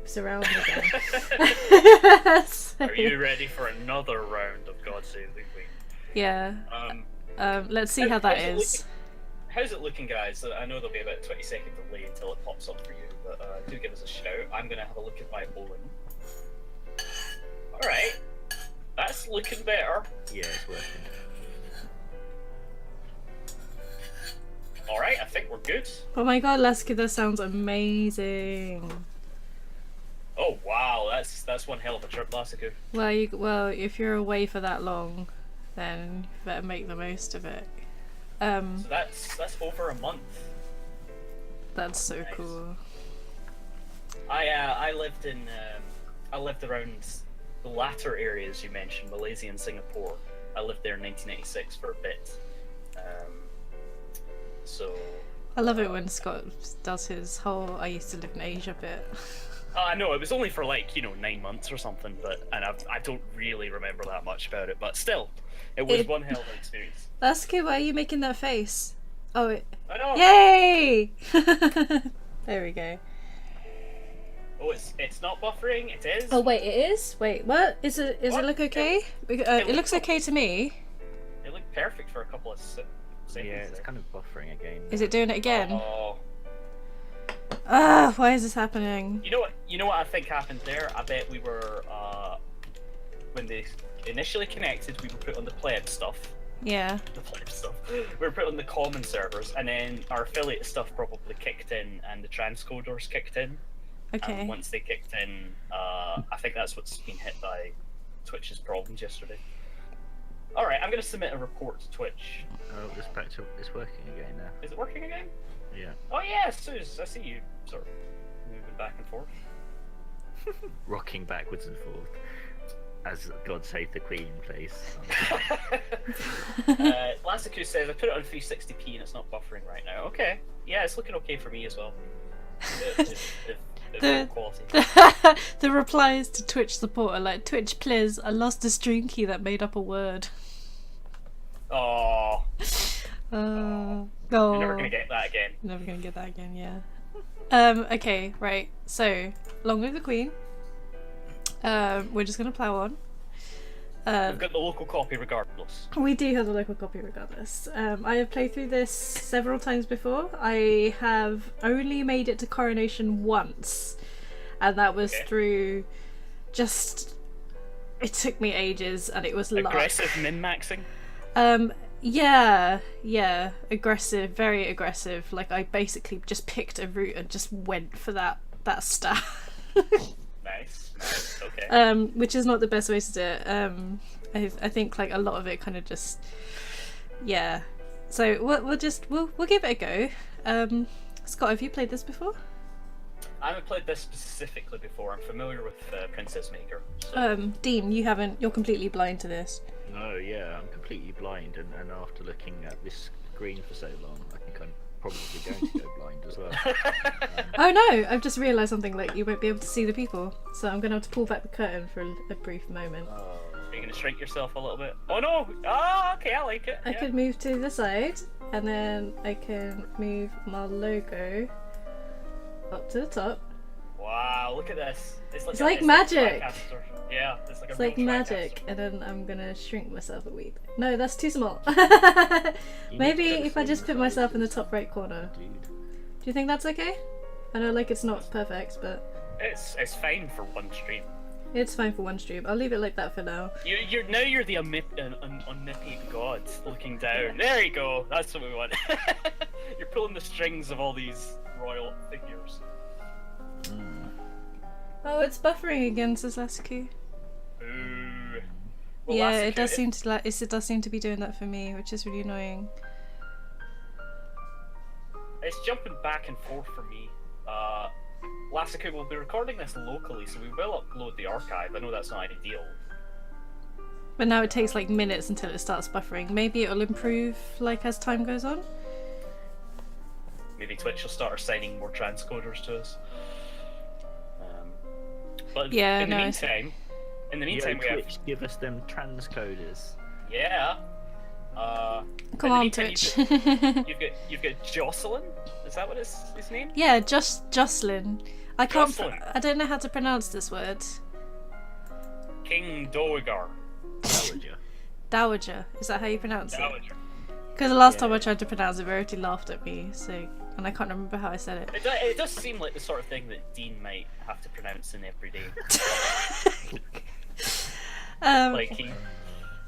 loops around again. So, Are you ready for another round of God Save the Queen? yeah. Let's see how that is. How's it looking, guys? I know there'll be about a 20-second delay until it pops up for you, but do give us a shout. I'm going to have a look at my bowling. Alright. That's looking better. Yeah, it's working. Alright, I think we're good. Oh my god, Lasky, that sounds amazing. Oh wow, that's one hell of a trip, Lassiku. Well, if you're away for that long, then you better make the most of it. So that's over a month. That's so nice. cool. I lived around the latter areas you mentioned, Malaysia and Singapore. I lived there in 1996 for a bit. So I love it when Scott does his whole I used to live in Asia bit. I know it was only for 9 months or something, and I don't really remember that much about it, but still, it was one hell of an experience. Lasky, why are you making that face? Oh, I know. Yay! There we go. Oh, it's not buffering. It is. Oh wait, it is. Wait, what? Is it look okay? It looks okay to me. It looked perfect for a couple of seconds. Yeah, it's kind of buffering again. Is it doing it again? Oh. Why is this happening? You know what I think happened there? I bet we were when they initially connected, we were put on the pleb stuff. Yeah. The pleb stuff. We were put on the common servers, and then our affiliate stuff probably kicked in, and the transcoders kicked in. Okay. And once they kicked in, I think that's what's been hit by Twitch's problems yesterday. Alright, I'm going to submit a report to Twitch. Oh, it's working again now. Is it working again? Yeah. Oh yeah, Suze, I see you sort of moving back and forth. Rocking backwards and forth. As God Save the Queen plays. Lassiku says, I put it on 360p and it's not buffering right now. Okay. Yeah, it's looking okay for me as well. The quality. The replies to Twitch support are like, Twitch please, I lost a stream key that made up a word. Oh. No. You're never gonna get that again. Never gonna get that again, yeah. Okay, right. So, Long Live the Queen. We're just gonna plow on. We've got the local copy regardless. We do have the local copy regardless. I have played through this several times before. I have only made it to coronation once, and that was through just... It took me ages, and it was aggressive min-maxing? Yeah, aggressive, very aggressive. Like, I basically just picked a route and just went for that stat. Nice, okay. Which is not the best way to do it. I think like a lot of it kind of just, yeah. So we'll give it a go. Scott, have you played this before? I haven't played this specifically before. I'm familiar with Princess Maker. So. Dean, you haven't. You're completely blind to this. No, yeah, I'm completely blind, and after looking at this screen for so long, I think I'm probably going to go blind as well. Oh no! I've just realised something. Like, you won't be able to see the people, so I'm going to have to pull back the curtain for a brief moment. Are you going to shrink yourself a little bit? Oh no! Ah, okay, I like it. I could move to the side, and then I can move my logo up to the top. Wow, look at this. It's like magic. Yeah, it's like It's like magic, and then I'm gonna shrink myself a wee bit. No, that's too small. Maybe if I just put myself in the top right corner. Dude. Do you think that's okay? I know, like, it's not perfect, but it's fine for one stream. it's fine for one stream. I'll leave it like that for now. You're the omnipotent god looking down. There you go. That's what we want. You're pulling the strings of all these royal figures. Oh, it's buffering again, says Lasky. Ooh. Well, Yeah, Lassiku, it does seem to it does seem to be doing that for me, which is really annoying. It's jumping back and forth for me. Lassiku will be recording this locally, so we will upload the archive. I know that's not ideal. But now it takes like minutes until it starts buffering. Maybe it'll improve like as time goes on. Maybe Twitch will start assigning more transcoders to us. But Yeah, in the no, meantime, we have... Twitch, give us them transcoders. Yeah. Come on, Twitch. You've got Jocelyn. Is that what his name? Yeah, just Jocelyn. I can't. Jocelyn. I don't know how to pronounce this word. King Dowager. Dowager. Dowager. Is that how you pronounce it? Dowager. Because the last time Yeah. I tried to pronounce it, Verity laughed at me. And I can't remember how I said it. It does seem like the sort of thing that Dean might have to pronounce in every day.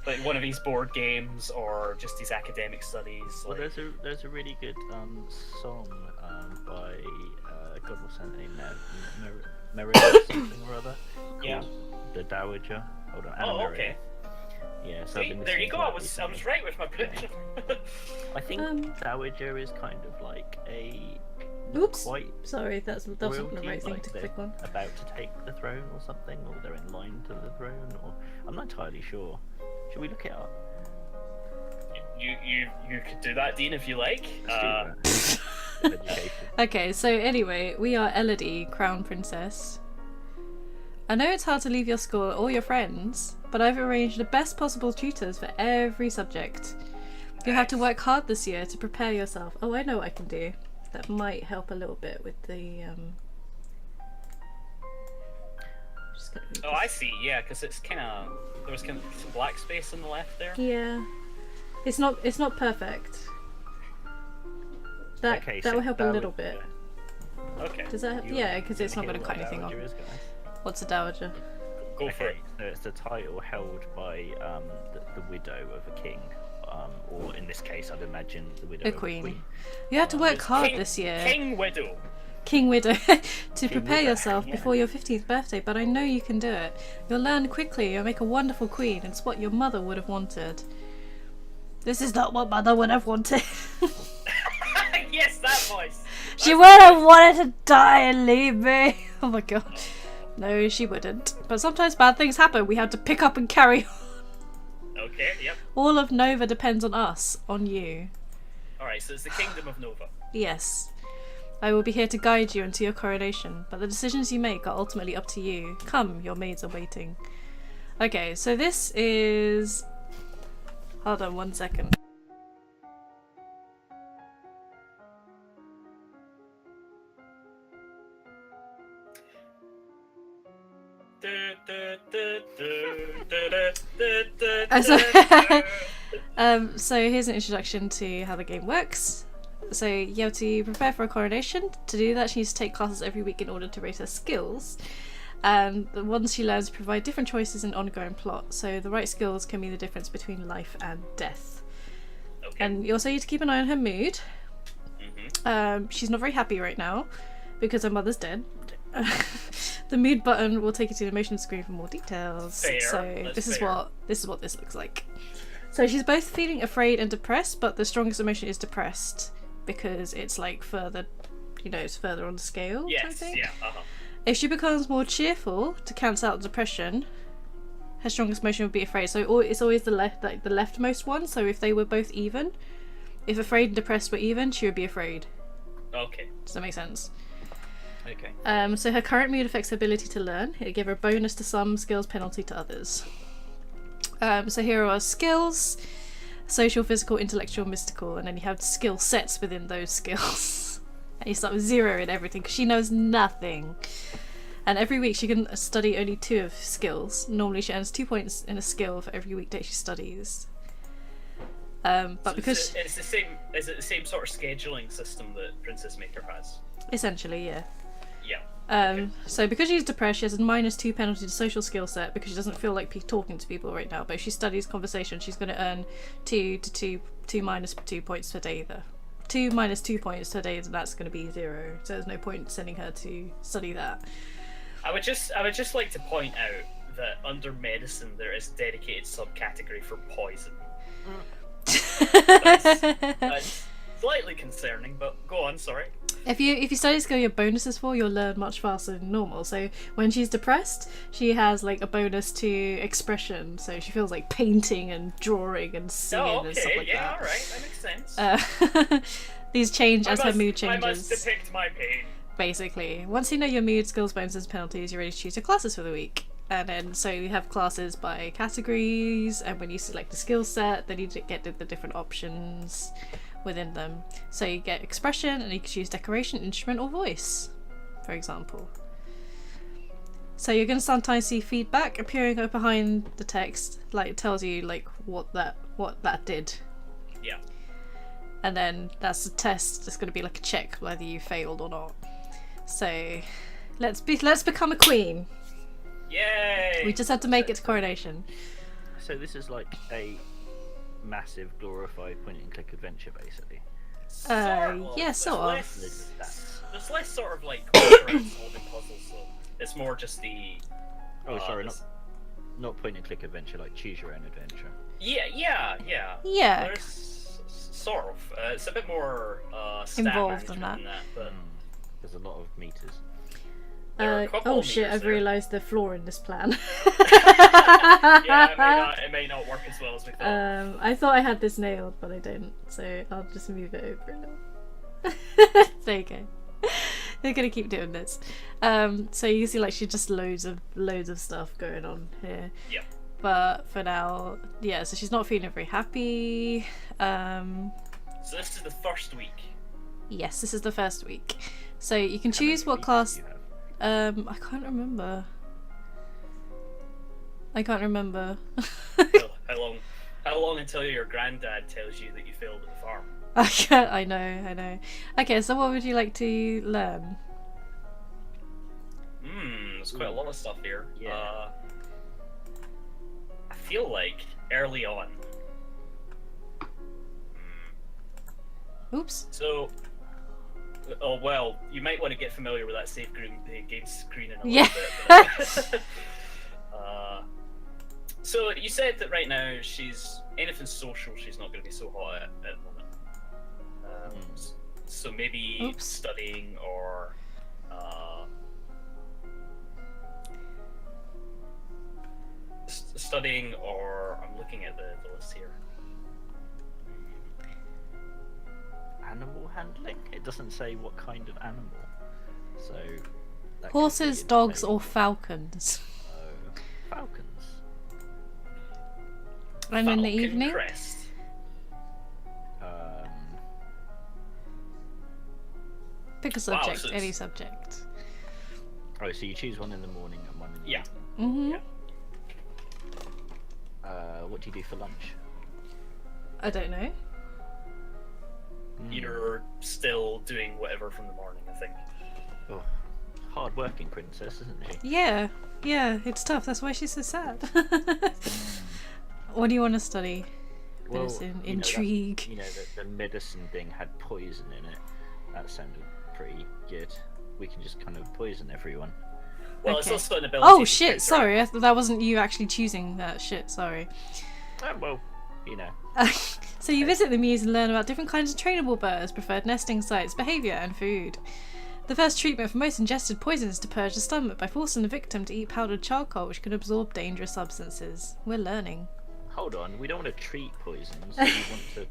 Like one of his board games or just his academic studies. Well, Like, there's a really good song by God, what's her name now? Meredith something or other. Yeah. Called The Dowager. Hold on. Anna oh, Meredith. okay. Yeah. So I've See, been there you listening go. to I that was recently. right with my prediction. I think Dowager is kind of like a not Oops. quite Sorry, that wasn't the royalty, right thing like to they're click on. about to take the throne or something, or they're in line to the throne, or I'm not entirely sure. Should we look it up? you could do that, Dean, if you like. Let's do that. Education. Okay, so anyway, we are Elodie, Crown Princess. I know it's hard to leave your school or your friends, but I've arranged the best possible tutors for every subject. You have to work hard this year to prepare yourself. Oh, I know what I can do. That might help a little bit with the just gonna read Oh, this. I see. Yeah, because it's kind of there was kind of some black space on the left there. Yeah, it's not perfect. That Okay, that so will help a that little would- bit. Okay, Does that? You- Yeah, because it's not Hear going to what cut anything off. Dowager is, guys? What's a dowager? go for it. Okay, so it's the title held by the widow of a king, or in this case, I'd imagine the widow A of queen. a queen. You have to work It's hard King- this year. King Widow. King Widow, to prepare Widow, yourself yeah. before your 15th birthday, but I know you can do it. You'll learn quickly, you'll make a wonderful queen. It's what your mother would have wanted. This is not what mother would have wanted. Yes, that voice. She would have wanted to die and leave me. Oh my god. No, she wouldn't. But sometimes bad things happen. We have to pick up and carry on. Okay. Yep. All of Nova depends on us, on you. All right. So it's the Kingdom of Nova. Yes. I will be here to guide you into your coronation, but the decisions you make are ultimately up to you. Come, your maids are waiting. Okay, so this is... Hold on 1 second. So here's an introduction to how the game works. So you have to prepare for a coronation. To do that, she needs to take classes every week in order to raise her skills. And the ones she learns provide different choices in ongoing plot. So the right skills can be the difference between life and death. Okay. And you also need to keep an eye on her mood. Mhm. She's not very happy right now because her mother's dead. The mood button will take you to the emotion screen for more details. Fair, So that's this is fair. what this looks like. So she's both feeling afraid and depressed, but the strongest emotion is depressed because it's like further, it's further on the scale. type Yes. thing. Yeah. Uh-huh. If she becomes more cheerful to cancel out depression, her strongest emotion would be afraid. So it's always the leftmost one. So if they were both even, if afraid and depressed were even, she would be afraid. Okay. Does that make sense? Okay. So her current mood affects her ability to learn. It'll give her a bonus to some skills, penalty to others. So here are skills: social, physical, intellectual, mystical, and then you have skill sets within those skills. And you start with 0 in everything because she knows nothing. And every week she can study only 2 of skills. Normally she earns 2 points in a skill for every weekday she studies. But So because it's the same. Is it the same sort of scheduling system that Princess Maker has? essentially, yeah. Yeah. So because she's depressed, she has a -2 penalty to social skill set because she doesn't feel like talking to people right now. But if she studies conversation, she's going to earn 2 minus 2 points per day either. 2 minus 2 points per day, and that's going to be 0. So there's no point sending her to study that. I would just like to point out that under medicine there is a dedicated subcategory for poison. That's slightly concerning, but go on. Sorry. If you study skill your bonuses for, you'll learn much faster than normal. So when she's depressed, she has like a bonus to expression. So she feels like painting and drawing and singing Oh, and stuff okay. like Yeah. that. All right. That makes sense. These change as her mood I changes. must depict my pain. Basically, once you know your mood, skills, bonuses, penalties, you're ready to choose your classes for the week. And then so you have classes by categories, and when you select a skill set, then you get the different options within them. So you get expression, and you can choose decoration, instrument, or voice. for example. So you're going to sometimes see feedback appearing up behind the text, like it tells you like what that did. Yeah. And then that's a test. It's going to be like a check whether you failed or not. So let's become a queen. Yay! We just have to make it to coronation. So this is like a massive glorified point-and-click adventure, basically. Yeah, sort of. There's less sort of like solving puzzles, though. It's more just the. Oh, sorry, not point-and-click adventure, like choose your own adventure. Yeah. Yeah. There's sort of. It's a bit more stat Involved in management that. but There's a lot of meters. there are a couple Oh of shit! meters I've there. realised the flaw in this plan. Yeah, it may not work as well as we thought. I thought I had this nailed, but I don't. So I'll just move it over a little. There you go. They're gonna keep doing this. So you see, like, she just loads of stuff going on here. Yeah. But for now, yeah. So she's not feeling very happy. So this is the first week. Yes, this is the first week. So you can How choose many what meters class. do you have? I can't remember. How long until your granddad tells you that you failed at the farm? I know. Okay, so what would you like to learn? There's quite a lot of stuff here. Yeah. I feel like early on. Oops. So, oh well, you might want to get familiar with that safe game screen in a Yeah. little bit. So you said that right now she's anything social. She's not going to be so hot at the moment. So maybe Oops. studying or. Studying, or I'm looking at the list here. Animal handling? It doesn't say what kind of animal. So. that could Horses, be dogs, entertaining. or falcons. Falcons. And in the Falcon evening? Crest. Pick a subject, so any it's- subject. Oh, so you choose one in the morning and one in the Yeah. evening. Mm-hmm. Yeah. What do you do for lunch? I don't know. You're still doing whatever from the morning, I think. Oh, hard-working princess, isn't she? Yeah, it's tough. That's why she's so sad. What do you want to study? Medicine, you know, intrigue. The medicine thing had poison in it. That sounded pretty good. We can just kind of poison everyone. Well, it's Okay. also an ability. Oh to shit! counteract- Sorry, I thought that wasn't you actually choosing that shit. Sorry. Well, you know. So you visit the muse and learn about different kinds of trainable birds, preferred nesting sites, behaviour, and food. The first treatment for most ingested poisons is to purge the stomach by forcing the victim to eat powdered charcoal, which can absorb dangerous substances. We're learning. Hold on, we don't want to treat poisons. We want to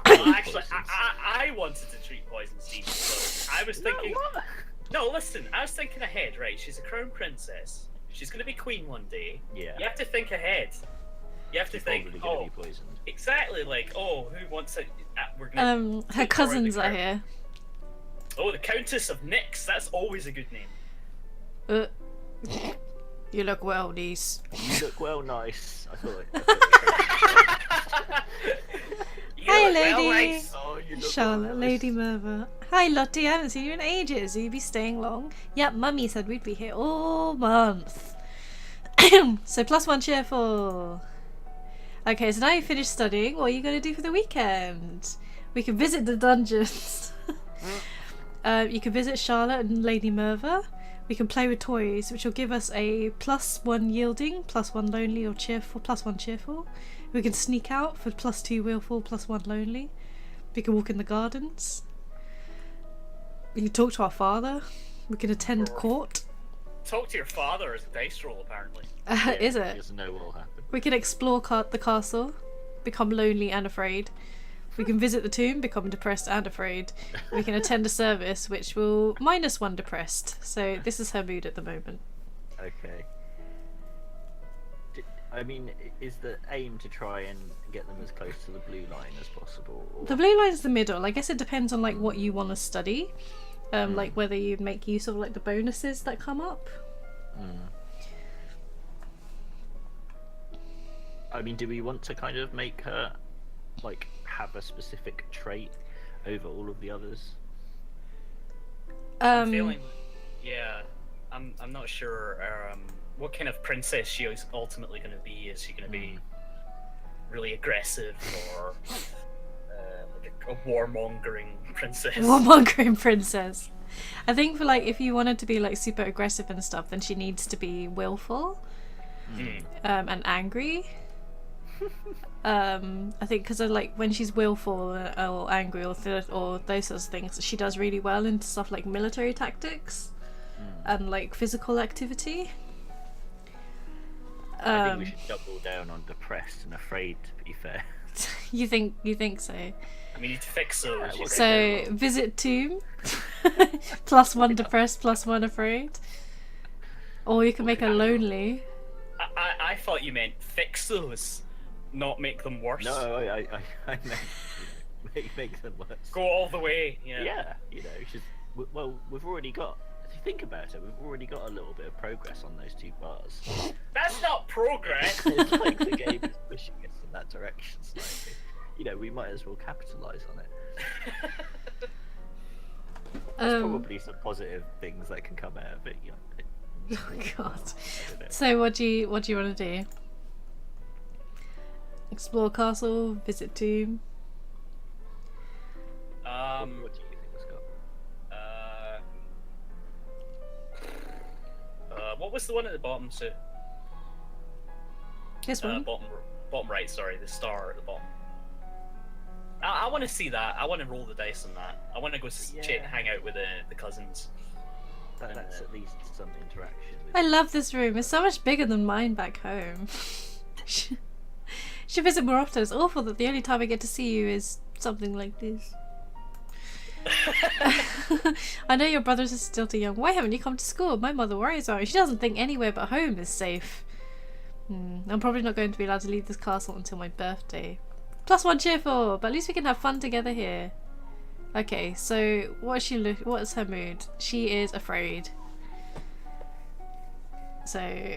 Well, cause actually, poisons. I wanted to treat poison, Steve. So I was thinking. What? No, listen. I was thinking ahead. Right? She's a crown princess. She's going to be queen one day. Yeah. You have to think ahead. You have to She's think. probably going Oh, to be poisoned. exactly. Like, oh, who wants it? We're gonna. Her cousins are here. Oh, the Countess of Nyx. That's always a good name. You look well, niece. You look well, nice. I thought. You Hi, look well, lady. nice. Oh, you look Charlotte, well, Lady nice. Merva. Hi, Lottie. I haven't seen you in ages. Will you be staying long? Yep, Mummy said we'd be here all month. So +1 cheerful. Okay, so now you've finished studying. What are you going to do for the weekend? We can visit the dungeons. You can visit Charlotte and Lady Merva. We can play with toys, which will give us a +1 yielding, +1 lonely or cheerful, +1 cheerful. We can sneak out for +2 willful, +1 lonely. We can walk in the gardens. We can talk to our father. We can attend court. Talk to your father as a dice roll, apparently. Is it? He doesn't know what will happen. We can explore the castle, become lonely and afraid. We can visit the tomb, become depressed and afraid. We can attend a service, which will -1 depressed. So this is her mood at the moment. Okay. I mean, is the aim to try and get them as close to the blue line as possible? Or... The blue line's the middle. I guess it depends on like what you want to study. like whether you'd make use of like the bonuses that come up. I mean, do we want to kind of make her like have a specific trait over all of the others? I'm feeling, yeah, I'm not sure what kind of princess she is ultimately going to be. Is she going to be really aggressive, or like a warmongering princess? Warmongering princess. I think for like if you wanted to be like super aggressive and stuff, then she needs to be willful and angry. I think because like when she's willful or angry or those sorts of things, she does really well into stuff like military tactics and like physical activity. I think we should double down on depressed and afraid, to be fair. You think so? I mean, you need to fix those. So visit tomb, +1 depressed, +1 afraid, or you can make her lonely. I thought you meant fix those, not make them worse. No, I meant make them worse. Go all the way. Yeah, you know, well, we've already got. If you think about it, we've already got a little bit of progress on those 2 bars. That's not progress. It's like the game is pushing us in that direction slightly. You know, we might as well capitalise on it. There's probably some positive things that can come out of it. You know, oh God. So what do you want to do? Explore castle, visit tomb. What do you think, Scott? What was the one at the bottom? So This one. Bottom right. Sorry, the star at the bottom. I want to see that. I want to roll the dice on that. I want to go hang out with the cousins. That's at least some interaction. I love this room. It's so much bigger than mine back home. Should visit more often. It's awful that the only time I get to see you is something like this. I know your brothers are still too young. Why haven't you come to school? My mother worries about me. She doesn't think anywhere but home is safe. I'm probably not going to be allowed to leave this castle until my birthday. +1 cheerful, but at least we can have fun together here. Okay, so what is her mood? She is afraid. So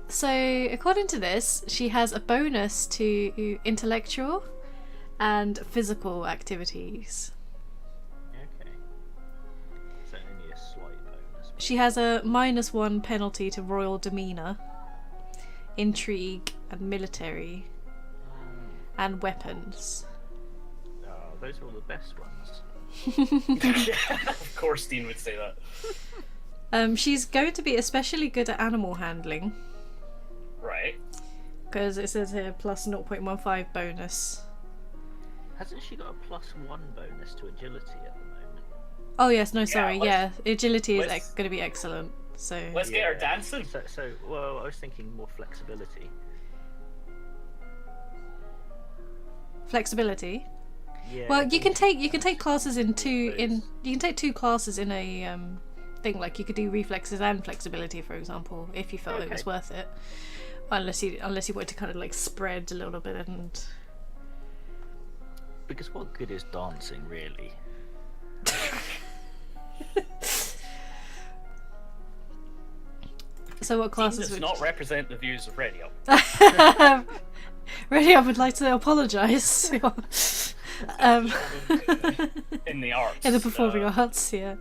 so according to this, she has a bonus to intellectual and physical activities. Okay. So only a slight bonus. She has a -1 penalty to royal demeanour, intrigue and military, and weapons. Oh, those are all the best ones. Of course Dean would say that. She's going to be especially good at animal handling. Right. Because it says here +0.15 bonus. Hasn't she got a +1 bonus to agility at the moment? Oh yes, no, sorry, yeah. Agility is let's- going to be excellent. So Let's get her dancing. So, well, I was thinking more flexibility. flexibility. Yeah. Well, you can take classes in two you can take 2 classes in a thing. Like you could do reflexes and flexibility, for example, if you felt it was worth it. Unless you wanted to kind of like spread a little bit and. Because what good is dancing, really? So what classes does not represent the views of Radio. Really, I would like to apologise. In the arts. In the performing arts, yeah.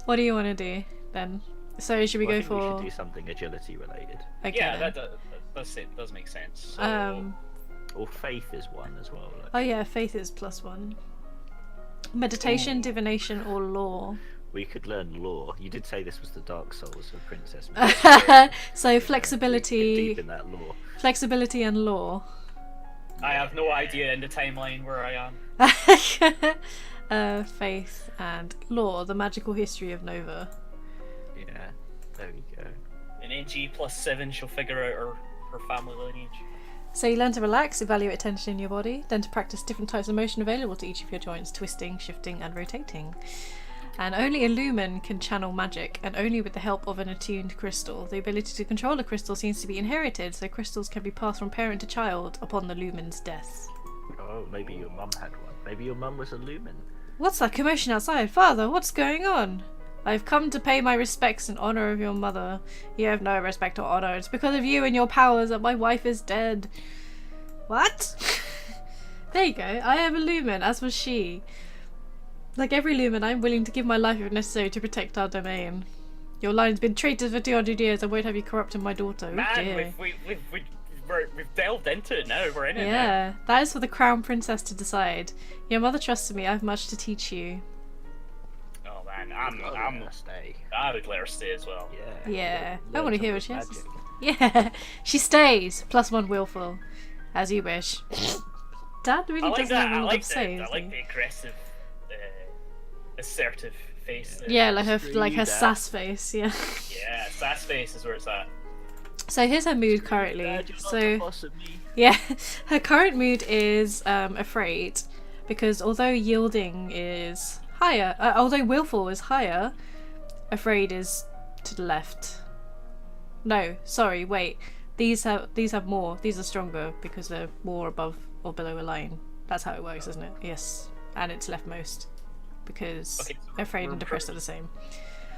What do you want to do then? So should we Well, I go think for? we should do something agility related. Okay, Yeah, then. that does make sense. So, Or faith is one as well. Like, Oh yeah, faith is +1. Meditation, divination, or law. we could learn law. You did say this was the Dark Souls of Princess. So We could flexibility, deep in that law. flexibility and law. I have no idea in the timeline where I am. Faith and law, the magical history of Nova. Yeah, there we go. In NG +7, she'll figure out her family lineage. So you learn to relax, evaluate tension in your body, then to practice different types of motion available to each of your joints, twisting, shifting and rotating. And only a lumen can channel magic, and only with the help of an attuned crystal. The ability to control a crystal seems to be inherited, so crystals can be passed from parent to child upon the lumen's death. Oh, Oh, maybe your mum had one. Maybe your mum was a lumen. What's that commotion outside? Father, what's going on? I've come to pay my respects in honor of your mother. You have no respect or honor. It's because of you and your powers that my wife is dead. What? There you go. I am a lumen, as was she. Like every lumen, I'm willing to give my life if necessary to protect our domain. Your line's been traitors for 200 years. I won't have you corrupting my daughter. Man, Oh dear. we've delved into it now. We're in it now. Yeah, that is for the crown princess to decide. Your mother trusts me. I have much to teach you. Oh man, I would let her stay as well. Yeah. Yeah, I Learn want to some hear good what she has to say. magic. Yeah, she stays. +1 willful. As you wish. Dad really I like doesn't that. have I a lot like to say. the, I does like he? the aggressive, assertive face. There. Yeah, like her Screw that. sass face, yeah. Yeah, sass face is where it's at. So here's her mood currently. Dad, you're not the So boss of me. yeah, her current mood is afraid, because although yielding is higher, although willful is higher, afraid is to the left. No, sorry, wait. These have more. These are stronger because they're more above or below a line. That's how it works, isn't it? Yes, and it's leftmost because Okay, so afraid we're and depressed are improved. the same.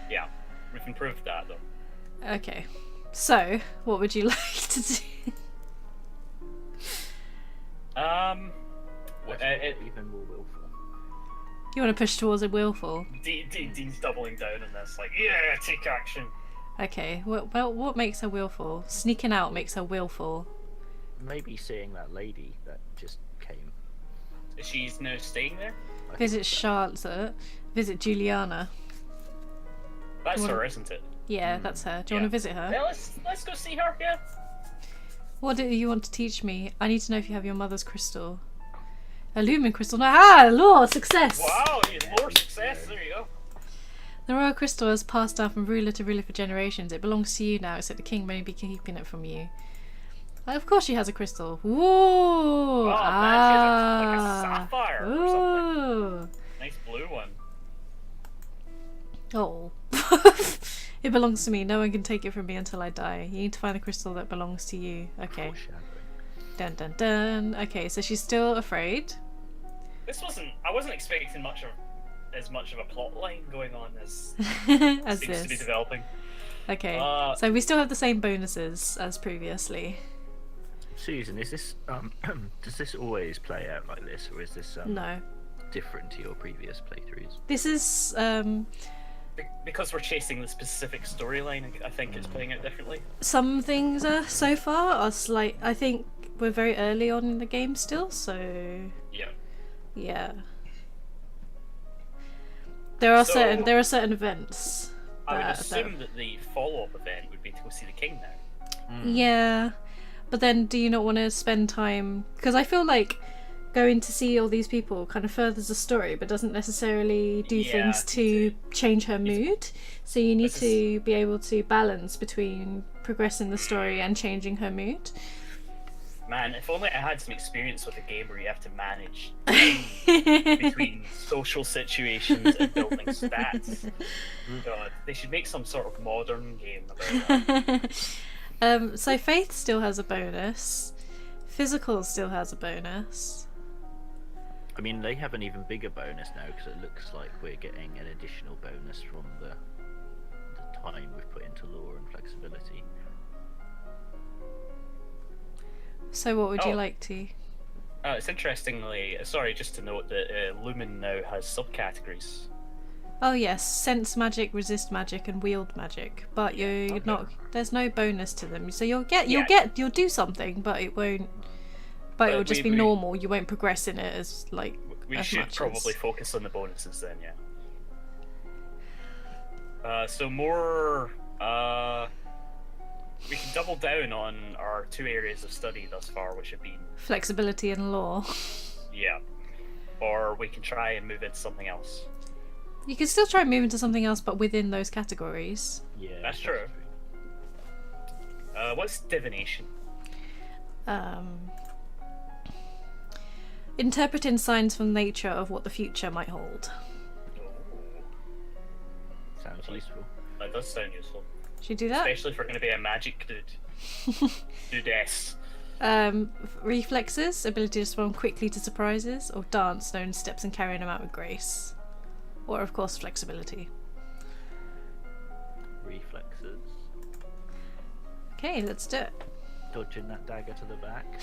Yeah, we've improved that though. Okay, so what would you like to do? Even more willful. You want to push towards a willful? Dean's doubling down on this, like, yeah, take action. Okay, well, what makes her willful? Sneaking out makes her willful. Maybe seeing that lady that just came. She's now staying there. I think Visit so. Charlotte. Visit Juliana. That's Well- her, isn't it? Yeah, that's her. Do you Yeah. want to visit her? Yeah, let's go see her. Yeah. What do you want to teach me? I need to know if you have your mother's crystal. A lumen crystal. No, ah, law, success! Wow, more success. There you go. The royal crystal has passed down from ruler to ruler for generations. It belongs to you now, except the king may be keeping it from you. Of course she has a crystal. Whoa! Oh man, she has like a sapphire or something. Ooh. Nice blue one. Oh. It belongs to me. No one can take it from me until I die. You need to find the crystal that belongs to you. Okay. Foreshadowing. Dun dun dun. Okay, so she's still afraid. I wasn't expecting as much of a plot line going on as As seems to be this. developing. Okay. Uh, So we still have the same bonuses as previously. Susan, is this does this always play out like this, or is this No. different to your previous playthroughs? This is Because we're chasing the specific storyline, I think it's playing out differently. some things are so far are slight. I think we're very early on in the game still, so Yeah. yeah. There are So- certain events. I would that- assume that the follow-up event would be to go see the king now. Yeah, but then do you not want to spend time? Because I feel like going to see all these people kind of furthers the story, but doesn't necessarily do Yeah, things I to think change her mood. So you need This to be able to balance between progressing the story and changing her mood. Man, if only I had some experience with a game where you have to manage between social situations and building stats. God, they should make some sort of modern game about that. So faith still has a bonus. Physical still has a bonus. I mean, they have an even bigger bonus now because it looks like we're getting an additional bonus from the time we've put into lore and flexibility. So what would you Oh. like to? It's interestingly, sorry, just to note that Lumen now has subcategories. Oh yes, sense magic, resist magic, and wield magic. But you're Okay. not. There's no bonus to them. So you'll do something, but it won't. But it But will just be we- normal. You won't progress in it as like. We as should much probably as... focus on the bonuses then, yeah. So more. We can double down on our 2 areas of study thus far, which have been Flexibility and law. yeah, or we can try and move into something else. You can still try and move into something else, but within those categories. Yeah, That's true. What's divination? Interpreting signs from nature of what the future might hold. Sounds useful. That does sound useful, Should you do that? especially if we're going to be a magic dude. Dudess. Reflexes, ability to respond quickly to surprises, or dance, known as steps and carrying them out with grace. Or, of course, flexibility. Reflexes. Okay, let's do it. Dodging that dagger to the back.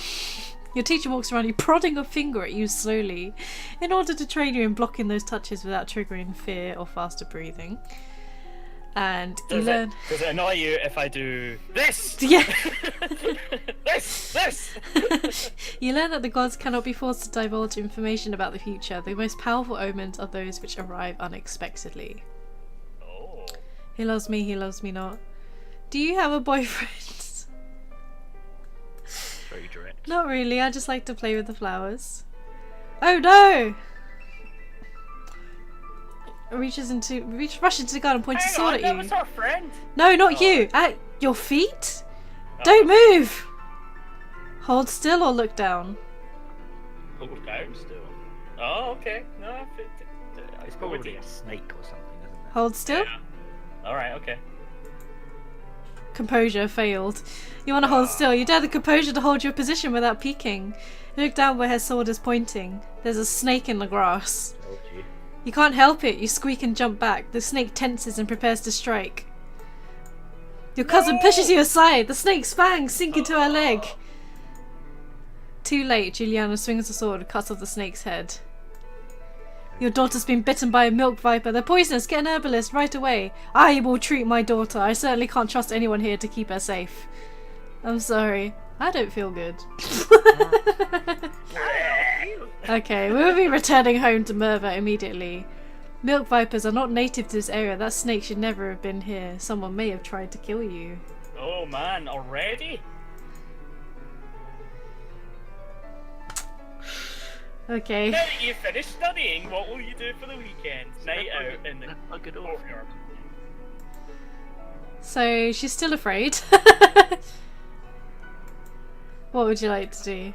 Your teacher walks around you, prodding a finger at you slowly, in order to train you in blocking those touches without triggering fear or faster breathing. And you learn. Does it annoy you if I do this? Yeah. This. You learn that the gods cannot be forced to divulge information about the future. The most powerful omens are those which arrive unexpectedly. Oh. He loves me not. Do you have a boyfriend? Very direct. Not really, I just like to play with the flowers. Oh no! Rushes into the garden, points a sword at that you. was our friend. No, not you! At your feet? Don't move! Hold still or look down. Look down. Still. Oh, okay. No, It's probably a snake or something, isn't it? Hold still? Yeah. Alright, okay. Composure failed. You want to hold still. You dare the composure to hold your position without peeking. You look down where her sword is pointing. There's a snake in the grass. Told you. You can't help it. You squeak and jump back. The snake tenses and prepares to strike. Your cousin pushes you aside. The snake's fangs sink into her leg. Too late. Juliana swings the sword and cuts off the snake's head. Your daughter's been bitten by a milk viper. They're poisonous. Get an herbalist right away. I will treat my daughter. I certainly can't trust anyone here to keep her safe. I'm sorry. I don't feel good. Okay, we'll be returning home to Merva immediately. Milk vipers are not native to this area. That snake should never have been here. Someone may have tried to kill you. Oh man, already? Okay. Now that you've finished studying, what will you do for the weekend? Night out in the courtyard. So she's still afraid. What would you like to do?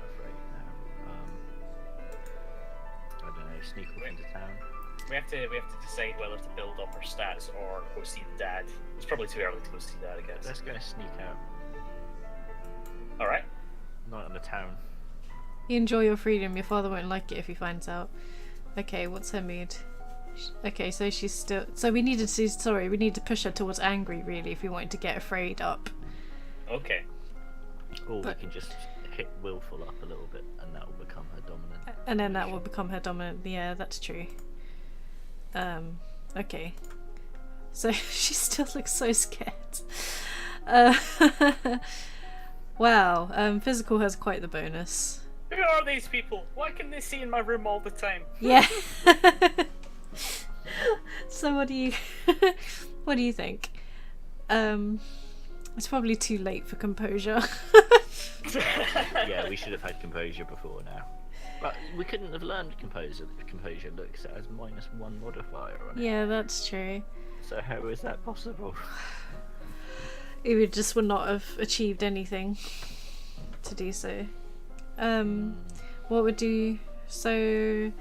I don't know, sneak off into town. We have to decide whether to build up our stats or go see the dad. It's probably too early to go see dad, I guess. Let's go sneak out. Alright. Not in the town. You enjoy your freedom. Your father won't like it if he finds out. Okay, what's her mood? Okay, so she's still... So we needed to... Sorry, we need to push her towards angry, really, if we wanted to get afraid up. Okay. Or we can just hit willful up a little bit and that will become her dominant. And then that will become her dominant. Yeah, that's true. Okay. So she still looks so scared. Wow, physical has quite the bonus. Who are these people? Why can they see in my room all the time? Yeah. So what do you what do you think? It's probably too late for composure. Yeah, we should have had composure before now. But we couldn't have learned composure. Composure looks, it has -1 modifier on it. Yeah, that's true. So how is that possible? It would not have achieved anything to do so. What would do? So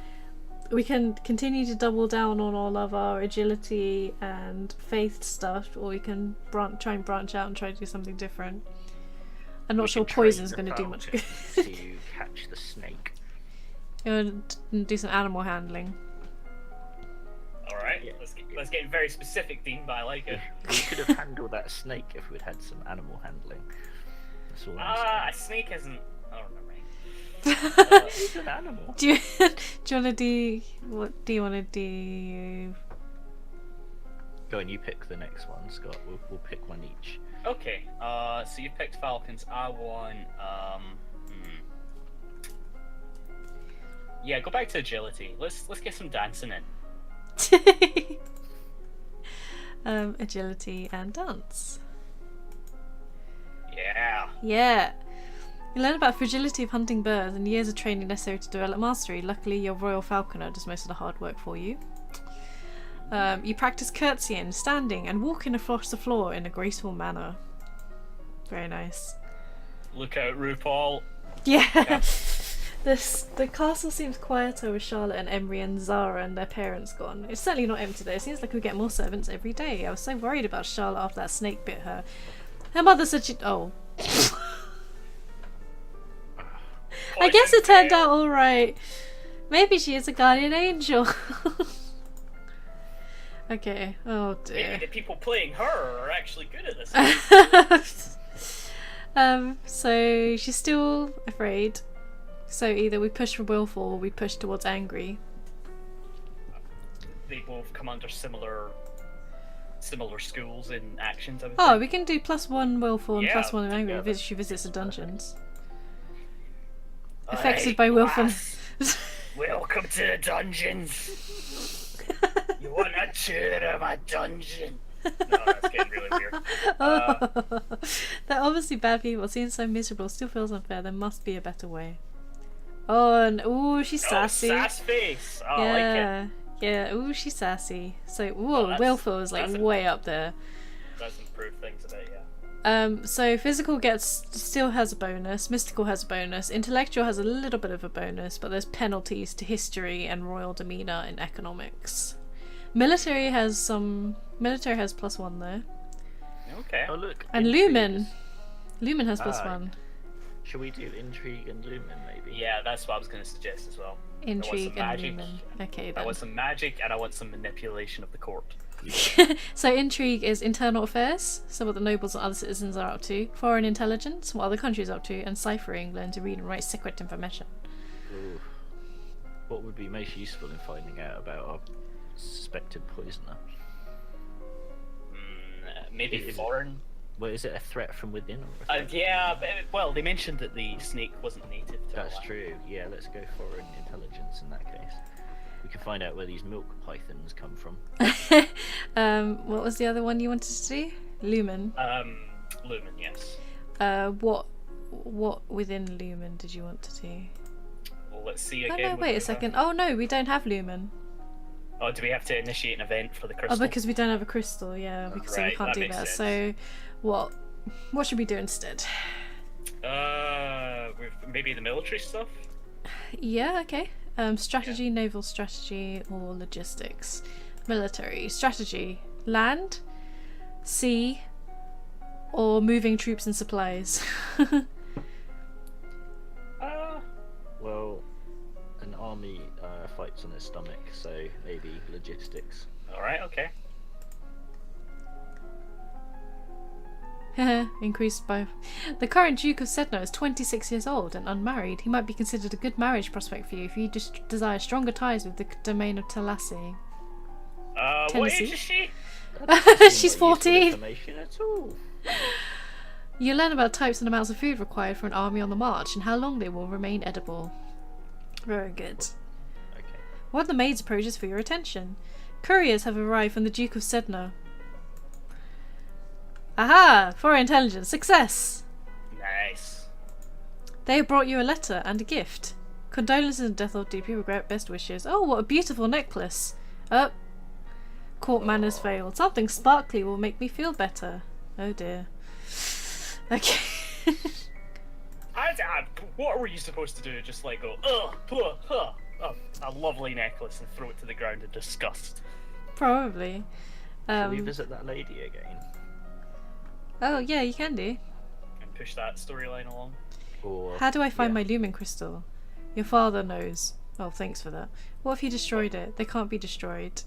we can continue to double down on all of our agility and faith stuff, or we can try and branch out and try to do something different. I'm not sure poison's going to do much good. To catch the snake. Do some animal handling. Alright, Yeah. let's get very specific, Dean, but I like it. We could have handled that snake if we'd had some animal handling. That's all I'm saying. A snake isn't... Oh, never mind. It's an animal. Do you want to do... What do you want to do? Go on, you pick the next one, Scott. We'll pick one each. Okay, so you picked falcons. I want, Yeah, go back to agility. Let's get some dancing in. Agility and dance. Yeah. Yeah. You learn about fragility of hunting birds and years of training necessary to develop mastery. Luckily, your royal falconer does most of the hard work for you. You practice curtsying, standing, and walking across the floor in a graceful manner. Very nice. Look out, RuPaul. Yeah. The castle seems quieter with Charlotte and Emery and Zara and their parents gone. It's certainly not empty though. It seems like we get more servants every day. I was so worried about Charlotte after that snake bit her. Her mother said she... Oh. I guess it turned out all right. Maybe she is a guardian angel. Okay. Oh dear. Maybe the people playing her are actually good at this. So she's still afraid. So either we push for willful or we push towards angry. They both come under similar schools in actions, I would Oh, think. we can do +1 willful and Yeah, +1 angry together. if she visits the dungeons. Alright, Affected by willfulness. Welcome to the dungeons. You want a tour of my dungeon? No, that's getting really weird. They're obviously bad people. Seeing so miserable still feels unfair. There must be a better way. Oh, and ooh, she's sassy. Oh, sass face. Oh, I like Yeah, it. yeah. Ooh, she's sassy. So, ooh, Oh, that's- willful is like that's a- way up there. Does improve things a bit, yeah. So physical still has a bonus, mystical has a bonus, intellectual has a little bit of a bonus, but there's penalties to history and royal demeanor in economics. Military has +1 there. Okay. Oh look. And intrigue Lumen. is- Lumen has Ah, +1. Shall we do intrigue and lumen maybe? Yeah, that's what I was going to suggest as well. Intrigue and magic. Lumen. Okay I then. want some magic and I want some manipulation of the court. So intrigue is internal affairs, so what the nobles and other citizens are up to, foreign intelligence, what other countries are up to, and ciphering, learn to read and write secret information. Ooh. What would be most useful in finding out about our suspected poisoner? Maybe Is it- foreign. Well, is it a threat from within or a threat Yeah, but, well, they mentioned that the snake wasn't native to That's Alaska. true. Yeah, let's go foreign intelligence in that case. We can find out where these milk pythons come from. What was the other one you wanted to do? Lumen. Lumen, yes. What within Lumen did you want to do? Well, let's see Oh again. no, what wait we a have. second. Oh no, we don't have Lumen. Oh, do we have to initiate an event for the crystal? Oh, because we don't have a crystal, yeah, because so we Right, can't that do makes that. sense. So, what should we do instead? Maybe the military stuff? Yeah, okay. Strategy, naval strategy, or logistics. Military strategy: land, sea, or moving troops and supplies. Well, an army fights on its stomach, so maybe logistics. Alright, okay. Increased by. The current Duke of Sedna is 26 years old and unmarried. He might be considered a good marriage prospect for you if you just desire stronger ties with the domain of Talassi. What Tennessee? age is she? She's Not useful 14. information at all. You learn about types and amounts of food required for an army on the march and how long they will remain edible. Very good. Okay. One of the maids approaches for your attention. Couriers have arrived from the Duke of Sedna. Aha! For intelligence, success! Nice. They have brought you a letter and a gift. Condolences and death of deeply regret, best wishes. Oh, what a beautiful necklace! Court manners failed. Something sparkly will make me feel better. Oh dear. Okay. What were you supposed to do? Just like go, a lovely necklace and throw it to the ground in disgust. Probably. Shall we visit that lady again? Oh yeah, you can do. And push that storyline along. Or How do I find yeah. my lumen crystal? Your father knows. Oh, thanks for that. What if you destroyed it? They can't be destroyed.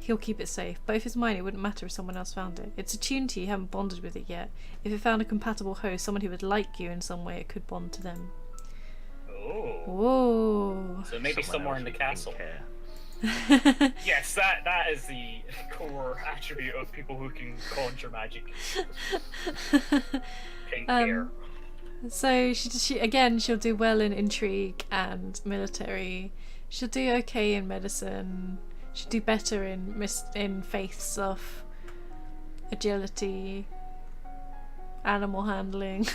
He'll keep it safe. But if it's mine, it wouldn't matter if someone else found it. It's attuned to you, haven't bonded with it yet. If it found a compatible host, someone who would like you in some way, it could bond to them. Oh. Whoa. So maybe somewhere in the castle. Care. Yes, that is the core attribute of people who can conjure magic. Pink hair. So she'll do well in intrigue and military. She'll do okay in medicine. She'll do better in faith stuff, agility, animal handling.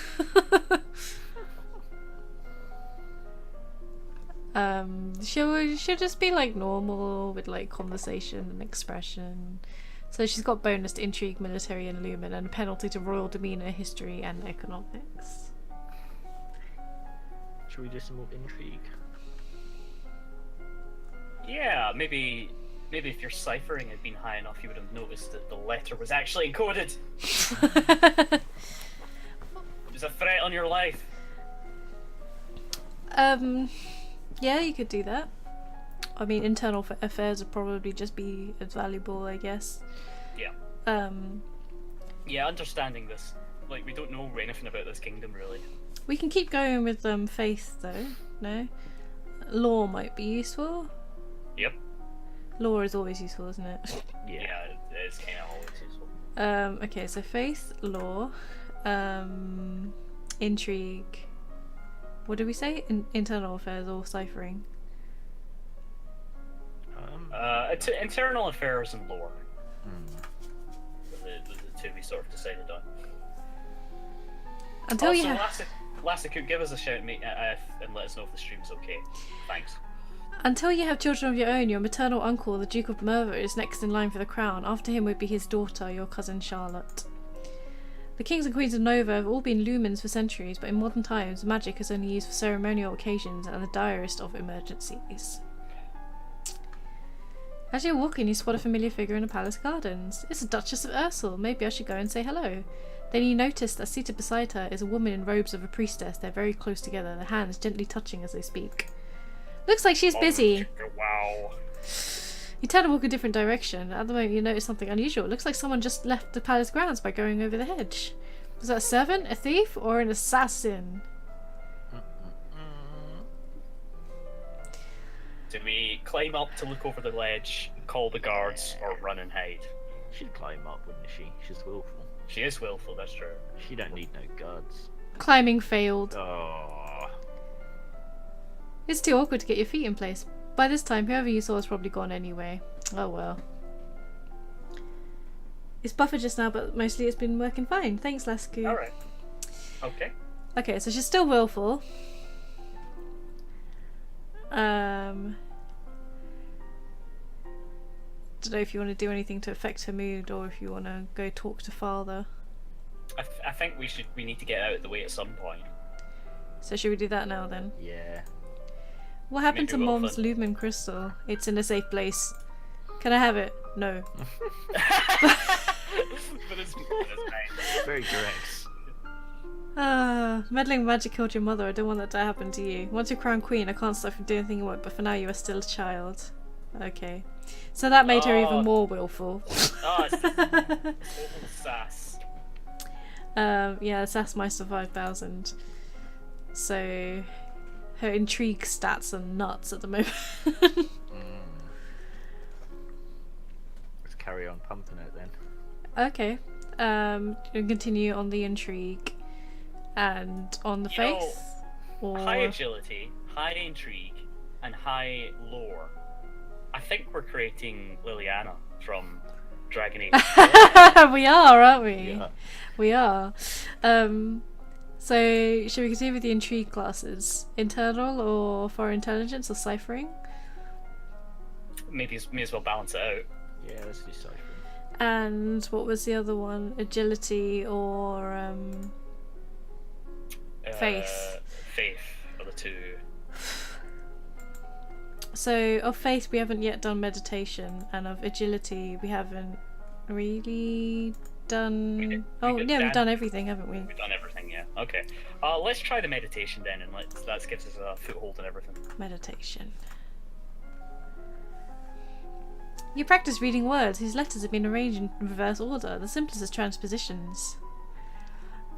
She'll just be like normal with like conversation and expression. So she's got bonus to intrigue, military, and lumen, and a penalty to royal demeanor, history, and economics. Should we do some more intrigue? Yeah, maybe if your ciphering had been high enough, you would have noticed that the letter was actually encoded. It was a threat on your life. Yeah, you could do that. I mean, internal affairs would probably just be as valuable, I guess. Yeah. Yeah, understanding this. Like, we don't know anything about this kingdom, really. We can keep going with faith, though. No? Law might be useful. Yep. Law is always useful, isn't it? Yeah, it's kind of always useful. Okay, so faith, law, intrigue. What did we say? Internal affairs or ciphering? Internal affairs and lore. The two we sort of decided on. Until also, you have... Lassicoot, give us a shout, mate, and let us know if the stream's okay. Thanks. Until you have children of your own, your maternal uncle, the Duke of Merva, is next in line for the crown. After him would be his daughter, your cousin Charlotte. The kings and queens of Nova have all been lumens for centuries, but in modern times, magic is only used for ceremonial occasions and the direst of emergencies. As you're walking, you spot a familiar figure in the palace gardens. It's the Duchess of Ursel. Maybe I should go and say hello. Then you notice that seated beside her is a woman in robes of a priestess. They're very close together, their hands gently touching as they speak. Looks like she's busy. Wow. You turn and walk a different direction. At the moment you notice something unusual. It looks like someone just left the palace grounds by going over the hedge. Was that a servant, a thief, or an assassin? Do we climb up to look over the ledge, call the guards, or run and hide? She'd climb up, wouldn't she? She's willful. She is willful, that's true. She don't need no guards. Climbing failed. Oh. It's too awkward to get your feet in place. By this time, whoever you saw has probably gone anyway. Oh well. It's buffered just now, but mostly it's been working fine. Thanks, Lasku. Alright. Okay. Okay, so she's still willful. Don't know if you want to do anything to affect her mood, or if you want to go talk to father. I think we need to get out of the way at some point. So should we do that now then? Yeah. What happened Maybe to we'll Mom's lumen crystal? It's in a safe place. Can I have it? No. But it's nice. Very direct. Meddling magic killed your mother. I don't want that to happen to you. Once you're crowned queen, I can't stop you doing anything you want, but for now you are still a child. Okay. So that made her even more willful. Oh, it's total sass. Yeah, Sassmeister 5000. So her intrigue stats are nuts at the moment. Let's carry on pumping it then. Okay. We'll continue on the intrigue and on the faith. Or... High agility, high intrigue, and high lore. I think we're creating Liliana from Dragon Age. We are, aren't we? Yeah. We are. So, should we continue with the intrigue classes? Internal or for intelligence or ciphering? Maybe may as well balance it out. Yeah, let's do ciphering. And what was the other one? Agility or faith? Faith are the two. So, of faith we haven't yet done meditation, and of agility we haven't really done... We've done everything, haven't we? We've done everything, yeah. Okay. Let's try the meditation then, and that gives us a foothold and everything. Meditation. You practice reading words whose letters have been arranged in reverse order, the simplest is transpositions,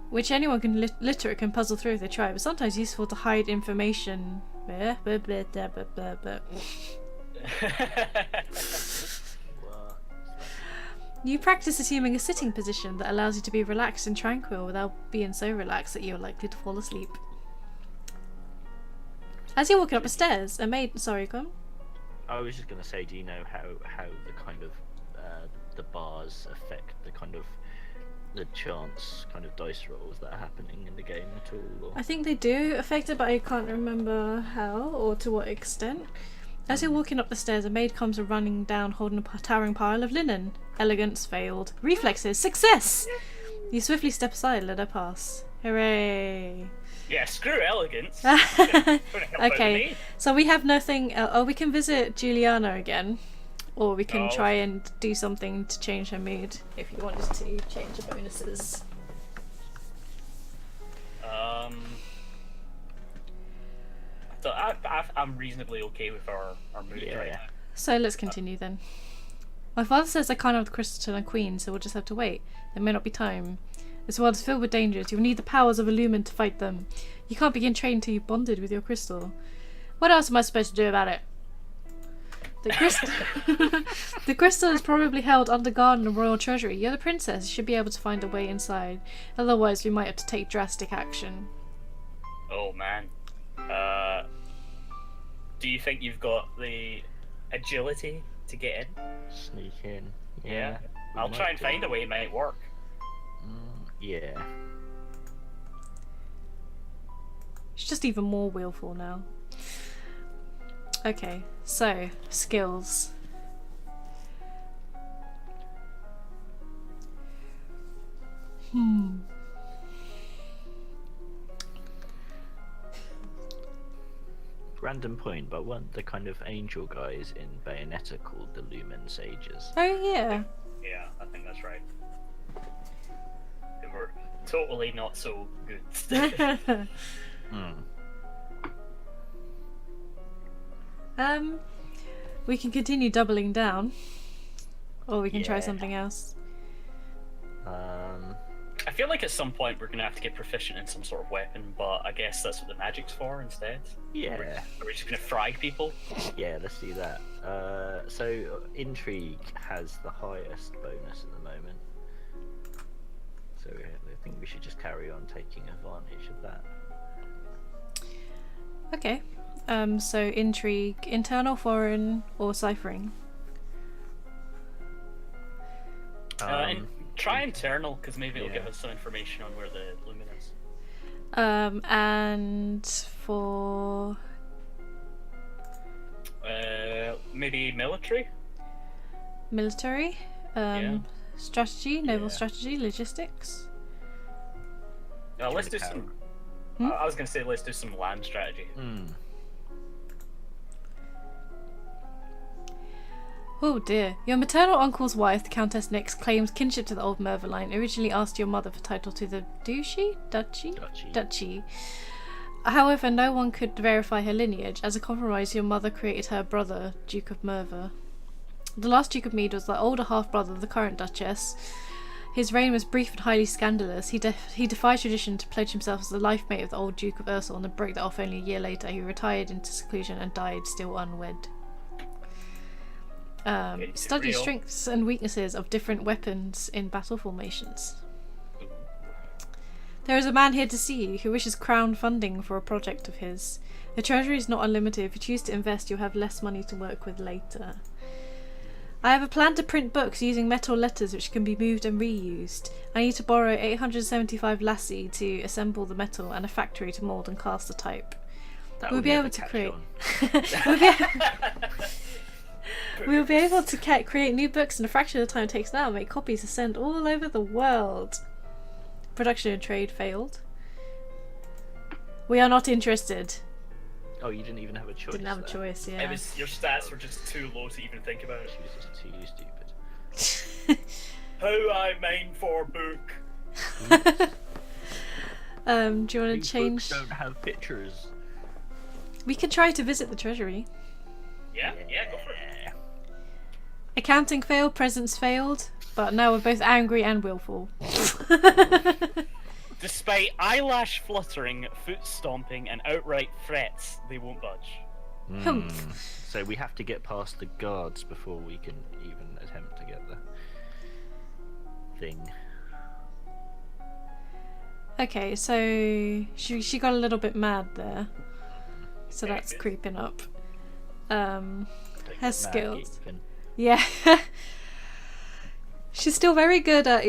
which anyone literate can puzzle through if they try, but sometimes useful to hide information. You practice assuming a sitting position that allows you to be relaxed and tranquil without being so relaxed that you're likely to fall asleep. As you're walking up the stairs, a maid... Sorry, come. I was just going to say, do you know how the kind of the bars affect the kind of the chance kind of dice rolls that are happening in the game at all? Or... I think they do affect it, but I can't remember how or to what extent. As you're walking up the stairs, a maid comes running down holding a towering pile of linen. Elegance failed. Reflexes, success! You swiftly step aside and let her pass. Hooray! Yeah, screw elegance. Okay, so we have nothing. We can visit Juliana again, or we can try and do something to change her mood if you wanted to change the bonuses. So I'm reasonably okay with our mood right now. So let's continue then. My father says I can't have the crystal till I'm queen, so we'll just have to wait. There may not be time. This world is filled with dangers. You'll need the powers of a lumen to fight them. You can't begin training until you've bonded with your crystal. What else am I supposed to do about it? The crystal the crystal is probably held under guard in the royal treasury. You're the princess. You should be able to find a way inside. Otherwise, we might have to take drastic action. Oh man. Do you think you've got the agility to get in? Sneak in. Yeah. I'll try and find a way it might work. Yeah. She's just even more willful now. Okay, so skills. Random point, but weren't the kind of angel guys in Bayonetta called the Lumen Sages? Oh yeah. Yeah, I think that's right. They were totally not so good. We can continue doubling down, or we can try Yeah. something else. I feel like at some point we're gonna have to get proficient in some sort of weapon, but I guess that's what the magic's for instead. Yeah. Are we just gonna frag people? Yeah, let's do that. So intrigue has the highest bonus at the moment. So I think we should just carry on taking advantage of that. Okay. So intrigue, internal, foreign, or ciphering. And try internal, because maybe it'll give us some information on where the lumen is. And for maybe military. military, Yeah. strategy, naval Yeah. strategy, logistics. Let's do some. I was gonna say let's do some land strategy. Oh dear. Your maternal uncle's wife, the Countess Nix, claims kinship to the old Merva line. Originally asked your mother for title to the duchy. However, no one could verify her lineage. As a compromise, your mother created her brother, Duke of Merva. The last Duke of Mead was the older half-brother of the current Duchess. His reign was brief and highly scandalous. He defied tradition to pledge himself as the life mate of the old Duke of Ursel and broke that off only a year later. He retired into seclusion and died still unwed. Study strengths and weaknesses of different weapons in battle formations. There is a man here to see you who wishes crown funding for a project of his. The treasury is not unlimited. If you choose to invest, you'll have less money to work with later. I have a plan to print books using metal letters which can be moved and reused. I need to borrow 875 lassie to assemble the metal and a factory to mould and cast the type. We'll be able to create... We'll be able to create new books in a fraction of the time it takes now and make copies to send all over the world. Production and trade failed. We are not interested. Oh, you didn't even have a choice. Didn't have a there. choice, yeah. It was your stats were just too low to even think about it. She was just too stupid. How I mine for book. Do you want to These change? books don't have pictures. We can try to visit the treasury. Yeah, go for it. Accounting failed, presents failed, but now we're both angry and willful. Despite eyelash fluttering, foot stomping, and outright threats, they won't budge. So we have to get past the guards before we can even attempt to get the thing. Okay, so she got a little bit mad there. So that's creeping up. Her skills. Yeah. She's still very good at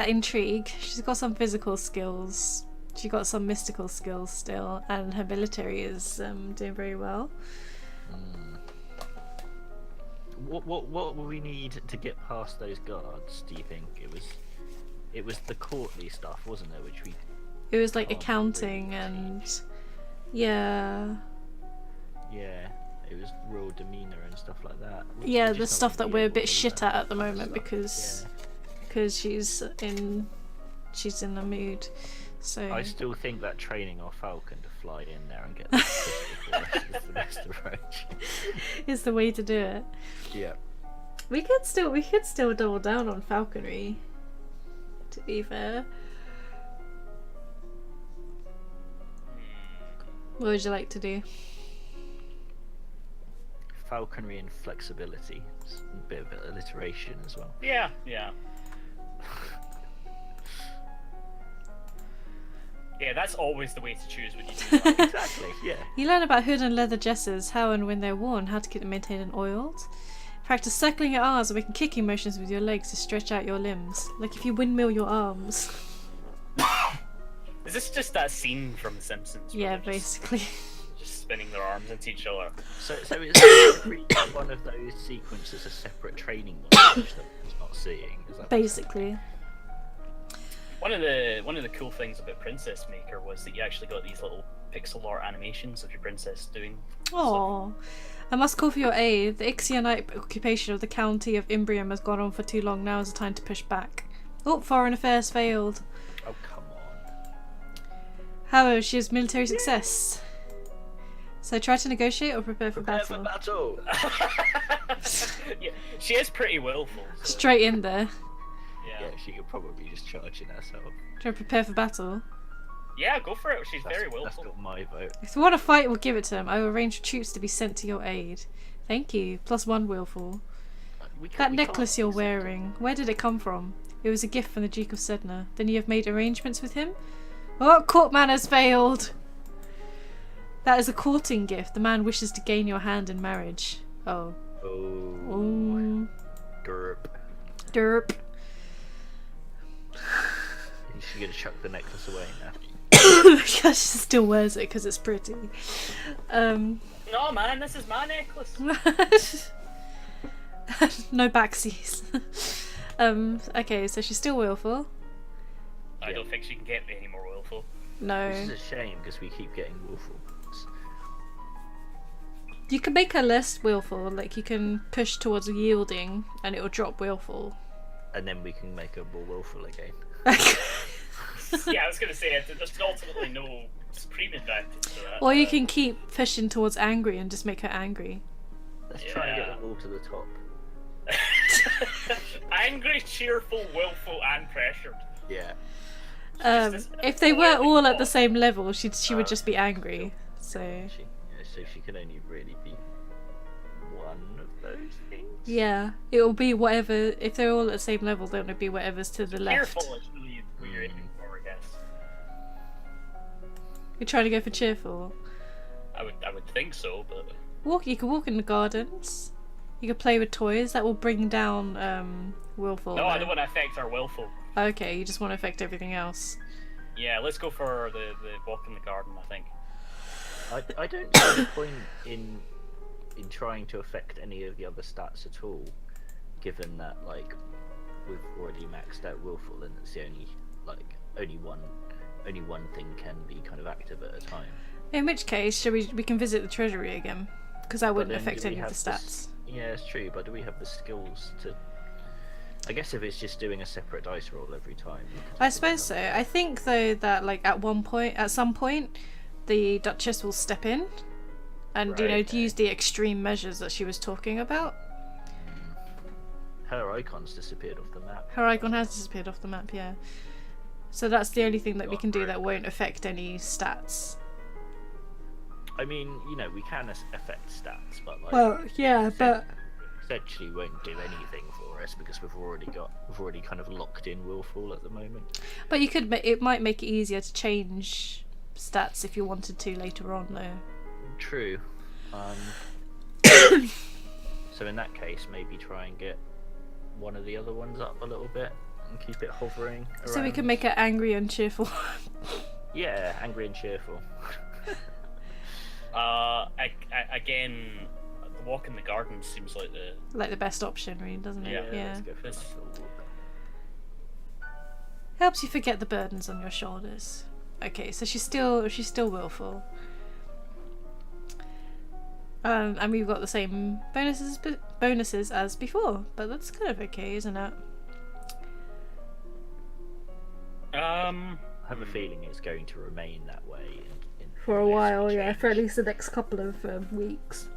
intrigue. She's got some physical skills. She got some mystical skills still, and her military is doing very well. What will we need to get past those guards? Do you think it was the courtly stuff, wasn't it? Which we. It was like can't accounting really and teach. Yeah. Yeah, it was royal demeanor and stuff like that. Yeah, We're the just stuff not that gonna we're a be bit able to shit learn at the that moment stuff. because she's in the mood. So I still think that training our falcon to fly in there and get the crystal for us is the best approach. is the way to do it. Yeah. We could still double down on falconry. To be fair, what would you like to do? Falconry and flexibility. It's a bit of alliteration as well. Yeah. Yeah, that's always the way to choose what you do. Exactly, yeah. You learn about hood and leather dresses, how and when they're worn, how to keep them maintained and oiled. Practice circling your arms and making kicking motions with your legs to stretch out your limbs, like if you windmill your arms. Is this just that scene from The Simpsons? Yeah, where they're basically. Just spinning their arms into each other. So it's every one of those sequences a separate training montage that we're not seeing. Is that Basically. One of the cool things about Princess Maker was that you actually got these little pixel art animations of your princess doing. Aww. I must call for your aid. The Ixionite occupation of the county of Imbrium has gone on for too long. Now is the time to push back. Oh, foreign affairs failed. Oh, come on. However, she has military success. So try to negotiate or prepare for battle. battle! Yeah, she is pretty willful. So, Straight in there. yeah. Yeah, she could probably just charge in herself. Try to prepare for battle. Yeah, go for it. She's very That's willful. got my vote. If you want to fight, we'll give it to him. I will arrange for troops to be sent to your aid. Thank you. +1 willful. That necklace you're wearing, where did it come from? It was a gift from the Duke of Sedna. Then you have made arrangements with him? Oh, court manners failed! That is a courting gift. The man wishes to gain your hand in marriage. Oh. Oh. Oh. Derp. Derp. Is she gonna chuck the necklace away now? She still wears it because it's pretty. No, man, this is my necklace. No backsies. Okay, so she's still willful. I don't think she can get any more willful. No. This is a shame because we keep getting willful. You can make her less willful, like you can push towards yielding and it will drop willful. And then we can make her more willful again. Yeah, I was gonna say there's ultimately no supreme advantage to that. Or you can keep pushing towards angry and just make her angry. Let's try and get them all to the top. Angry, cheerful, willful, and pressured. Yeah. If they were all at the same level, she would just be angry. So So she can only really be one of those things. yeah, it will be whatever. If they're all at the same level, then it'll be whatever's to the left. Cheerful is really what you're aiming for, I guess. You're trying to go for cheerful. I would think so, but You could walk in the gardens. You could play with toys. That will bring down willful. no, I though. don't want to affect our willful. Okay, you just want to affect everything else. Yeah, let's go for the walk in the garden, I think. I don't see the point in trying to affect any of the other stats at all, given that like we've already maxed out willful and it's the only one thing can be kind of active at a time. In which case, we can visit the treasury again, because that wouldn't then affect do we any of the have stats. Yeah, it's true, but do we have the skills to? I guess if it's just doing a separate dice roll every time. we can I just do suppose so. I think though that like at some point, the Duchess will step in, and Right, okay. use the extreme measures that she was talking about. Her icon's disappeared off the map. Her icon has disappeared off the map, yeah. So that's the only thing that we can do that won't affect any stats. I mean, we can affect stats, but yeah, but essentially won't do anything for us because we've already kind of locked in willful at the moment. you could. It might make it easier to change stats if you wanted to later on, though. True. So in that case, maybe try and get one of the other ones up a little bit and keep it hovering around. So we can make her angry and cheerful. Yeah, angry and cheerful. Again, the walk in the garden seems like the best option, really, doesn't it? Yeah. Let's go for a nice little walk. Helps you forget the burdens on your shoulders. Okay, so she's still willful. And we've got the same bonuses as before, but that's kind of okay, isn't it? I have a feeling it's going to remain that way For a while, unless we yeah, for at change. least the next couple of weeks.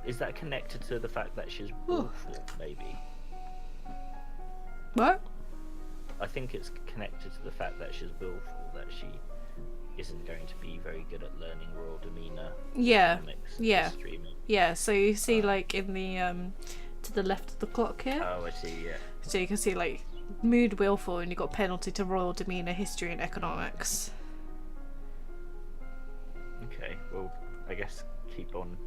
Is that connected to the fact that she's willful? Maybe. What? I think it's connected to the fact that she's willful, that she isn't going to be very good at learning royal demeanor. Yeah, Economics, and yeah. history. Yeah, so you see, like, in the, to the left of the clock here, Oh, I see. Yeah. so you can see, like, mood willful, and you've got penalty to royal demeanor, history, and economics. Okay. Well, I guess keep on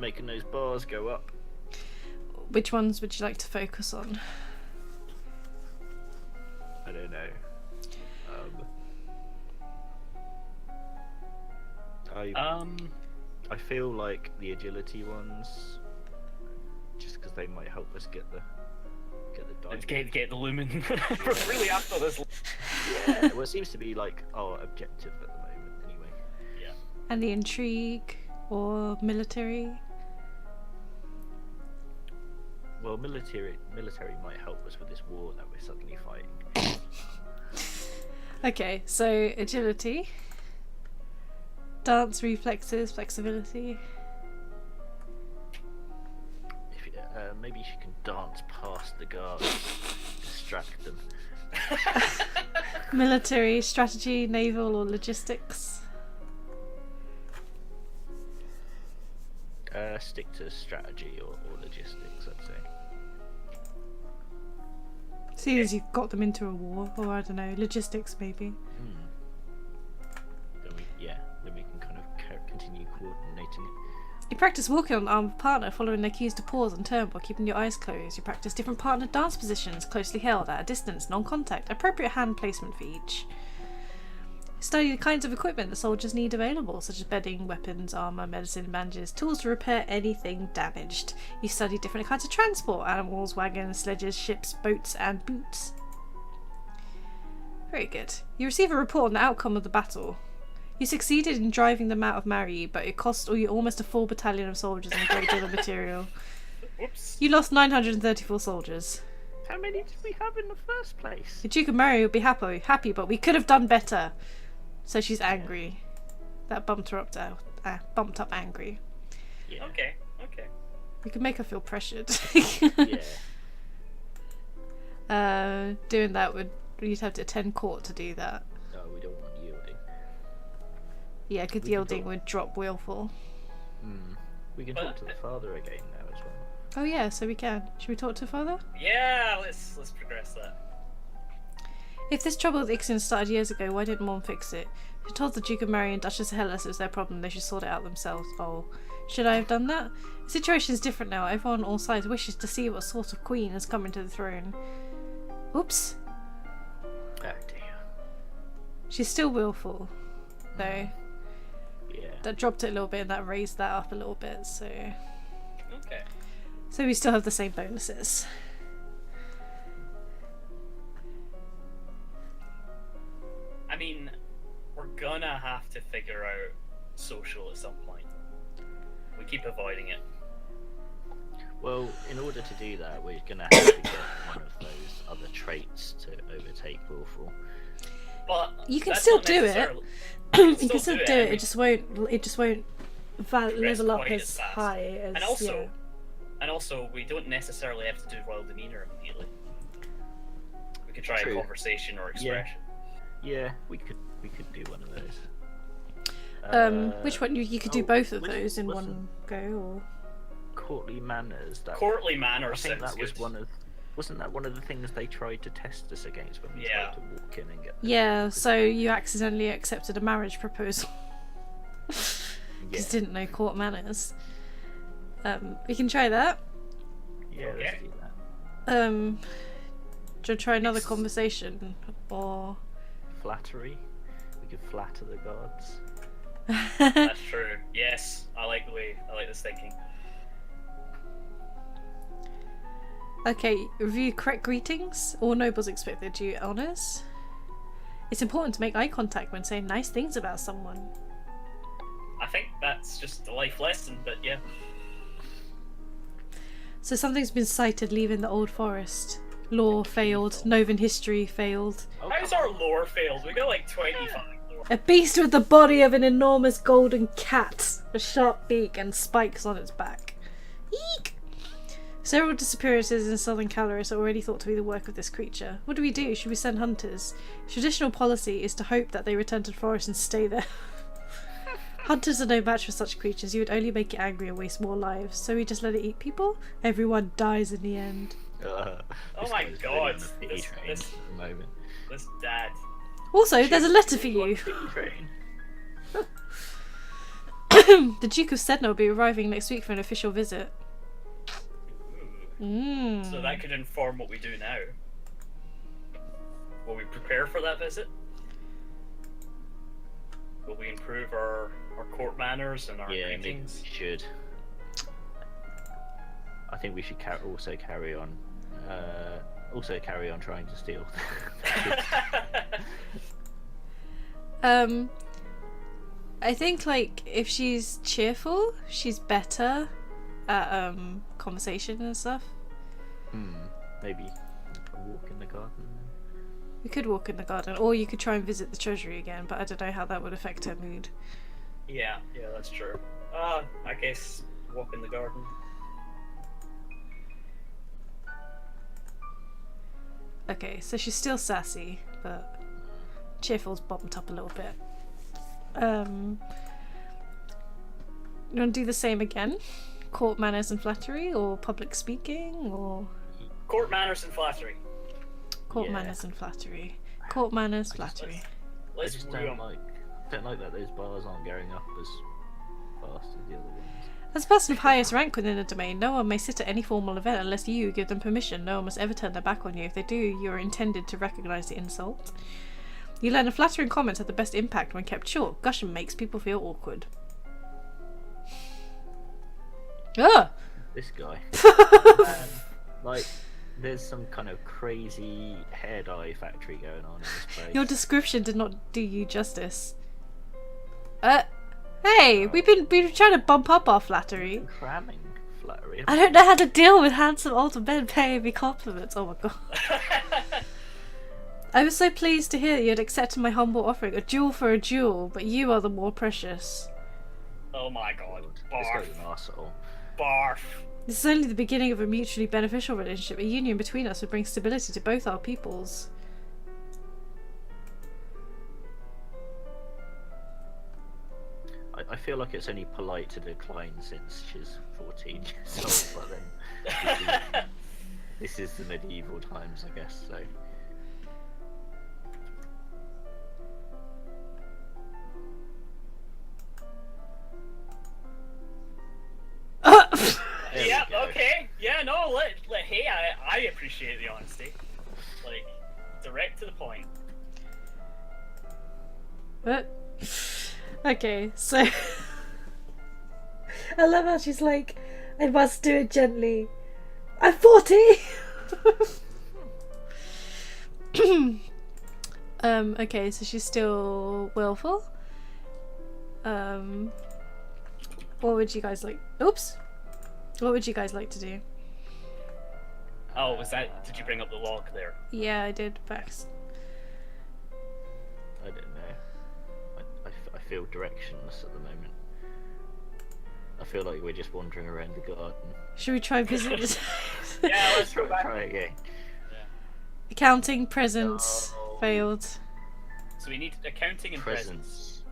making those bars go up. Which ones would you like to focus on? I don't know. I feel like the agility ones, just because they might help us get the Let's diamond. get the lumen. We're really after this. Yeah. Well, it seems to be like our objective at the moment, anyway. Yeah. And the intrigue, or military? Well, military might help us with this war that we're suddenly fighting. Okay, so agility, dance, reflexes, flexibility. If maybe she can dance past the guards, distract them. Military, strategy, naval, or logistics. Stick to strategy or logistics, I'd say. See as you've got them into a war, or I don't know, logistics maybe. Then we can kind of continue coordinating it. You practice walking on an armed partner, following their cues to pause and turn while keeping your eyes closed. You practice different partner dance positions, closely held, at a distance, non-contact, appropriate hand placement for each. Study the kinds of equipment the soldiers need available, such as bedding, weapons, armour, medicine, bandages, tools to repair anything damaged. You study different kinds of transport, animals, wagons, sledges, ships, boats, and boots. Very good. You receive a report on the outcome of the battle. You succeeded in driving them out of Mari, but it cost you almost a full battalion of soldiers and a great deal of material. Whoops. You lost 934 soldiers. How many did we have in the first place? The Duke of Mari would be happy, but we could have done better. So she's angry. That bumped her up bumped up angry. Yeah. Okay. We could make her feel pressured. Yeah. Doing that you'd have to attend court to do that. No, we don't want yielding. Yeah, because We could yielding talk- would drop willful. We can talk to the father again now as well. Oh yeah, so we can. Should we talk to father? Yeah. Let's progress that. If this trouble with Ixen started years ago, why didn't Mom fix it? She told the Duke of Mari and Duchess of Hellas it was their problem, they should sort it out themselves. Oh, should I have done that? The situation is different now. Everyone on all sides wishes to see what sort of queen has come into the throne. Oops. Oh dear. She's still willful, though. Yeah. That dropped it a little bit and that raised that up a little bit, so... Okay. So we still have the same bonuses. I mean, we're gonna have to figure out social at some point. We keep avoiding it. Well, in order to do that, we're gonna have to get one of those other traits to overtake willful. But You can that's still not do it. necessarily- You can still do it. and we It just won't level up quite as as fast. high as And also, we don't necessarily have to do royal demeanor immediately. We could try True. a conversation or expression. Yeah, we could do one of those. Which one? You could do oh, both of which- those in wasn't- one go, or Courtly manners. Courtly I manners think sounds that was good. Wasn't that one of the things they tried to test us against when we Yeah. tried to walk in and get? the- yeah. So you accidentally accepted a marriage proposal because Yeah. you didn't know court manners. We can try that. Yeah, let's Okay. do that. Do you want to try another conversation, or Flattery. We could flatter the gods. That's true. Yes, I like this thinking. Okay, review correct greetings. All nobles expect their due honours. It's important to make eye contact when saying nice things about someone. I think that's just a life lesson, but yeah. So something's been sighted leaving the old forest. Lore failed. Novan history failed. Oh, How's come our on. lore failed? We got like 25 lore. A beast with the body of an enormous golden cat, a sharp beak and spikes on its back. Eek! Several disappearances in southern Caloris are already thought to be the work of this creature. What do we do? Should we send hunters? Traditional policy is to hope that they return to the forest and stay there. Hunters are no match for such creatures. You would only make it angry and waste more lives. So we just let it eat people? Everyone dies in the end. Oh This my guy's God, really on the pity train this- at the moment. This dad. Also, there's a letter for you. Pity train. The Duke of Sedna will be arriving next week for an official visit. Ooh. So that could inform what we do now. Will we prepare for that visit? Will we improve our court manners and our Yeah, maybe greetings? we should. I think we should also carry on trying to steal. I think like if she's cheerful, she's better at conversation and stuff. Maybe a walk in the garden. We could walk in the garden, or you could try and visit the treasury again, but I don't know how that would affect her mood. Yeah, that's true. I guess walk in the garden. Okay, so she's still sassy, but cheerful's bumped up a little bit. You want to do the same again? Court manners and flattery, or public speaking, or Court manners and flattery. court Yeah. manners and flattery. Court manners, flattery. I Let's just woo 'em. don't like that those bars aren't going up as fast as the other ones. As a person of highest rank within the domain, no one may sit at any formal event unless you give them permission. No one must ever turn their back on you. If they do, you are intended to recognise the insult. You learn that flattering comments have the best impact when kept short. Gushing makes people feel awkward. Ah! This guy. Like, there's some kind of crazy hair dye factory going on in this place. Your description did not do you justice. Hey, we've been trying to bump up our flattery. Cramming flattery. I don't know how to deal with handsome older men paying me compliments. Oh my god. I was so pleased to hear that you had accepted my humble offering, a jewel for a jewel, but you are the more precious. Oh my god. This Barf. guy's an arsehole. Barf. This is only the beginning of a mutually beneficial relationship. A union between us would bring stability to both our peoples. I feel like it's only polite to decline since she's 14 years old, but then this is the medieval times, I guess, so. There we Yeah, go. okay. Yeah, no, hey, I appreciate the honesty. Like, direct to the point. What? Okay, so I love how she's like, I must do it gently. I'm 40. Okay, so she's still willful. What would you guys like? Oops. What would you guys like to do? Oh, did you bring up the log there? Yeah, I did. Facts. I don't know. I feel directionless at the moment. I feel like we're just wandering around the garden. Should we try visit this? Yeah, let's go back. Try again. Accounting, presents, No. failed. So we need accounting and presents.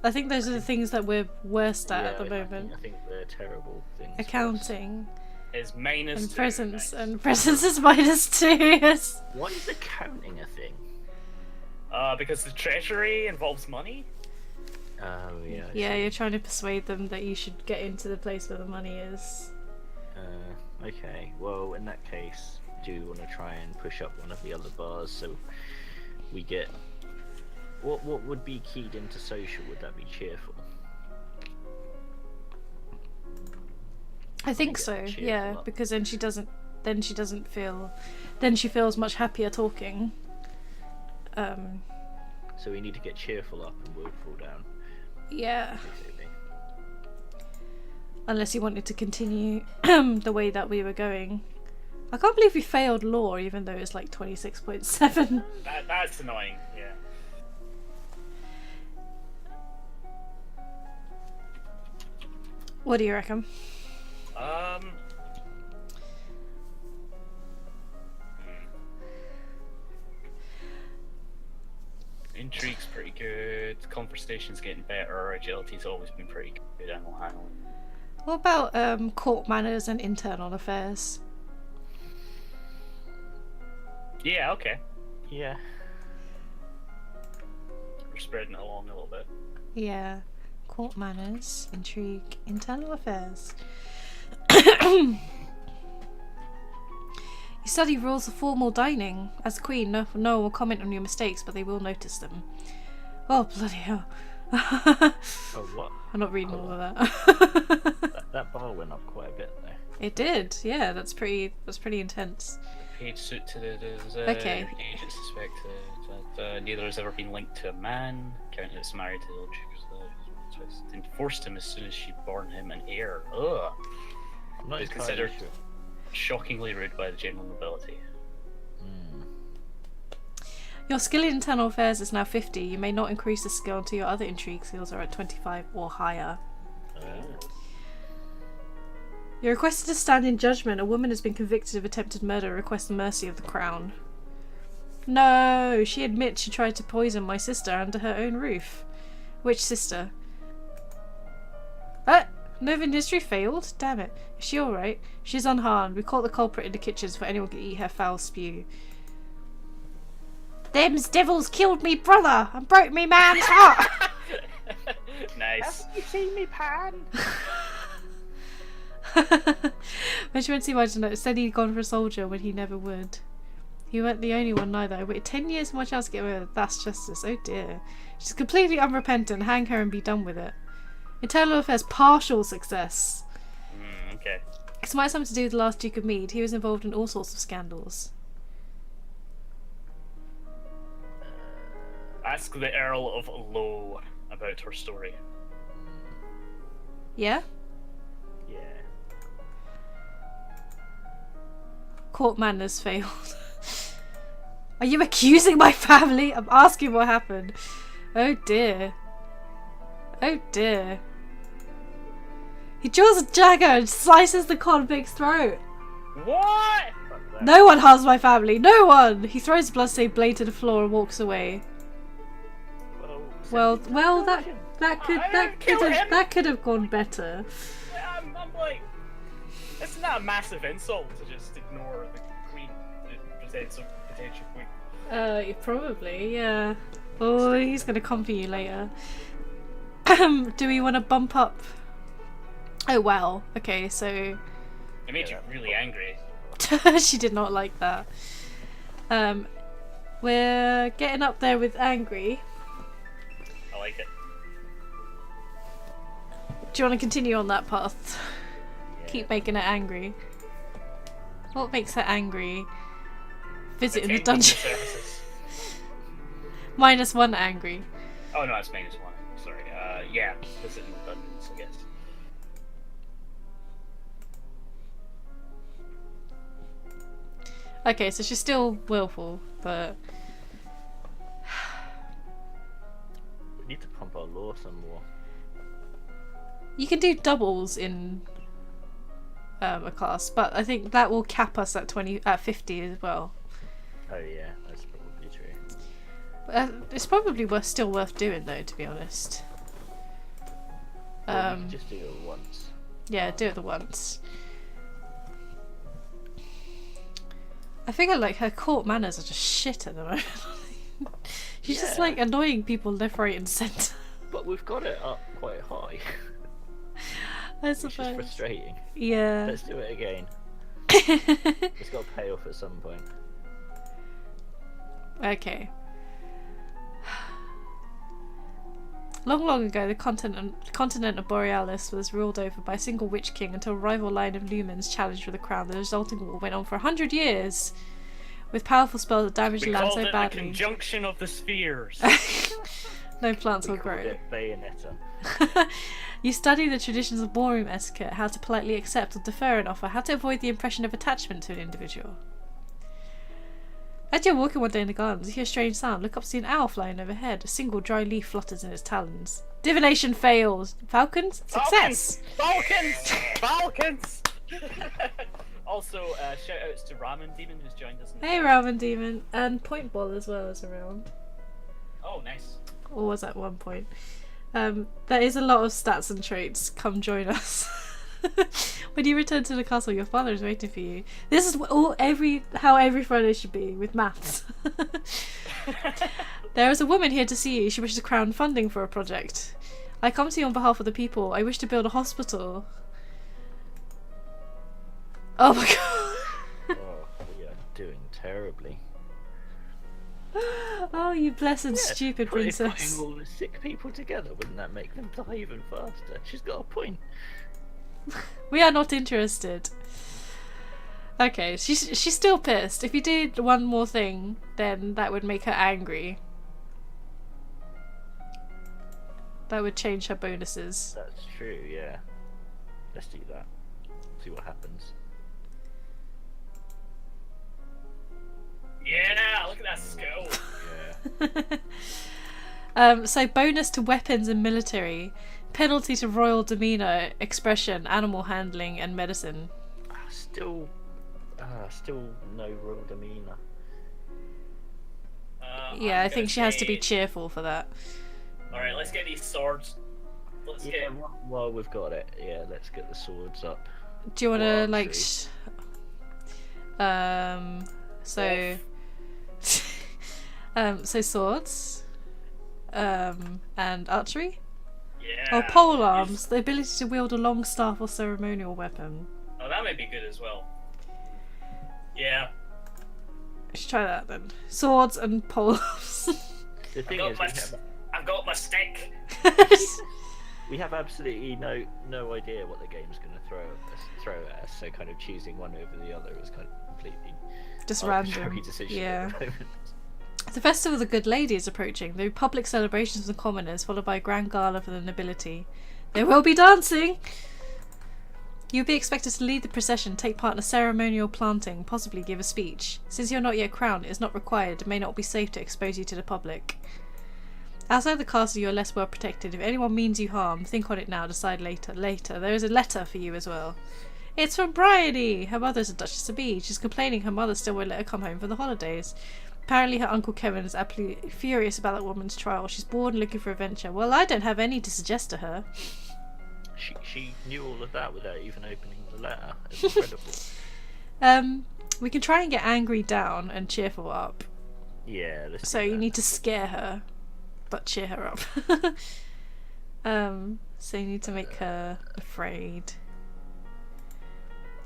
I think those are the things that we're worst at the Yeah, moment. I think they're terrible things. for us. Accounting Is minus and 2. presents, Nice. and presents is -2. Yes. Why is accounting a thing? Because the treasury involves money. Oh yeah. I Yeah, see. you're trying to persuade them that you should get into the place where the money is. Okay. Well, in that case, do you want to try and push up one of the other bars so we get? What would be keyed into social? Would that be cheerful? I think get so. cheerful Yeah, up. because then she doesn't feel. Then she feels much happier talking. So we need to get cheerful up and willful down, Yeah. basically. Unless you wanted to continue the way that we were going. I can't believe we failed law, even though it's like 26.7. That's annoying. Yeah. What do you reckon? Intrigue's pretty good. Conversation's getting better. Agility's always been pretty good. Animal handling. What about court manners and internal affairs? Yeah. Okay. Yeah. We're spreading it along a little bit. Yeah. Court manners, intrigue, internal affairs. You study rules of formal dining. As a queen, no one will comment on your mistakes, but they will notice them. Oh, bloody hell. Oh, what? I'm not reading all of that. that bar went up quite a bit there. It did, yeah, that's pretty intense. Page suit to the Okay. agent suspected that neither has ever been linked to a man. County that's married to the old chick. Enforced him as soon as she born him an heir. Ugh. I'm not It's entirely considered sure. shockingly rude by the general nobility. Your skill in internal affairs is now 50. You may not increase the skill until your other intrigue skills are at 25 or higher. You're requested to stand in judgment. A woman has been convicted of attempted murder. Request the mercy of the crown. No, she admits she tried to poison my sister under her own roof. Which sister? Moving history failed? Damn it. Is she alright? She's unharmed. We caught the culprit in the kitchens for anyone can eat her foul spew. Them's devils killed me brother and broke me man's heart. Nice. Haven't you seen me pan? When she went to see my Martin, said he'd gone for a soldier when he never would. He weren't the only one neither. I waited 10 years for my chance to get away with it. That's justice. Oh dear. She's completely unrepentant. Hang her and be done with it. Internal affairs, partial success. Okay. This might have something to do with the last Duke of Mead. He was involved in all sorts of scandals. Ask the Earl of Lowe about her story. Yeah? Yeah. Court manners failed. Are you accusing my family? I'm asking what happened. Oh dear. Oh dear. He draws a dagger and slices the convict's throat. What? No one harms my family. No one. He throws the bloodstained blade to the floor and walks away. Well, that could have gone better. I'm like, it's not a massive insult to just ignore the queen, the potential queen. Probably, yeah. Oh, he's gonna come for you later. Do we want to bump up? Oh wow. Okay, so It made you really angry. she did not like that. We're getting up there with angry. I like it. Do you want to continue on that path? Yeah. Keep making her angry. What makes her angry? Visit in the Attending dungeon. services. -1 angry. Oh no, that's -1. Sorry. Yeah, visiting the dungeons, I guess. Okay, so she's still willful, but We need to pump our law some more. you can do doubles in a class, but I think that will cap us at 50 as well. Oh yeah, that's probably true. It's probably still worth doing though, to be honest. Well, we can just do it once. Yeah, do it the once. I think like her court manners are just shit at the moment. She's just Yeah. like annoying people left, right, and centre. But we've got it up quite high, I which is suppose. frustrating. Yeah. Let's do it again. It's got to pay off at some point. Okay. Long ago, the continent of Borealis was ruled over by a single witch king until a rival line of lumens challenged for the crown. The resulting war went on for 100 years, with powerful spells that damaged We the land called so it the badly. conjunction of the spheres. No plants We will called grow. it Bayonetta. You study the traditions of ballroom etiquette, how to politely accept or defer an offer, how to avoid the impression of attachment to an individual. As you're walking one day in the gardens, you hear a strange sound. Look up to see an owl flying overhead. A single dry leaf flutters in its talons. Divination fails. Falcons? Success! Falcons! Falcons! Also, shout outs to Ramen Demon who's joined us. Hey, Ramen Demon. And Point Ball as well is around. Oh, nice. Or was at one point. There is a lot of stats and traits. Come join us. When you return to the castle, your father is waiting for you. This is how every Friday should be, with maths. There is a woman here to see you. She wishes to crown funding for a project. I come to you on behalf of the people. I wish to build a hospital. Oh my god. Oh, we are doing terribly. Oh, you blessed stupid princess. Putting all the sick people together, wouldn't that make them die even faster? She's got a point. We are not interested. Okay, she's still pissed. If you did one more thing, then that would make her angry. That would change her bonuses. That's true, yeah. Let's do that. See what happens. Yeah, look at that skill. Yeah. So bonus to weapons and military. Penalty to royal demeanour, expression, animal handling, and medicine. Still no royal demeanour. Yeah, I think she has to be cheerful for that. Alright, let's get these swords. Well, we've got it. Yeah, let's get the swords up. Do you want to, Or like... so swords. And archery? Yeah. Or pole arms, the ability to wield a long staff or ceremonial weapon. Oh, that might be good as well. Yeah. Let's try that then. Swords and pole arms. The thing is, I've got my stick. we have absolutely no idea what the game's going to throw at us. So kind of choosing one over the other is kind of completely just arbitrary random. decision Yeah. at the moment. The Festival of the Good Lady is approaching. There will be public celebrations for the commoners, followed by a grand gala for the nobility. There will be dancing! You'll be expected to lead the procession, take part in a ceremonial planting, possibly give a speech. Since you're not yet crowned, it is not required. It may not be safe to expose you to the public. Outside the castle, you are less well protected. If anyone means you harm, think on it now, decide later. There is a letter for you as well. It's from Bryony! Her mother is a Duchess of B. She's complaining her mother still won't let her come home for the holidays. Apparently her Uncle Kevin is absolutely furious about that woman's trial. She's bored and looking for adventure. Well, I don't have any to suggest to her. She knew all of that without even opening the letter. It's incredible. We can try and get angry down and cheerful up. Yeah, so you need to scare her, but cheer her up. So you need to make her afraid.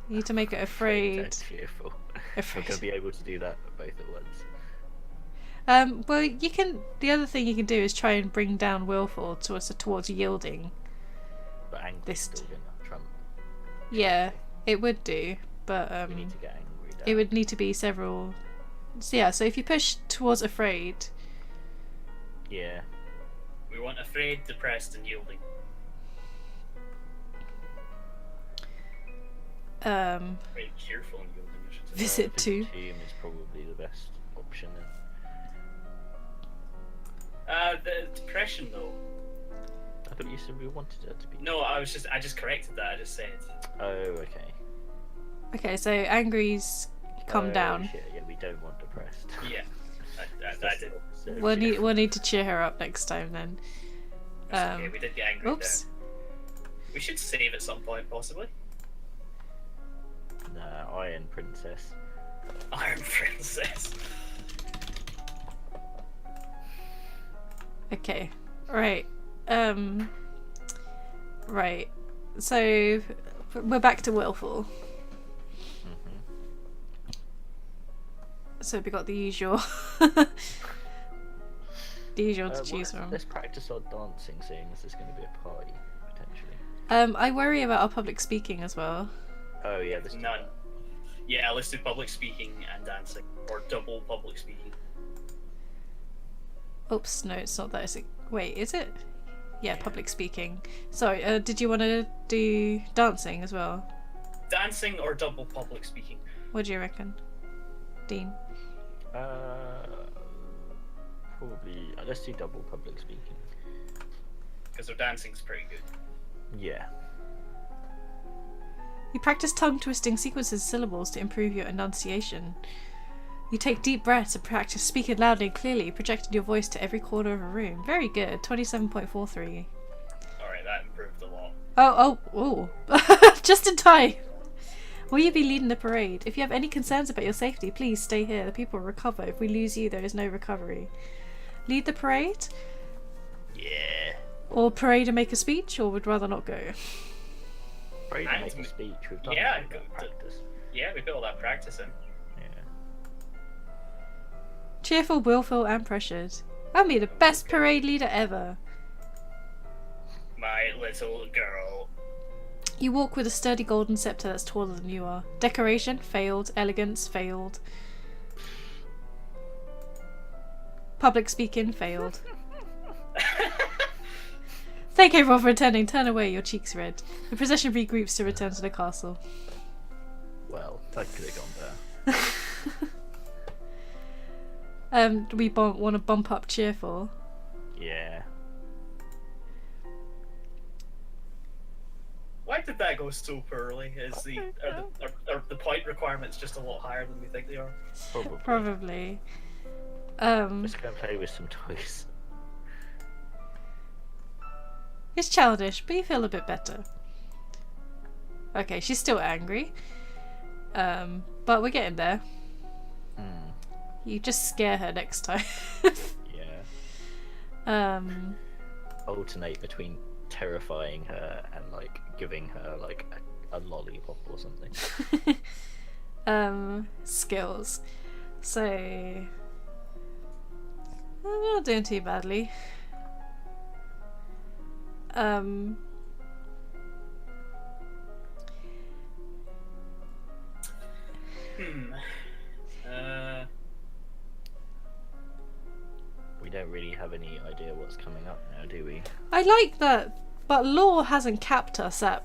You need to make her afraid. And cheerful. Afraid. We're going to be able to do that both at once. Well, you can. The other thing you can do is try and bring down willful towards yielding. But angry still gonna trump. Yeah, it would do, but we need to get angry down. it would need to be several. So yeah, so if you push towards afraid. Yeah. We want afraid, depressed, and yielding. Very cheerful and yielding. I should say. Visit 2. Team is probably the best option. The depression though. I thought you said we wanted it to be. No, I just corrected that. I just said. Oh, okay. Okay, so angry's come down. Shit. Yeah, we don't want depressed. Yeah, I did. We'll need to cheer her up next time then. Okay, we did get angry. Oops. There. We should save at some point, possibly. Nah, Iron Princess. Iron Princess. Okay. Right. Right. So we're back to willful. So we got the usual. The usual to choose from. Let's practice our dancing, seeing as there's going to be a party potentially. I worry about our public speaking as well. Oh yeah, there's none. Yeah, let's do public speaking and dancing, or double public speaking. Oops, no, it's not that. Is it? Wait, is it? Yeah, public speaking. Sorry, did you want to do dancing as well? Dancing or double public speaking? What do you reckon, Dean? Probably. Let's do double public speaking. Because their dancing's pretty good. Yeah. You practice tongue twisting sequences of syllables to improve your enunciation. You take deep breaths and practice speaking loudly and clearly, projecting your voice to every corner of a room. Very good. 27.43. Alright, that improved a lot. Oh. Just in time. Will you be leading the parade? If you have any concerns about your safety, please stay here. The people will recover. If we lose you, there is no recovery. Lead the parade? Yeah. Or parade and make a speech, or would rather not go? Parade and make a speech. We've done Yeah, that practice. Yeah, we put all that practice in. Yeah. Cheerful, willful, and pressured. I'll be the best parade leader ever. My little girl. You walk with a sturdy golden scepter that's taller than you are. Decoration, failed. Elegance, failed. Public speaking, failed. Thank everyone for attending. Turn away, your cheeks red. The procession regroups to return to the castle. Well, that could have gone there. Do we want to bump up cheerful? Yeah. Why did that go so poorly? Are the point requirements just a lot higher than we think they are? Probably. Probably. Just gonna play with some toys. It's childish, but you feel a bit better. Okay, she's still angry. But we're getting there. You just scare her next time. Yeah. Alternate between terrifying her and like giving her like a lollipop or something. Skills. So we're not doing too badly. We don't really have any idea what's coming up now, do we? I like that, but law hasn't capped us at.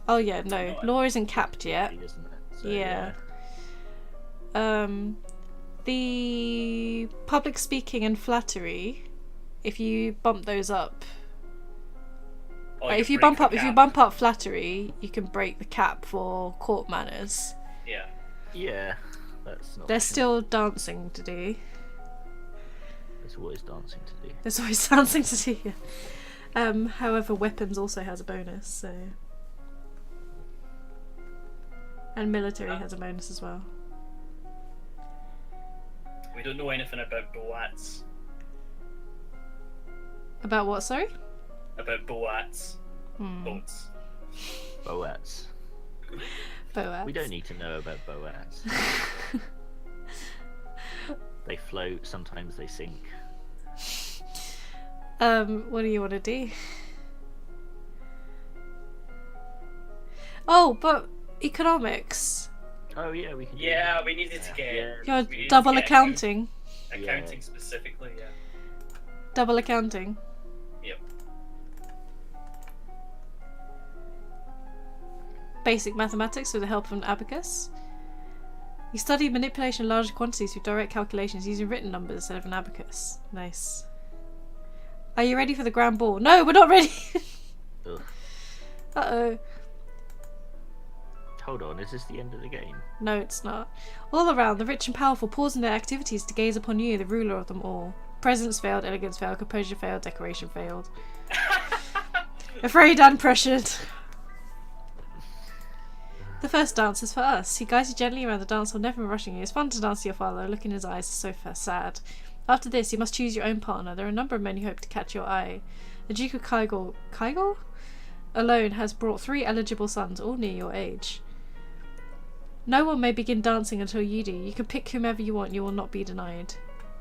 Oh yeah, no, law isn't capped yet. Isn't it? So, Yeah. The public speaking and flattery, if you bump those up. If you bump up flattery, you can break the cap for court manners. Yeah. Yeah. That's not. There's still dancing to do. There's always dancing to do. There's always dancing to do. However, weapons also has a bonus, so. And military has a bonus as well. We don't know anything about boats. About what, sorry? About boats. Boats. Boats. Boats. We don't need to know about boats. They float, sometimes they sink. What do you want to do? Oh, but economics. Oh yeah, we can. Do Yeah, that. we needed to get. You're we needed double to get accounting. Accounting specifically, yeah. Double accounting. Yep. Basic mathematics with the help of an abacus. You study manipulation of large quantities with direct calculations using written numbers instead of an abacus. Nice. Are you ready for the grand ball? No, we're not ready! Ugh. Uh-oh. Hold on, is this the end of the game? No, it's not. All around, the rich and powerful pause in their activities to gaze upon you, the ruler of them all. Presence failed, elegance failed, composure failed, decoration failed. Afraid and pressured. The first dance is for us. He guides you gently around the dance hall, never rushing you. It's fun to dance to your father. Look in his eyes is so sad. After this, you must choose your own partner. There are a number of men who hope to catch your eye. The Duke of Kygel alone has brought 3 eligible sons, all near your age. No one may begin dancing until you do. You can pick whomever you want. You will not be denied.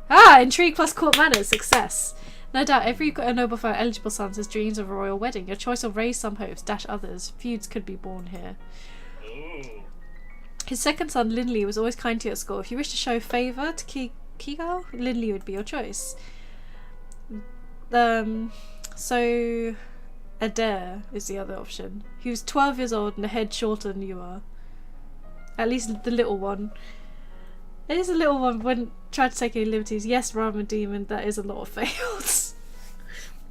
Intrigue plus court manners. Success. No doubt every noble for eligible sons has dreams of a royal wedding. Your choice will raise some hopes, dash others. Feuds could be born here. Ooh. His second son, Linley, was always kind to you at school. If you wish to show favour to Kigo, Linley would be your choice. So Adair is the other option. He was 12 years old and a head shorter than you are. At least the little one. It is a little one, wouldn't try to take any liberties. Yes, Ramen Demon, that is a lot of fails.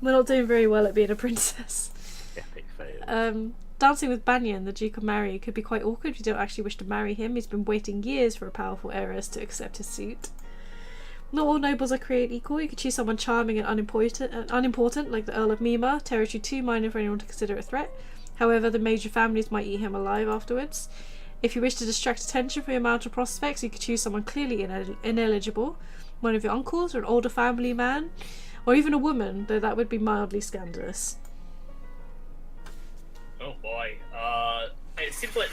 We're not doing very well at being a princess. Epic fail. Dancing with Banyan, the Duke of Mary, could be quite awkward if you don't actually wish to marry him. He's been waiting years for a powerful heiress to accept his suit. Not all nobles are created equal. You could choose someone charming and unimportant, like the Earl of Mima. Territory too minor for anyone to consider a threat. However, the major families might eat him alive afterwards. If you wish to distract attention from your marital prospects, you could choose someone clearly ineligible. One of your uncles, or an older family man, or even a woman, though that would be mildly scandalous. Oh boy. It seems like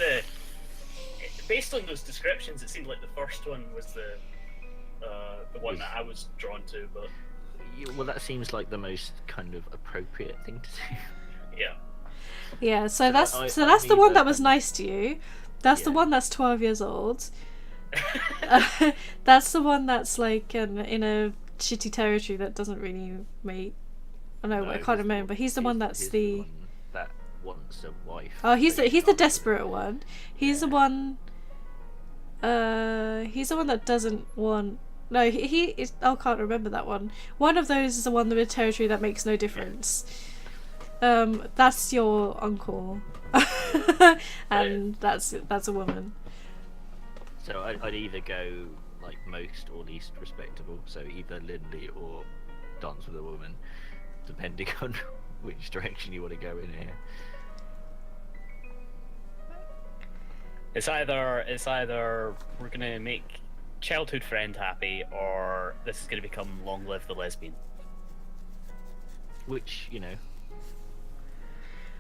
based on those descriptions, it seemed like the first one was the one that I was drawn to, but Well, that seems like the most kind of appropriate thing to do. yeah. Yeah, so that's the one that was nice to you. That's the one that's 12 years old. That's the one that's like in a shitty territory that doesn't really make. I can't remember. He's the one that's the one that wants a wife. Oh, he's the desperate one. He's the one. He's the one that doesn't want. No, he is. I can't remember that one. One of those is the one with a territory that makes no difference. That's your uncle, and that's a woman. So I'd either go like most or least respectable. So either Lindley or Dance with a Woman, depending on which direction you want to go in here. It's either we're gonna make childhood friend happy, or this is gonna become Long Live the Lesbian. Which, you know.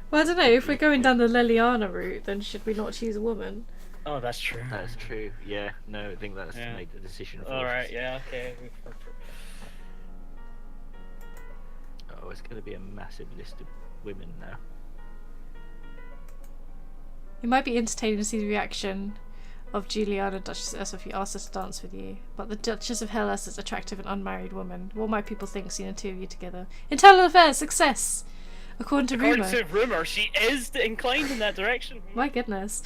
Well, I don't know. If we're going down the Leliana route, then should we not choose a woman? Oh, that's true. That's true. Yeah. No, I think that's made the decision for us. All right. Yeah. Okay. Oh, it's going to be a massive list of women now. It might be entertaining to see the reaction of Juliana, Duchess of Essex, if you asked us to dance with you. But the Duchess of Hellas is attractive and unmarried woman. What might people think seeing the two of you together? Internal affairs, success! According to rumour, she is inclined in that direction. My goodness.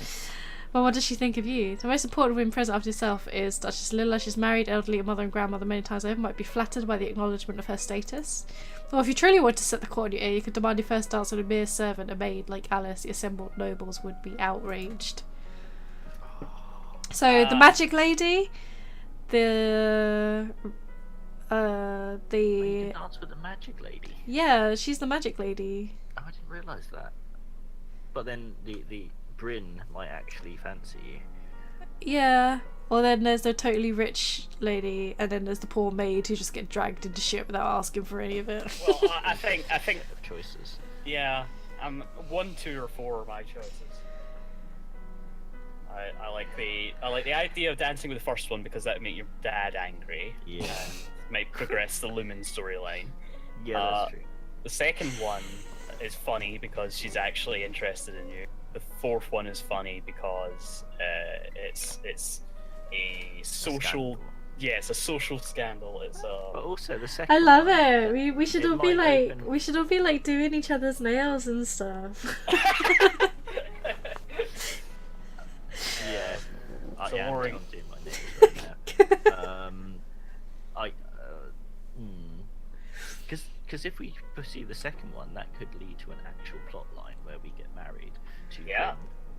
Well, what does she think of you? The most important woman present after yourself is Duchess Lilla. She's married, elderly, a mother and grandmother many times over, might be flattered by the acknowledgement of her status. Or if you truly want to set the court on your ear, you could demand your first dance with a mere servant, a maid like Alice. The assembled nobles would be outraged. So the magic lady, You can dance with the magic lady. Yeah, she's the magic lady. Oh, I didn't realise that. But then the Bryn might actually fancy you. Yeah. Or then there's the totally rich lady, and then there's the poor maid who just get dragged into shit without asking for any of it. Well, I think Choices. yeah, 1, 2, or 4 are my choices. I like the idea of dancing with the first one because that would make your dad angry. Yeah. And might progress the Lumen storyline. Yeah, that's true. The second one is funny because she's actually interested in you. The fourth one is funny because it's a social. It's a social scandal. It's a. But also the second. I love one, it. We should all be like open... we should all be like doing each other's nails and stuff. Yeah. So yeah, boring. I'm doing my nails right now. Because if we pursue the second one, that could lead to an actual plot line where we get married to the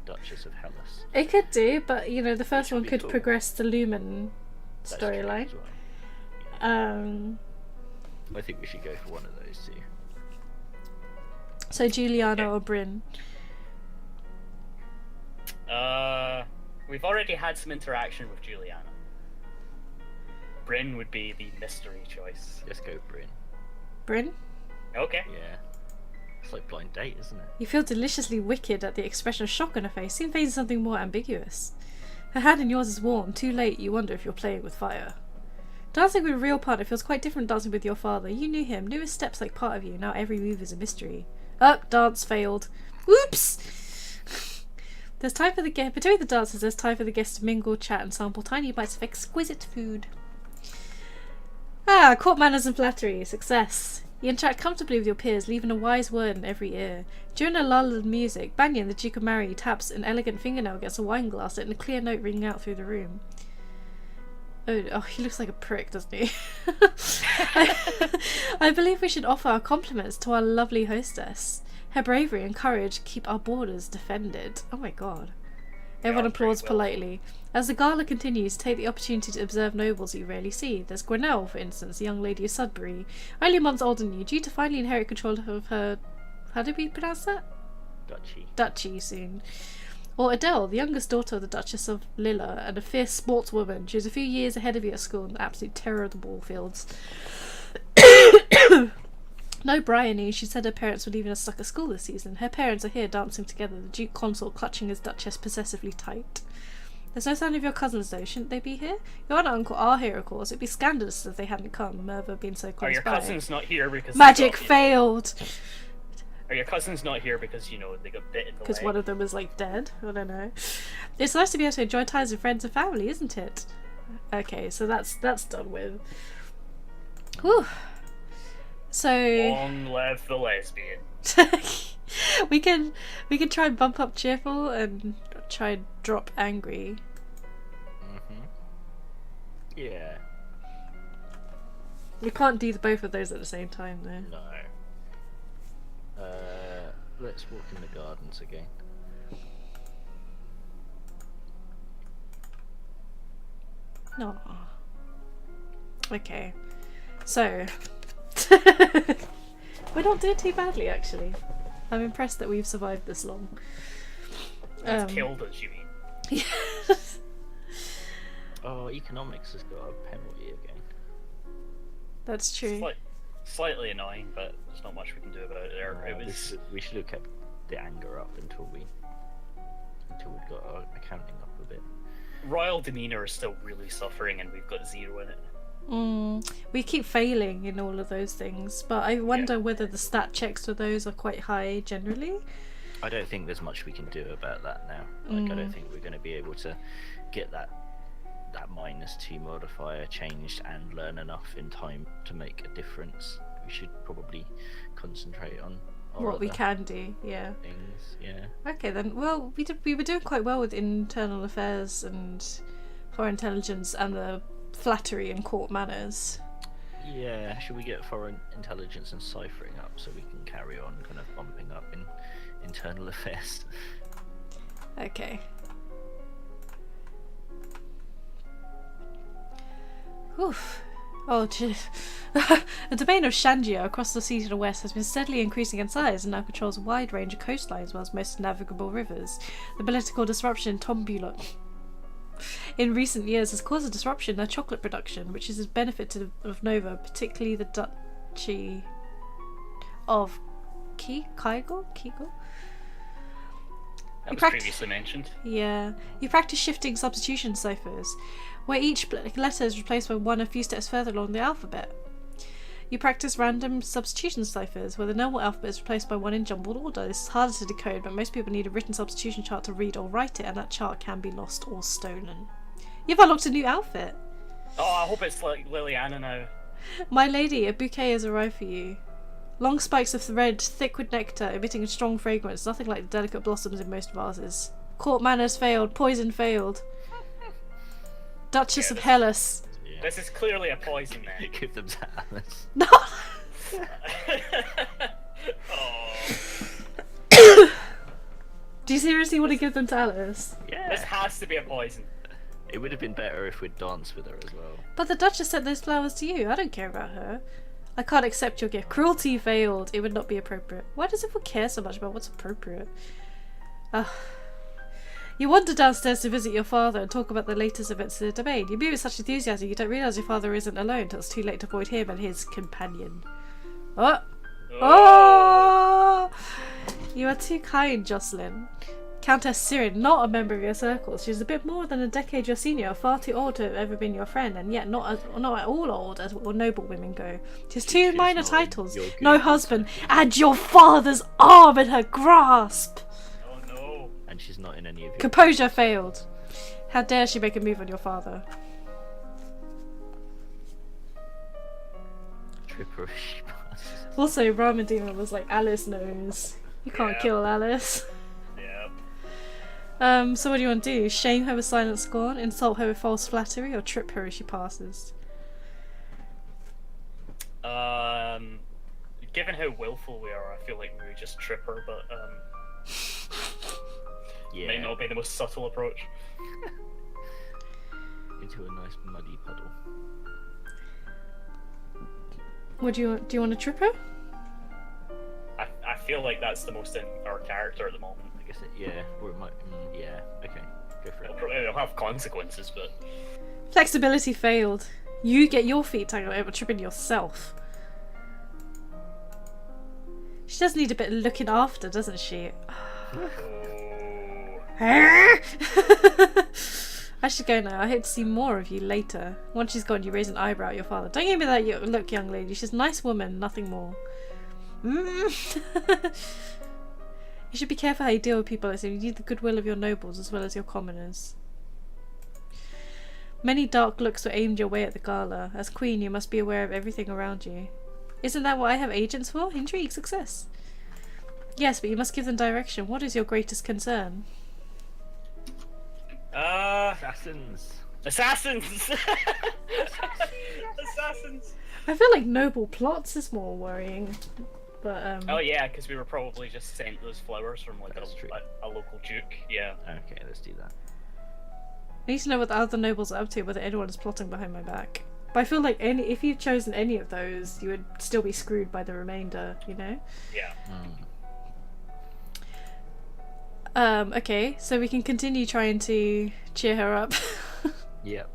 Duchess of Hellas. It could do, but you know, the first one could cool. progress the Lumen storyline. Well. I think we should go for one of those two. So Juliana or Bryn? We've already had some interaction with Juliana. Bryn would be the mystery choice. Let's go Bryn. Bryn? Okay. Yeah. It's like Blind Date, isn't it? You feel deliciously wicked at the expression of shock on her face. Seems facing something more ambiguous. Her hand in yours is warm. Too late, you wonder if you're playing with fire. Dancing with a real partner feels quite different from dancing with your father. You knew him, knew his steps like part of you. Now every move is a mystery. Dance failed. Oops! There's time for between the dances, there's time for the guests to mingle, chat, and sample tiny bites of exquisite food. Court manners and flattery. Success. You interact comfortably with your peers, leaving a wise word in every ear. During a lull of music, Banyan, the Duke of Mary, taps an elegant fingernail against a wine glass, letting a clear note ring out through the room. Oh, he looks like a prick, doesn't he? I believe we should offer our compliments to our lovely hostess. Her bravery and courage keep our borders defended. Oh my god. Everyone applauds politely. As the gala continues, take the opportunity to observe nobles you rarely see. There's Grenelle, for instance, a young lady of Sudbury, only months older than you, due to finally inherit control of her... How did we pronounce that? Duchy soon. Or Adele, the youngest daughter of the Duchess of Lilla, and a fierce sportswoman. She was a few years ahead of you at school and the absolute terror of the ball fields. No Bryony, she said her parents were leaving us stuck at school this season. Her parents are here dancing together, the Duke Consort clutching his Duchess possessively tight. There's no sign of your cousins though, shouldn't they be here? Your aunt and uncle are here, of course. It'd be scandalous if they hadn't come, Merva being so close by. Are your cousins not here because... Magic failed! Are your cousins not here because, you know, they got bit in the leg? Because one of them was, like, dead? I don't know. It's nice to be able to enjoy times with friends and family, isn't it? Okay, so that's done with. Whew. So... Long live the lesbian. we can try and bump up cheerful and try and drop angry. Yeah. We can't do both of those at the same time, though. No. Let's walk in the gardens again. No. Okay. So we're not doing too badly, actually. I'm impressed that we've survived this long. Killed us, you mean? Yeah. Oh, economics has got a penalty again. That's true. Slightly annoying, but there's not much we can do about it there. We should have kept the anger up until we'd got our accounting up a bit. Royal demeanour is still really suffering, and we've got 0 in it. We keep failing in all of those things, but I wonder whether the stat checks for those are quite high generally. I don't think there's much we can do about that now. Like, I don't think we're going to be able to get that -2 modifier changed and learn enough in time to make a difference. We should probably concentrate on what we can do. Things. Okay then. Well, we were doing quite well with internal affairs and foreign intelligence and the flattery and court manners. Yeah, should we get foreign intelligence and ciphering up so we can carry on kind of bumping up in internal affairs? Okay. Oof. Oh, the domain of Shangia across the sea to the west has been steadily increasing in size and now controls a wide range of coastlines as well as most navigable rivers. The political disruption in Tombula in recent years has caused a disruption in their chocolate production, which is a benefit of Nova, particularly the Duchy of Kegel? That was previously mentioned. Yeah. You practice shifting substitution ciphers, where each letter is replaced by one a few steps further along the alphabet. You practice random substitution ciphers, where the normal alphabet is replaced by one in jumbled order. This is harder to decode, but most people need a written substitution chart to read or write it, and that chart can be lost or stolen. You've unlocked a new outfit! Oh, I hope it's like Liliana now. My lady, a bouquet has arrived for you. Long spikes of thread, thick with nectar, emitting a strong fragrance, nothing like the delicate blossoms in most vases. Court manners failed, poison failed. Duchess of Hellas. Yeah. This is clearly a poison, man. Give them to Alice. No! Oh. Do you seriously want to give them to Alice? Yeah. This has to be a poison. It would have been better if we'd danced with her as well. But the Duchess sent those flowers to you. I don't care about her. I can't accept your gift. Cruelty failed. It would not be appropriate. Why does everyone care so much about what's appropriate? You wander downstairs to visit your father and talk about the latest events in the domain. You move with such enthusiasm you don't realise your father isn't alone until it's too late to avoid him and his companion. Oh! You are too kind, Jocelyn. Countess Sirin, not a member of your circle. She's a bit more than a decade your senior, far too old to have ever been your friend, and yet not at all old as all noble women go. She has two minor titles, no husband, and your father's arm in her grasp! Oh no. And she's not in any of your... Composure failed. How dare she make a move on your father? Tripperish. Also, Ramen Demon was like, Alice knows. You can't kill Alice. Yeah. So what do you want to do? Shame her with silent scorn, insult her with false flattery, or trip her as she passes? Given how willful we are, I feel like we would just trip her, but Yeah. might not be the most subtle approach. Into a nice muddy puddle. What do you want to trip her? I feel like that's the most in our character at the moment. I guess or it might. Yeah. Okay. Go for it. It'll have consequences, but Flexibility failed. You get your feet tangled over tripping yourself. She does need a bit of looking after, doesn't she? I should go now. I hope to see more of you later. Once she's gone, you raise an eyebrow at your father. Don't give me that look, young lady. She's a nice woman, nothing more. You should be careful how you deal with people like this. You need the goodwill of your nobles as well as your commoners. Many dark looks were aimed your way at the gala. As queen, you must be aware of everything around you. Isn't that what I have agents for? Intrigue, success. Yes, but you must give them direction. What is your greatest concern? Assassins. Assassins! Assassins! I feel like noble plots is more worrying. But Oh yeah, because we were probably just sent those flowers from like That's true. a local duke. Yeah. Okay, let's do that. I need to know what the other nobles are up to, whether anyone is plotting behind my back. But I feel like if you'd chosen any of those, you would still be screwed by the remainder, you know? Yeah. Okay, so we can continue trying to cheer her up. Yep.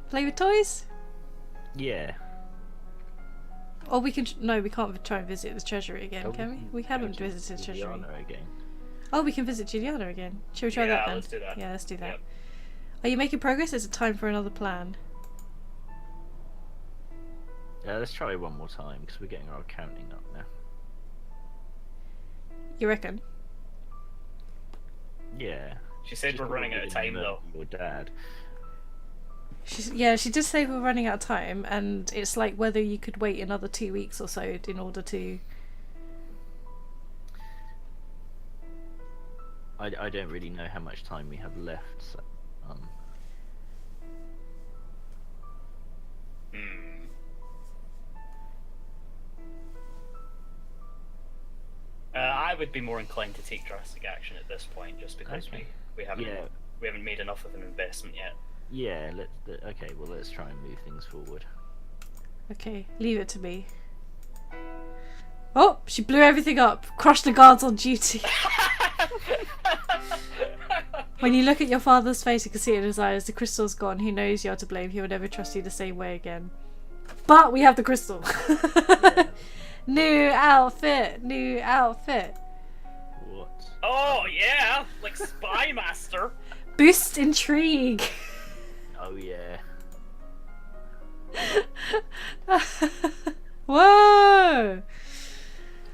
Play with toys? Yeah. Or we can... No, we can't try and visit the treasury again, Oh, can we? We haven't visited the treasury. Juliana again. Oh, we can visit Juliana again. Shall we try that then? Let's do that. Yeah, let's do that. Yep. Are you making progress? Is it time for another plan? Yeah, let's try one more time because we're getting our accounting up now. You reckon? Yeah. She said She's we're running out of probably time gonna though. murder Your dad. She did say we're running out of time, and it's like whether you could wait another 2 weeks or so in order to... I don't really know how much time we have left, so I would be more inclined to take drastic action at this point, just because Okay. we haven't made enough of an investment yet. yeah. Okay, well let's try and move things forward. Okay, leave it to me. Oh, she blew everything up. Crushed the guards on duty. When you look at your father's face, you can see it in his eyes. The crystal's gone. He knows you're to blame. He will never trust you the same way again. But we have the crystal. New outfit. New outfit. What? Oh yeah, like Spy Master. Boost intrigue. Oh yeah. Whoa.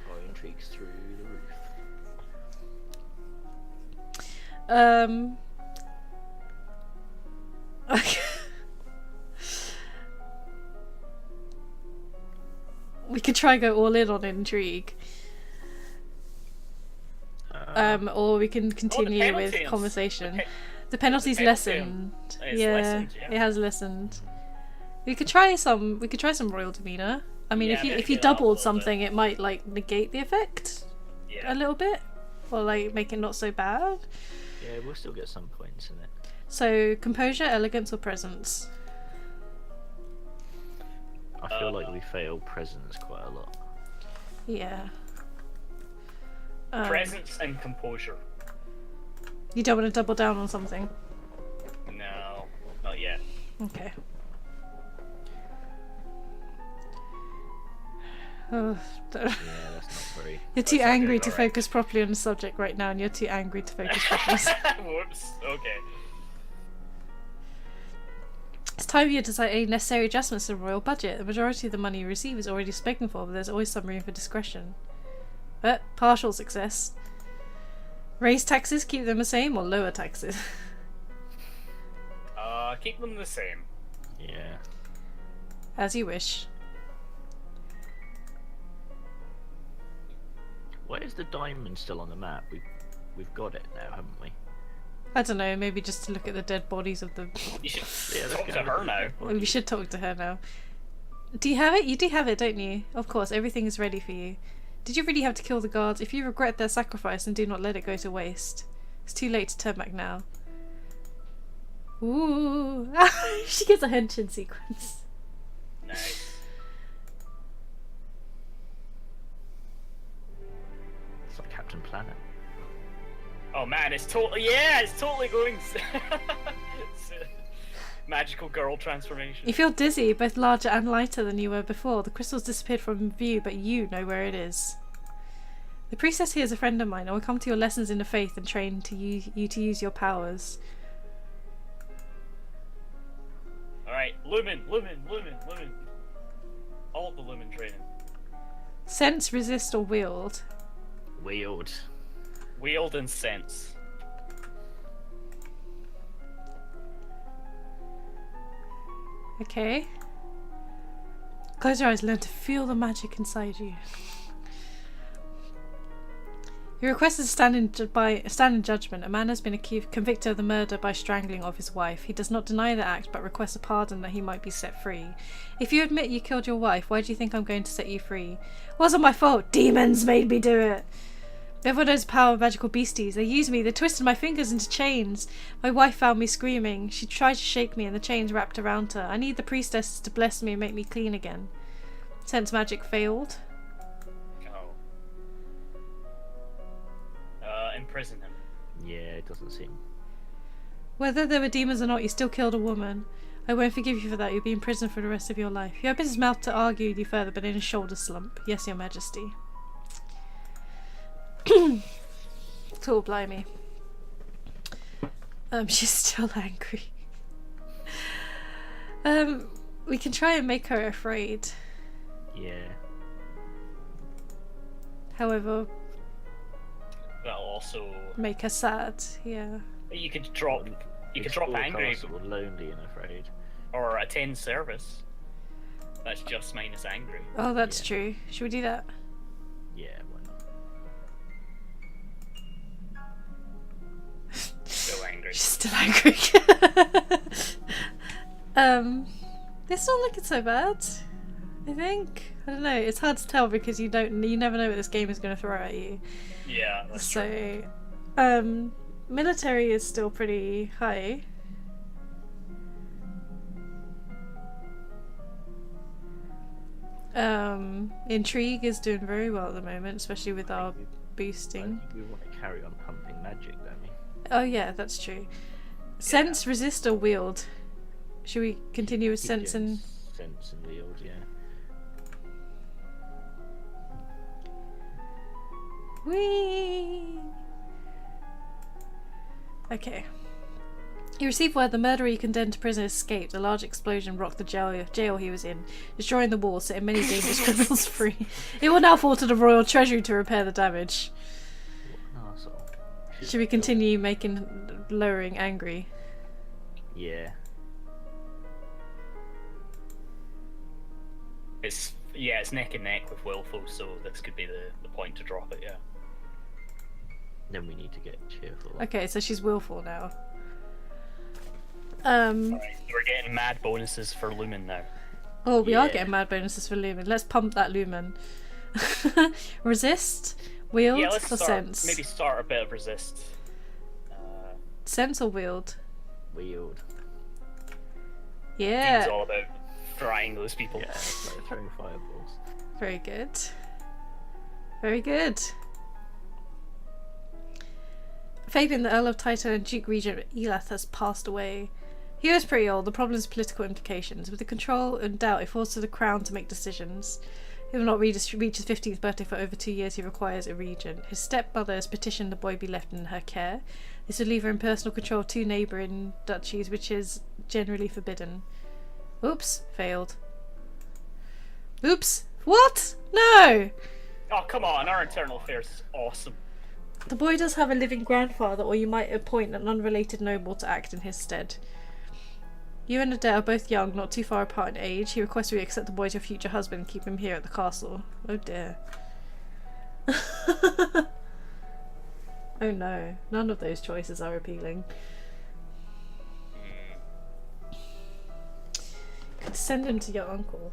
Our intrigues through the roof. We could try and go all in on intrigue. Or we can continue with penalties. conversation. Okay. The penalty's penalty lessened. It's Yeah, lessened, yeah. it has lessened. We could try some royal demeanor. I mean, Yeah, if you maybe that a doubled little something, it might like negate the effect Yeah. a little bit, or like make it not so bad. Yeah, we'll still get some points in it. So composure, elegance, or presence. I feel like we fail presence quite a lot. Yeah. Presence and composure. You don't want to double down on something. No, not yet. Okay. Oh, Yeah, that's not very. you're too That's not angry good, to alright. focus properly on the subject right now, and you're too angry to focus properly. Whoops. Okay. It's time for you to decide any necessary adjustments to the royal budget. The majority of the money you receive is already spoken for, but there's always some room for discretion. But partial success. Raise taxes, keep them the same, or lower taxes? Keep them the same. Yeah. As you wish. is the diamond still on the map? We've got it now, haven't we? I don't know, maybe just to look at the dead bodies of the... You should Yeah, talk to her now. We should talk to her now. Do you have it? You do have it, don't you? Of course, everything is ready for you. Did you really have to kill the guards? If you regret their sacrifice, then do not let it go to waste. It's too late to turn back now. Ooh. She gets a henshin sequence. Nice. It's like Captain Planet. Oh man, it's totally going. It's a magical girl transformation. You feel dizzy, both larger and lighter than you were before. The crystals disappeared from view, but you know where it is. The priestess here is a friend of mine. I will come to your lessons in the faith and train you to use your powers. Alright, Lumen. All of the Lumen training. Sense, resist, or wield. Wield. Wield and sense. Okay. Close your eyes, learn to feel the magic inside you. He requests to stand in judgment. A man has been convicted of the murder by strangling of his wife. He does not deny the act, but requests a pardon that he might be set free. If you admit you killed your wife, why do you think I'm going to set you free? It wasn't my fault. Demons made me do it. Everyone knows the power of magical beasties. They used me. They twisted my fingers into chains. My wife found me screaming. She tried to shake me and the chains wrapped around her. I need the priestesses to bless me and make me clean again. Sense magic failed. Imprison him. Yeah, it doesn't seem. Whether there were demons or not, you still killed a woman. I won't forgive you for that. You'll be in prison for the rest of your life. He opens his mouth to argue with you further, but in a shoulder slump. Yes, your majesty. Cool, blimey. She's still angry. We can try and make her afraid. Yeah. That'll However, also make her sad. Yeah. You could drop angry lonely and afraid. or attend service. That's just minus angry. Oh, that's true. Should we do that? Yeah, why not? Still angry. She's still angry. It's not looking so bad. I think. I don't know. It's hard to tell because you never know what this game is going to throw at you. Yeah, that's true. So, military is still pretty high. Intrigue is doing very well at the moment, especially with our boosting. I think we want to carry on pumping magic, don't we? Oh yeah, that's true. Sense, resist, or wield? Should we continue with sense and... Sense and wield, yeah. Whee! Okay. He received word the murderer he condemned to prison escaped. A large explosion rocked the jail he was in, destroying the walls, setting many dangerous criminals free. It will now fall to the royal treasury to repair the damage. What an arsehole. Should we continue lowering angry? Yeah. It's neck and neck with Willful, so this could be the point to drop it, yeah. Then we need to get cheerful. Okay, so she's willful now. Alright, we're getting mad bonuses for Lumen now. Oh, we are getting mad bonuses for Lumen. Let's pump that Lumen. Resist, wield, Yeah, or let's sense? maybe start a bit of resist. Sense or wield? Wield. Yeah. It's all about frying those people. Yeah, it's like throwing fireballs. Very good. Very good. Fabian, the Earl of Titan and Duke Regent Elath, has passed away. He was pretty old. The problem is political implications. With the control and doubt, it falls to the crown to make decisions. He will not reach his 15th birthday for over 2 years. He requires a regent. His stepmother has petitioned the boy be left in her care. This would leave her in personal control of 2 neighbouring duchies, which is generally forbidden. Oops, failed. Oops, what? No! Oh, come on, our internal affairs is awesome. The boy does have a living grandfather, or you might appoint an unrelated noble to act in his stead. You and Adele are both young, not too far apart in age. He requests we accept the boy as your future husband and keep him here at the castle. Oh dear. Oh no, none of those choices are appealing. Could send him to your uncle.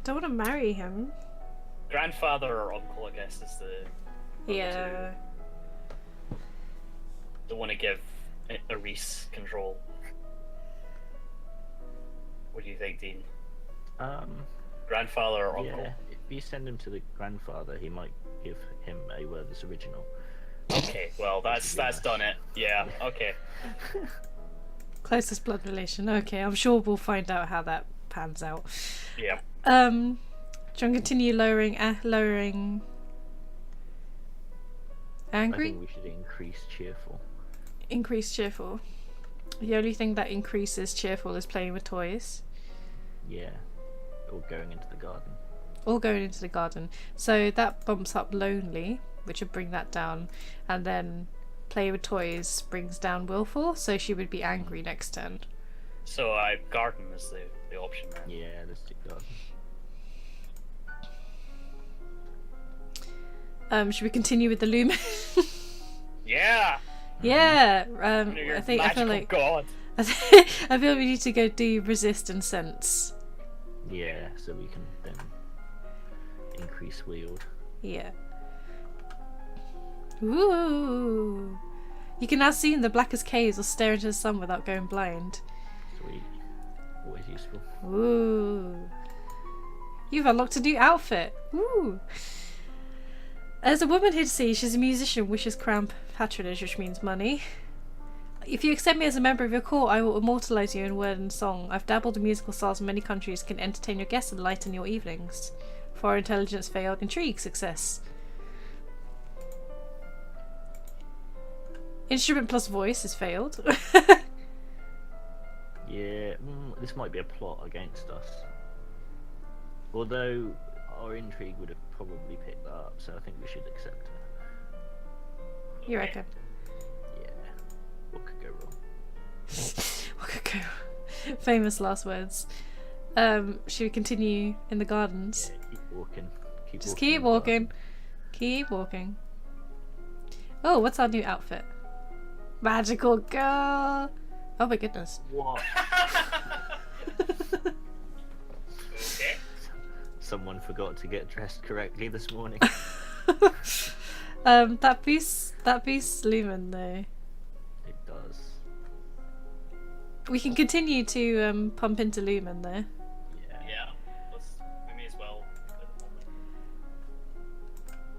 Don't want to marry him. Grandfather or uncle, I guess, is the. Yeah. Don't want to give a Reese control. What do you think, Dean? Grandfather or uncle? Yeah, if you send him to the grandfather, he might give him a Werther's original. Okay, well that's done it. Yeah, okay. Closest blood relation. Okay, I'm sure we'll find out how that pans out. Yeah. Do you want to continue lowering angry? I think we should increase cheerful. Increase cheerful. The only thing that increases cheerful is playing with toys. Yeah. Or going into the garden. All going into the garden. So that bumps up lonely, which would bring that down, and then play with toys brings down willful, so she would be angry next turn. So garden is the option there. Yeah, let's do garden. Should we continue with the lumen? Yeah. Yeah. You're I feel like god. I feel we need to go do resist and sense. Yeah, so we can then increase wield. Yeah. Ooh. You can now see in the blackest caves or stare into the sun without going blind. Sweet. Always useful. Ooh. You've unlocked a new outfit. Ooh. As a woman here to see, she's a musician, wishes crown patronage, which means money. If you accept me as a member of your court, I will immortalise you in word and song. I've dabbled in musical styles in many countries, can entertain your guests and lighten your evenings. Foreign intelligence failed, intrigue success. Instrument plus voice has failed. Yeah, this might be a plot against us. Although our intrigue would have probably picked that up, so I think we should accept it. You reckon? Yeah. What could go wrong? What could go wrong? Famous last words. Should we continue in the gardens? Yeah, keep walking. Just keep walking. Keep walking. Oh, what's our new outfit? Magical girl! Oh my goodness. What? Okay. Someone forgot to get dressed correctly this morning. That beast's lumen though. It does. We can continue to pump into lumen though. Yeah. We may as well at the moment.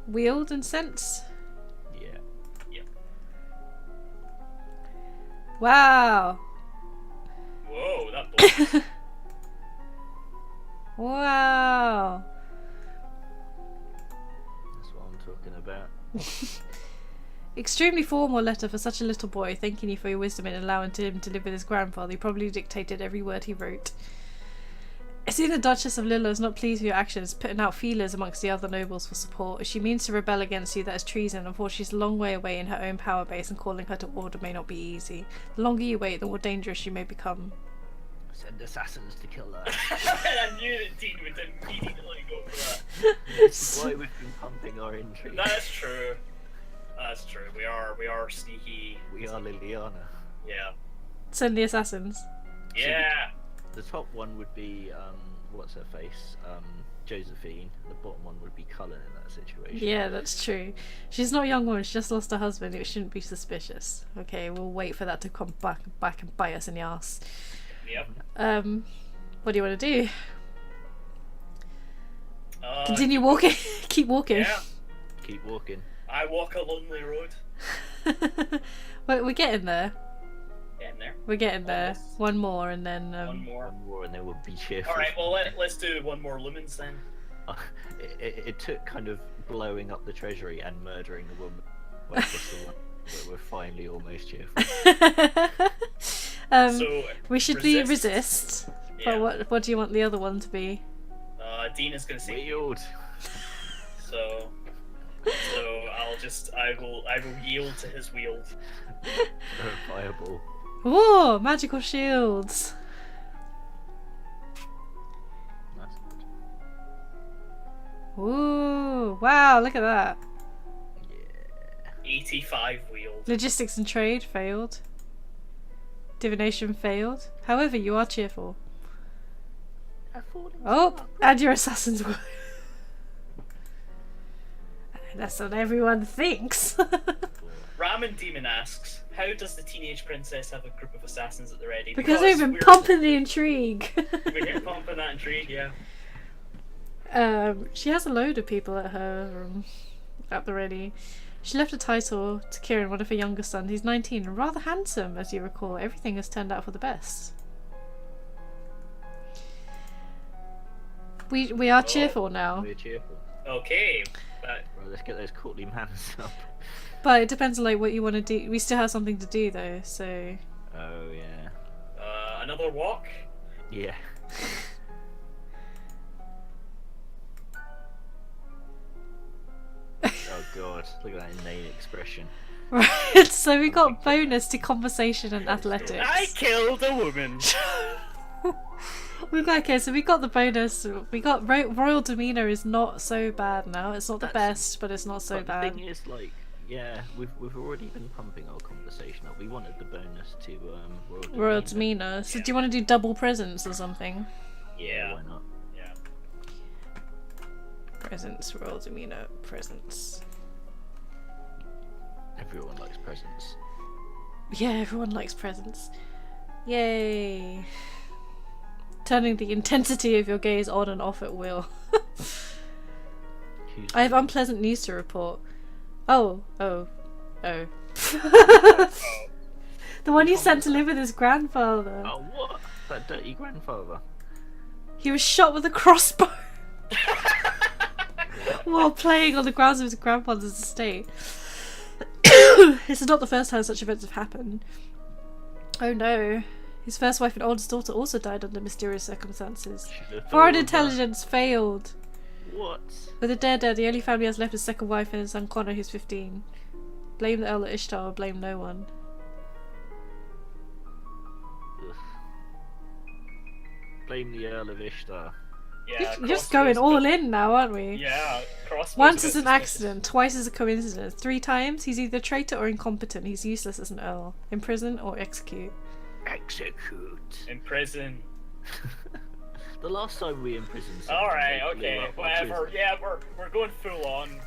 Wield and sense. Yeah. Yep. Wow. Whoa, that blows. Wow. That's what I'm talking about. Extremely formal letter for such a little boy, thanking you for your wisdom in allowing him to live with his grandfather. He probably dictated every word he wrote. I see the Duchess of Lilla is not pleased with your actions, putting out feelers amongst the other nobles for support. If she means to rebel against you, that is treason. Unfortunately, she's a long way away in her own power base, and calling her to order may not be easy. The longer you wait, the more dangerous you may become. Send assassins to kill her. I knew that Dean would immediately go for that. This is why we've been pumping our intrigue. That's true. That's true. We are sneaky. We are Liliana. Yeah. Send the assassins. Yeah. The top one would be, what's her face? Josephine. The bottom one would be Cullen in that situation. Yeah, that's true. She's not a young woman, she just lost her husband. It shouldn't be suspicious. Okay, we'll wait for that to come back and bite us in the ass. Yep. What do you want to do? Continue walking? Keep walking. Yeah. Keep walking. I walk a lonely road. We're getting there. Getting there. We're getting there. Almost. One more and then... One more. One more and then we'll be cheerful. Alright, well let's do one more lumens then. It took kind of blowing up the treasury and murdering a woman. But we're finally almost cheerful. So we should be resist. Yeah. But what do you want the other one to be? Dean is gonna say Wield. So I will yield to his wield. Fireball. Oh, magical shields. That's good. Ooh, wow, look at that. Yeah. 85 wheeled. Logistics and trade failed. Divination failed. However, you are cheerful. Oh, and your assassin's work. That's what everyone thinks. Ramen Demon asks, how does the teenage princess have a group of assassins at the ready? Because we've been pumping the intrigue. We've been pumping that intrigue, yeah. She has a load of people at her at the ready. She left a title to Kieran, one of her younger sons. He's 19 and rather handsome, as you recall. Everything has turned out for the best. We are cheerful now. We're cheerful. Okay. Right, let's get those courtly manners up. But it depends on like what you want to do. We still have something to do though, so. Oh yeah. Another walk? Yeah. Oh god, look at that inane expression. Right, so we got bonus to conversation and athletics. I killed a woman! So we got the bonus. We got royal demeanor is not so bad now. It's not the best, but it's not so but bad. The thing is, like, yeah, we've already been pumping our conversation up. We wanted the bonus to Royal demeanor. So do you want to do double presence or something? Yeah. Why not? Yeah. Presence, royal demeanor, presence. Everyone likes presents. Yeah, everyone likes presents. Yay! Turning the intensity of your gaze on and off at will. I have unpleasant news to report. Oh. The one you sent to live with his grandfather. Oh, what? That dirty grandfather. He was shot with a crossbow while playing on the grounds of his grandfather's estate. This is not the first time such events have happened. Oh no. His first wife and oldest daughter also died under mysterious circumstances. Foreign intelligence failed. What? With the dead, the only family has left his second wife and his son Connor, who's 15. Blame the elder Ishtar or blame no one. Ugh. Blame the Earl of Ishtar. Yeah, You're just going all in now, aren't we? Yeah, Once is an accident, twice is a coincidence, 3 times he's either traitor or incompetent. He's useless as an earl. Imprison or execute. Execute. In prison. The last time we imprisoned. Alright, okay, whatever. Yeah, we're going full on.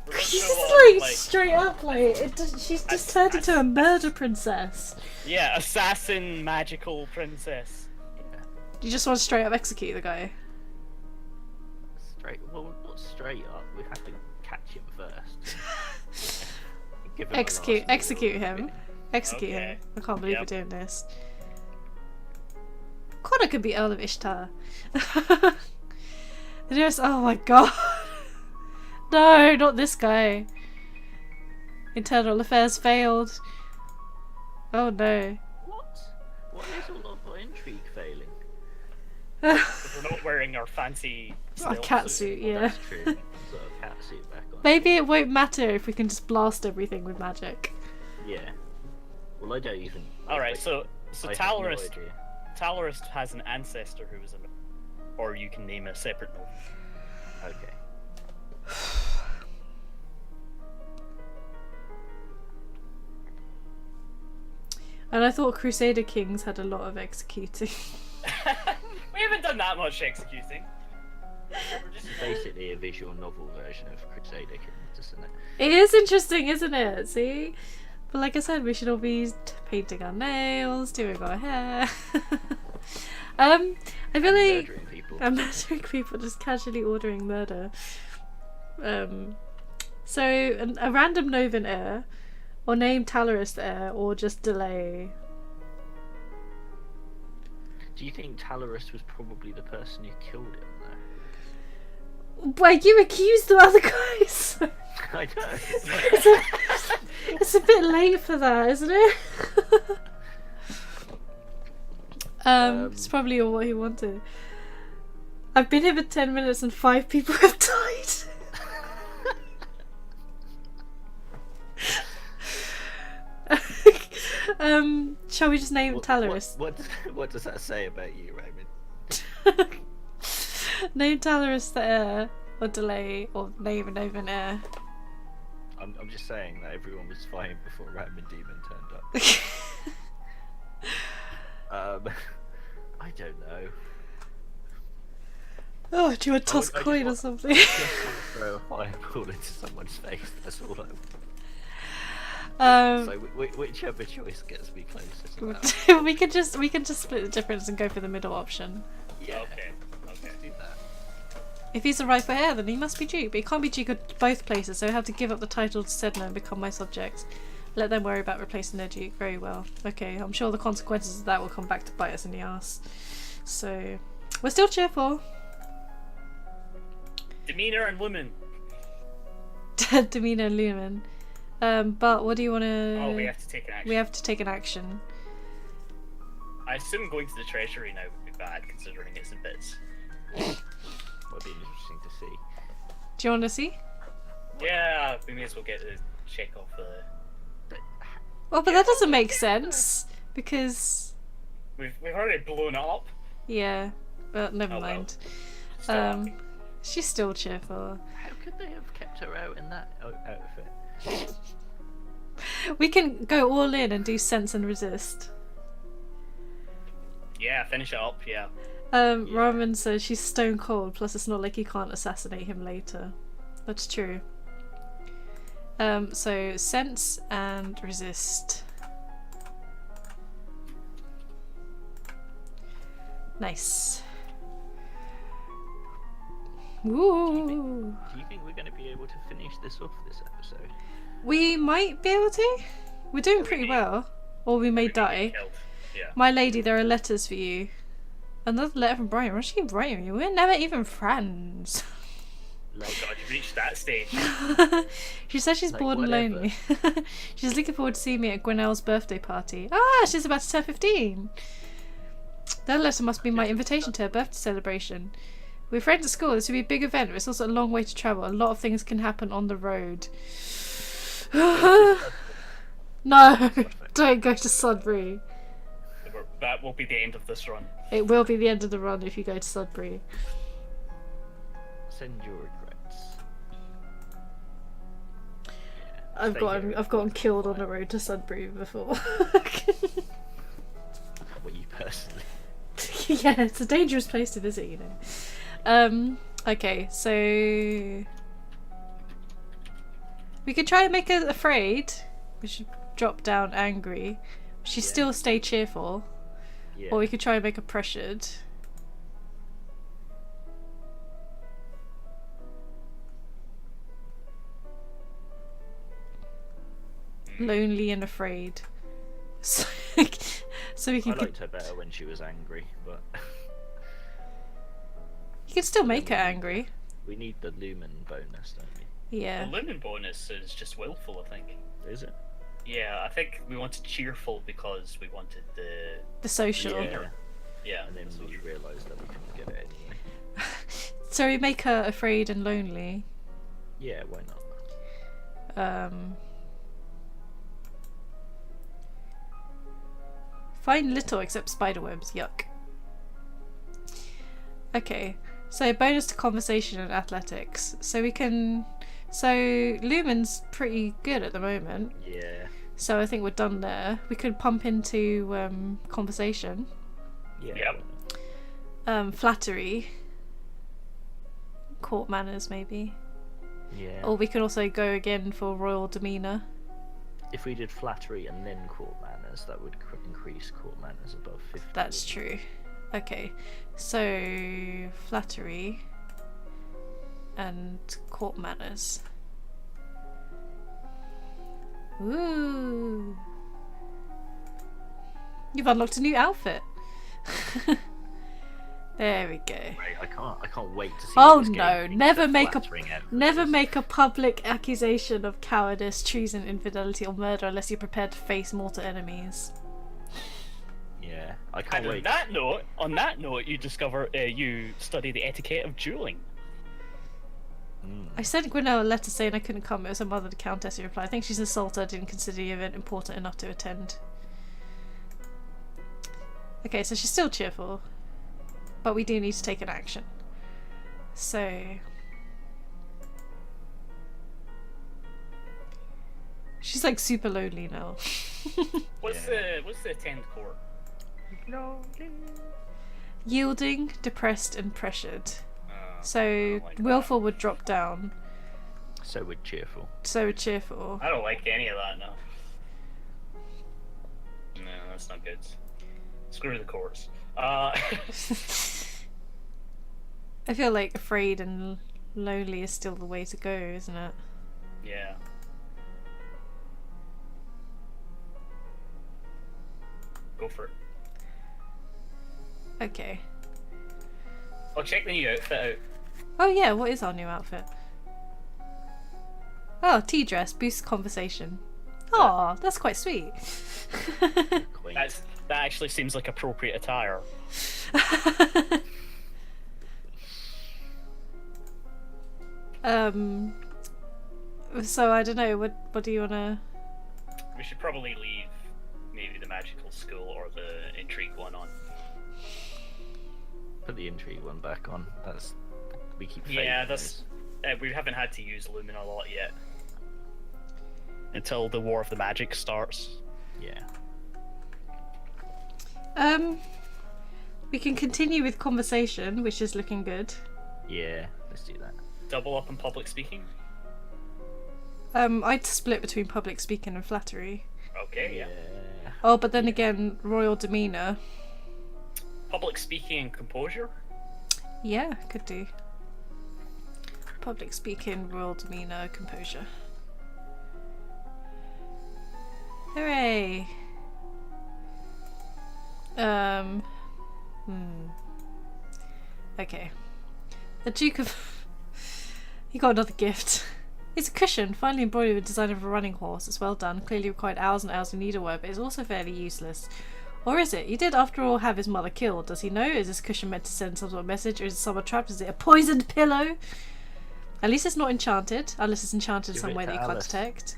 We're going She's full on, like straight up, like she's just turned into a murder princess. Yeah, assassin, magical princess. Yeah. You just want to straight up execute the guy. Well, not straight up. We have to catch him first. Give him Execute him. Execute him. I can't believe we're doing this. Connor could be Earl of Ishtar. Oh my god. No, not this guy. Internal affairs failed. Oh no. What? What is all of our intrigue failing? We're not wearing our fancy Our cat suit, yeah. That's true. Sort of cat suit back on. Maybe it won't matter if we can just blast everything with magic. Yeah. Well, I don't even. Alright, so I have Talorist. no idea. Talorist has an ancestor who was a. Or you can name a separate note. Okay. And I thought Crusader Kings had a lot of executing. We haven't done that much executing. It's basically a visual novel version of Crusader Kings, isn't it? It is interesting, isn't it? See? But like I said, we should all be painting our nails, doing our hair. I feel like Murdering people. I'm murdering people, just casually ordering murder. So a random Novan heir, or name Talorist heir, or just delay. Do you think Talorist was probably the person who killed him, though? Well, you accused the other guys. I know. It's a bit late for that, isn't it? It's probably all what he wanted. I've been here for 10 minutes and 5 people have died. Shall we just name Talorist? What does that say about you, Raymond? Name Talorist the heir. or delay or name an open air. I'm just saying that everyone was fine before Ram and Demon turned up. I don't know. Oh, do you want to toss I coin or just something? I just want to throw a fireball into someone's face. That's all I want. So whichever choice gets me closer to that. we can just split the difference and go for the middle option. Yeah. Okay. Let's do that. If he's a rightful heir, then he must be Duke, but he can't be Duke of both places, so he'll have to give up the title to Sedna and become my subjects. Let them worry about replacing their Duke. Very well. Okay, I'm sure the consequences of that will come back to bite us in the ass. So, we're still cheerful. Demeanor and women. Demeanor and Lumen. But what do you want to... Oh, we have to take an action. We have to take an action. I assume going to the treasury now would be bad, considering it's in bits. Would be interesting to see. Do you want to see? Yeah, we may as well get to check off the... Well, but that doesn't make sense, because... We've already blown it up. Yeah, but never Oh, well. mind. Still happy. She's still cheerful. How could they have kept her out in that outfit? We can go all in and do sense and resist. Yeah, finish it up, yeah. Raman says she's stone cold, plus it's not like you can't assassinate him later. That's true. So sense and resist. Nice. Woo! Do you think we're going to be able to finish this off this episode? We might be able to. We're doing pretty well. Or we may die. Killed. Yeah. My lady, there are letters for you. Another letter from Brian. What's she writing you? We're never even friends. Oh god, you've reached that stage. She says she's Like, bored and whatever. lonely. She's looking forward to seeing me at Gwinnell's birthday party. Ah, she's about to turn 15. That letter must be my invitation to her birthday celebration. We're friends at school. This will be a big event, but it's also a long way to travel. A lot of things can happen on the road. No, don't go to Sudbury. That will be the end of this run. It will be the end of the run if you go to Sudbury. Send your regrets. Yeah, I've stay gotten here. killed on the road to Sudbury before. Well, you personally. Yeah, it's a dangerous place to visit, you know. Okay, so we could try and make her afraid. We should drop down angry. She still stay cheerful. Yeah. Or we could try and make her pressured. Lonely and afraid. So, so we I can. liked her better when she was angry, but You can still make her angry. we need the lumen bonus, don't we? Yeah. The lumen bonus is just willful, I think. Is it? Yeah, I think we wanted cheerful because we wanted The social. Yeah. yeah. And then we realised that we couldn't get it anyway. So we make her afraid and lonely. Yeah, why not? Find little except spiderwebs. Yuck. Okay, so bonus to conversation and athletics. So we can. So Lumen's pretty good at the moment. Yeah. So I think we're done there. We could pump into conversation. Yeah. Yep. why not? Flattery. Court manners, maybe. Yeah. Or we can also go again for royal demeanour. If we did flattery and then court manners, that would increase court manners above 50. That's true. Okay, so flattery and court manners. Ooh. You've unlocked a new outfit. There we go. Right, I can't wait to see. Oh what this game no, brings never to make a flattering never emphasis. make a public accusation of cowardice, treason, infidelity or murder unless you're prepared to face mortal enemies. Yeah, I can't And wait. on that note, you discover you study the etiquette of dueling. I sent Gwinnell a letter saying I couldn't come. It was her mother, the Countess, who replied. I think she's insulted I didn't consider the event important enough to attend. Okay, so she's still cheerful. But we do need to take an action. So... She's like super lonely now. What's the 10th court? Yielding, depressed, and pressured. I So don't like that. willful would drop down. So would cheerful. So would cheerful. I don't like any of that, no. No, that's not good. Screw the courts. I feel like afraid and lonely is still the way to go, isn't it? Yeah. Go for it. Okay. I'll check the new outfit out. Oh yeah, what is our new outfit? Oh, tea dress, boosts conversation. Oh, that's quite sweet. Quaint. That actually seems like appropriate attire. So I don't know, what do you wanna... We should probably leave maybe the magical school or the intrigue one on. Put the intrigue one back on. We keep. Yeah, fading that's those. we haven't had to use Lumina a lot yet. Until the War of the Magic starts. Yeah. We can continue with conversation, which is looking good. Yeah. Let's do that. Double up on public speaking. I'd split between public speaking and flattery. Okay, yeah. Oh, but then again, royal demeanor. Public speaking and composure. Yeah, could do. Public speaking, royal demeanor, composure. Hooray! Okay. The Duke of... He got another gift. It's a cushion, finely embroidered with the design of a running horse. It's well done, clearly required hours and hours of needlework, but it's also fairly useless. Or is it? He did, after all, have his mother killed. Does he know? Is this cushion meant to send some sort of message, or is it someone trapped? Is it a poisoned pillow? At least it's not enchanted, unless it's enchanted in Give some it way to that you can't Alice. detect.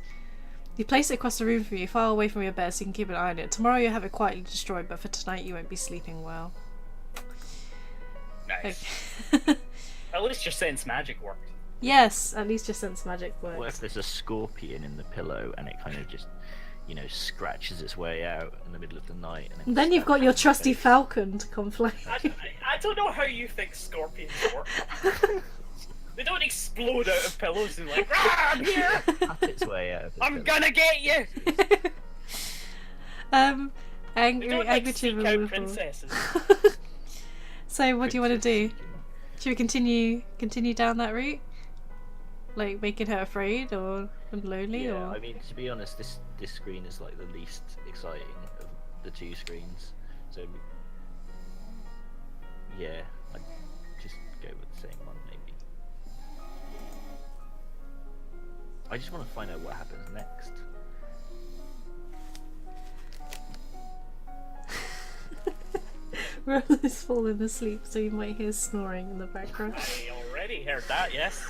You place it across the room from you, far away from your bed, so you can keep an eye on it. Tomorrow you'll have it quietly destroyed, but for tonight you won't be sleeping well. Nice. Okay. At least your sense magic worked. Yes, at least your sense magic works. What if there's a scorpion in the pillow and it kind of just, scratches its way out in the middle of the night? And Then you've got your trusty falcon to come fly. I don't know how you think scorpions work. They don't explode out of pillows and like, "Rah, I'm here! Cut its way out of the I'm pillow. gonna get you!" Angry, They don't like angry seek to out removal. princesses. So what do you want to do? Princess Should we continue down that route? Like making her afraid or and lonely Yeah, or I mean, to be honest, this screen is like the least exciting of the two screens. So yeah, I'd just go with the same one maybe. I just want to find out what happens next. Roland's fallen asleep, so you might hear snoring in the background. I already heard that, yes.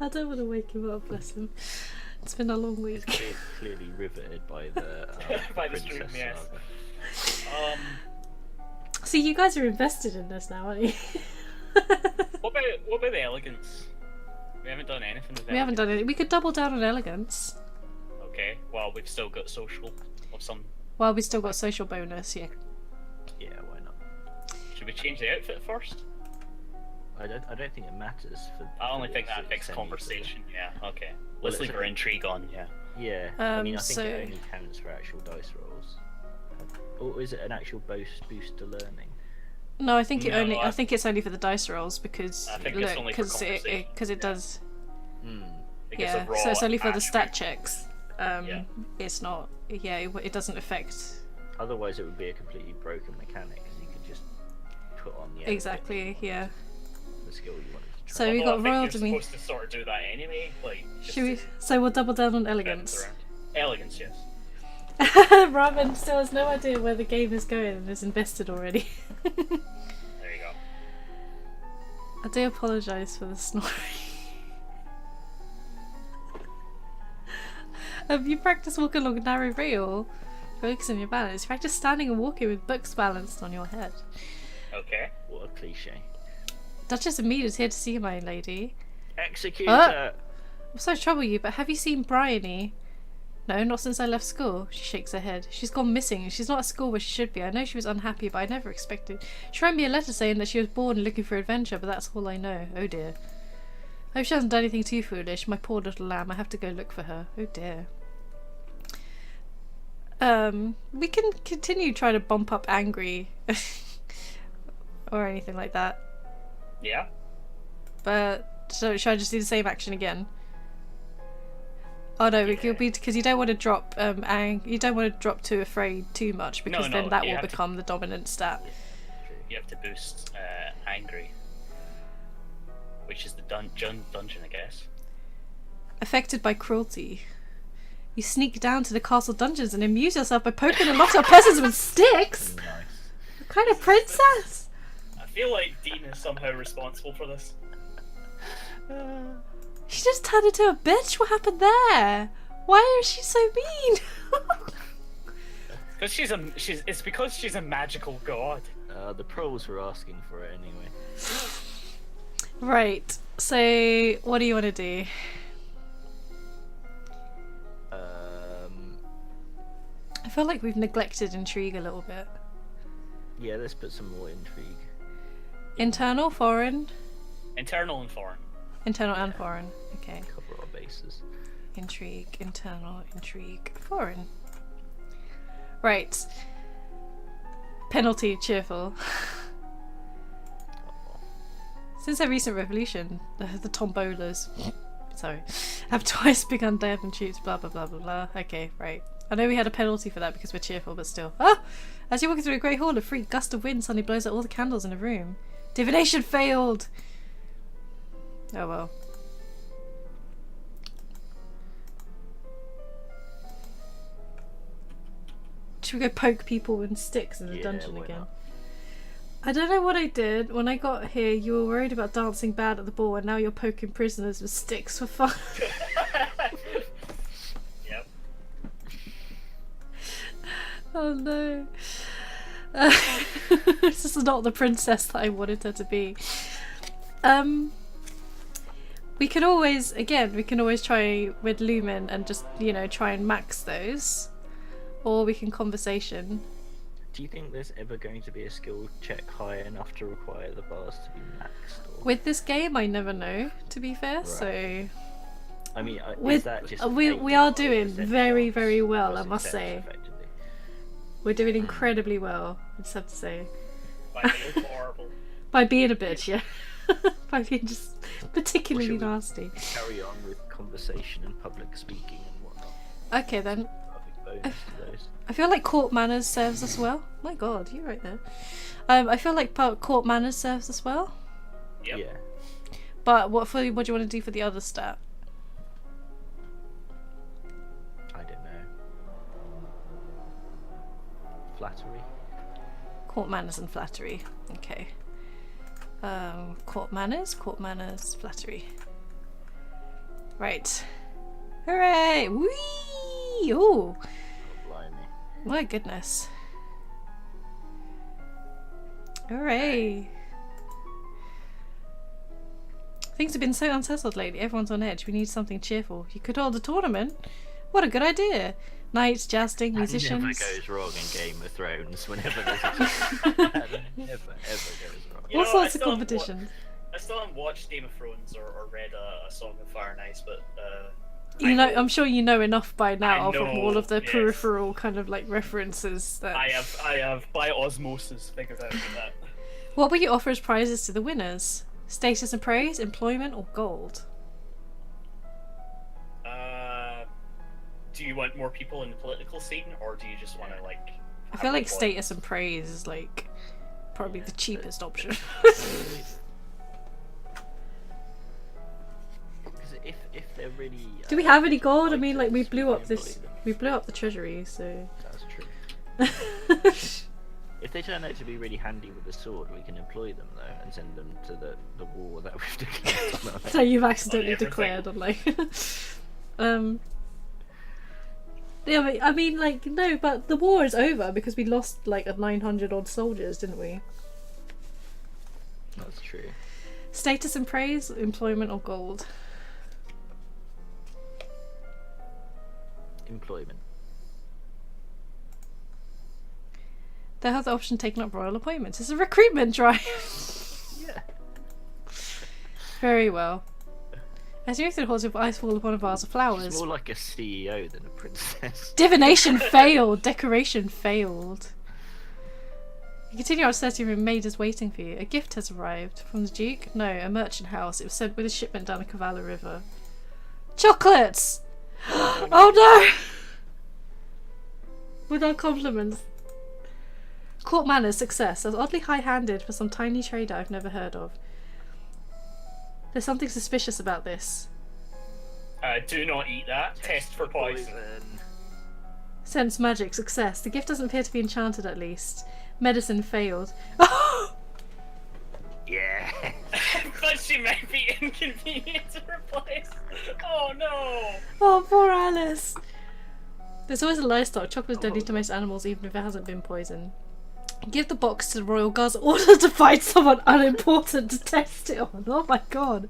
I don't want to wake him up, bless him. It's been a long It's week. clearly riveted by the By the Princess stream, yes. saga. See, you guys are invested in this now, aren't you? What about the elegance? We haven't done anything with We haven't done it. We could double down on elegance. Okay, well, we've still got social of some. Well, we still got social bonus, yeah. Yeah, why not? Should we change the outfit first? I don't think it matters for. I only for think this, that it's affects only conversation, yeah, okay. Well, Let's it's leave a- our intrigue on, yeah. Yeah, I mean, I think so- it only counts for actual dice rolls. Or is it an actual boost to learning? No, I think No, I think it's only for the dice rolls because I think it's only for because conversation, it does. It gives Yeah, a raw so it's only for the stat attribute. checks. Yeah. It's not. Yeah, it doesn't affect Otherwise, it would be a completely broken mechanic because you could just put on the exactly. Yeah. the skill you wanted to try. So we Although got I think royal you're demeanor. supposed to sort of do that anyway, like. Just Should we? to So we'll double down on balance elegance. around. Elegance, yes. Raven still has no idea where the game is going and is invested already. There you go. I do apologise for the snoring. You practice walking along a narrow rail, focusing your balance. You practice standing and walking with books balanced on your head. Okay. What a cliche. Duchess of Mead is here to see you, my lady. Executor! I'm sorry to trouble you, but have you seen Bryony? No, not since I left school. She shakes her head. She's gone missing. She's not at school where she should be. I know she was unhappy, but I never expected. She wrote me a letter saying that she was bored and looking for adventure, but that's all I know. Oh dear. I hope she hasn't done anything too foolish. My poor little lamb. I have to go look for her. Oh dear. We can continue trying to bump up angry or anything like that. Yeah. But so should I just do the same action again? Oh no, you'll be because you don't want to drop you don't want to drop to afraid too much because then that will become the dominant stat. You have to boost angry, which is the dungeon, I guess. Affected by cruelty. You sneak down to the castle dungeons and amuse yourself by poking and locked up peasants with sticks? Nice. What kind of princess? I feel like Dean is somehow responsible for this. She just turned into a bitch. What happened there? Why is she so mean? Because it's because she's a magical god. The pros were asking for it anyway. Right. So, what do you want to do? I feel like we've neglected intrigue a little bit. Yeah, let's put some more intrigue. Internal, foreign? Internal and foreign. Internal and foreign. Okay. Cover our bases. Intrigue, internal, intrigue, foreign. Right. Penalty, cheerful. Since their recent revolution, the tombolas, sorry, have twice begun diamond shoots, blah blah blah blah blah. Okay, right. I know we had a penalty for that because we're cheerful, but still. Ah! As you're walking through a great hall, a free gust of wind suddenly blows out all the candles in the room. Divination failed! Oh well. Should we go poke people with sticks in the dungeon again? Not? I don't know what I did. When I got here, you were worried about dancing bad at the ball, and now you're poking prisoners with sticks for fun. Yep. Oh no. This is not the princess that I wanted her to be. We can always try with Lumen and just, try and max those. Or we can conversation. Do you think there's ever going to be a skill check high enough to require the bars to be maxed? Or... With this game, I never know, to be fair, right. So... I mean, is that just... we are doing very, very well, I must say. We're doing incredibly well, I just have to say. By being horrible. By being a bitch, yeah. By being just particularly nasty. Carry on with conversation and public speaking and whatnot. Okay then. I feel like court manners serves us well. My god, you're right there. I feel like court manners serves us well. Yep. Yeah. But what do you want to do for the other stat? I don't know. Flattery. Court manners and flattery. Okay. Court manners, flattery. Right. Hooray! Whee! Ooh! My goodness. Hooray! Things have been so unsettled lately. Everyone's on edge. We need something cheerful. You could hold a tournament. What a good idea. Knights, jousting, musicians. That never goes wrong in Game of Thrones. Whenever there's a that never ever goes wrong. All sorts of competitions. I still haven't watched Game of Thrones or read a Song of Fire and Ice, but I'm sure you know enough by now from all of the peripheral kind of like references that I have by osmosis figured out that. What will you offer as prizes to the winners? Status and praise, employment, or gold? Do you want more people in the political scene, or do you just want to like? I feel like status and praise is like probably the cheapest option. If they're really do we have any gold? I mean, like we blew up the treasury, so that's true. If they turn out to be really handy with the sword, we can employ them though and send them to the war that we've declared. So you've accidentally declared on like yeah, but, I mean, like, no, but the war is over because we lost like 900 odd soldiers, didn't we? That's true. Status and praise, employment, or gold? Employment. They have the option taking up royal appointments. It's a recruitment drive. Yeah. Very well. As you move through the halls of ice fall upon a vase of flowers. She's more like a CEO than a princess. Divination failed. Decoration failed. You continue upstairs to your room. Maid is waiting for you. A gift has arrived. From the Duke? No, a merchant house. It was sent with a shipment down the Cavallo River. Chocolates! Oh no! With our compliments. Court manners, success. That's oddly high-handed for some tiny trader I've never heard of. There's something suspicious about this. Do not eat that. Test for poison. Sense magic, success. The gift doesn't appear to be enchanted at least. Medicine failed. Yeah. But she might be inconvenient to replace. Oh no! Oh, poor Alice. There's always a livestock. Chocolate is deadly to most animals, even if it hasn't been poisoned. Give the box to the royal guards in order to find someone unimportant to test it on. Oh my god.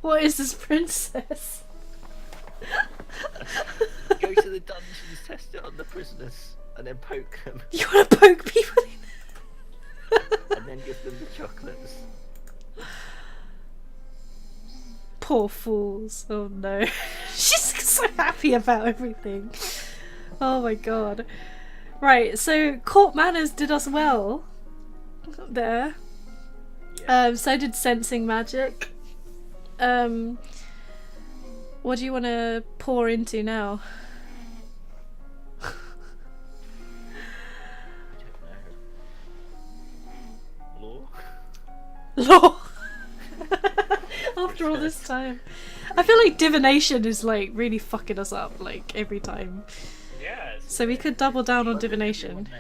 What is this princess? Go to the dungeons, test it on the prisoners, and then poke them. You want to poke people in? And then give them the chocolates. Poor fools. Oh no. She's so happy about everything. Oh my god. Right, so court manners did us well there. Yeah. So did sensing magic. What do you want to pour into now? I don't know. Law? Law. After all this time. I feel like divination is like really fucking us up like every time. Yeah. So we could double down on Well, divination. everyone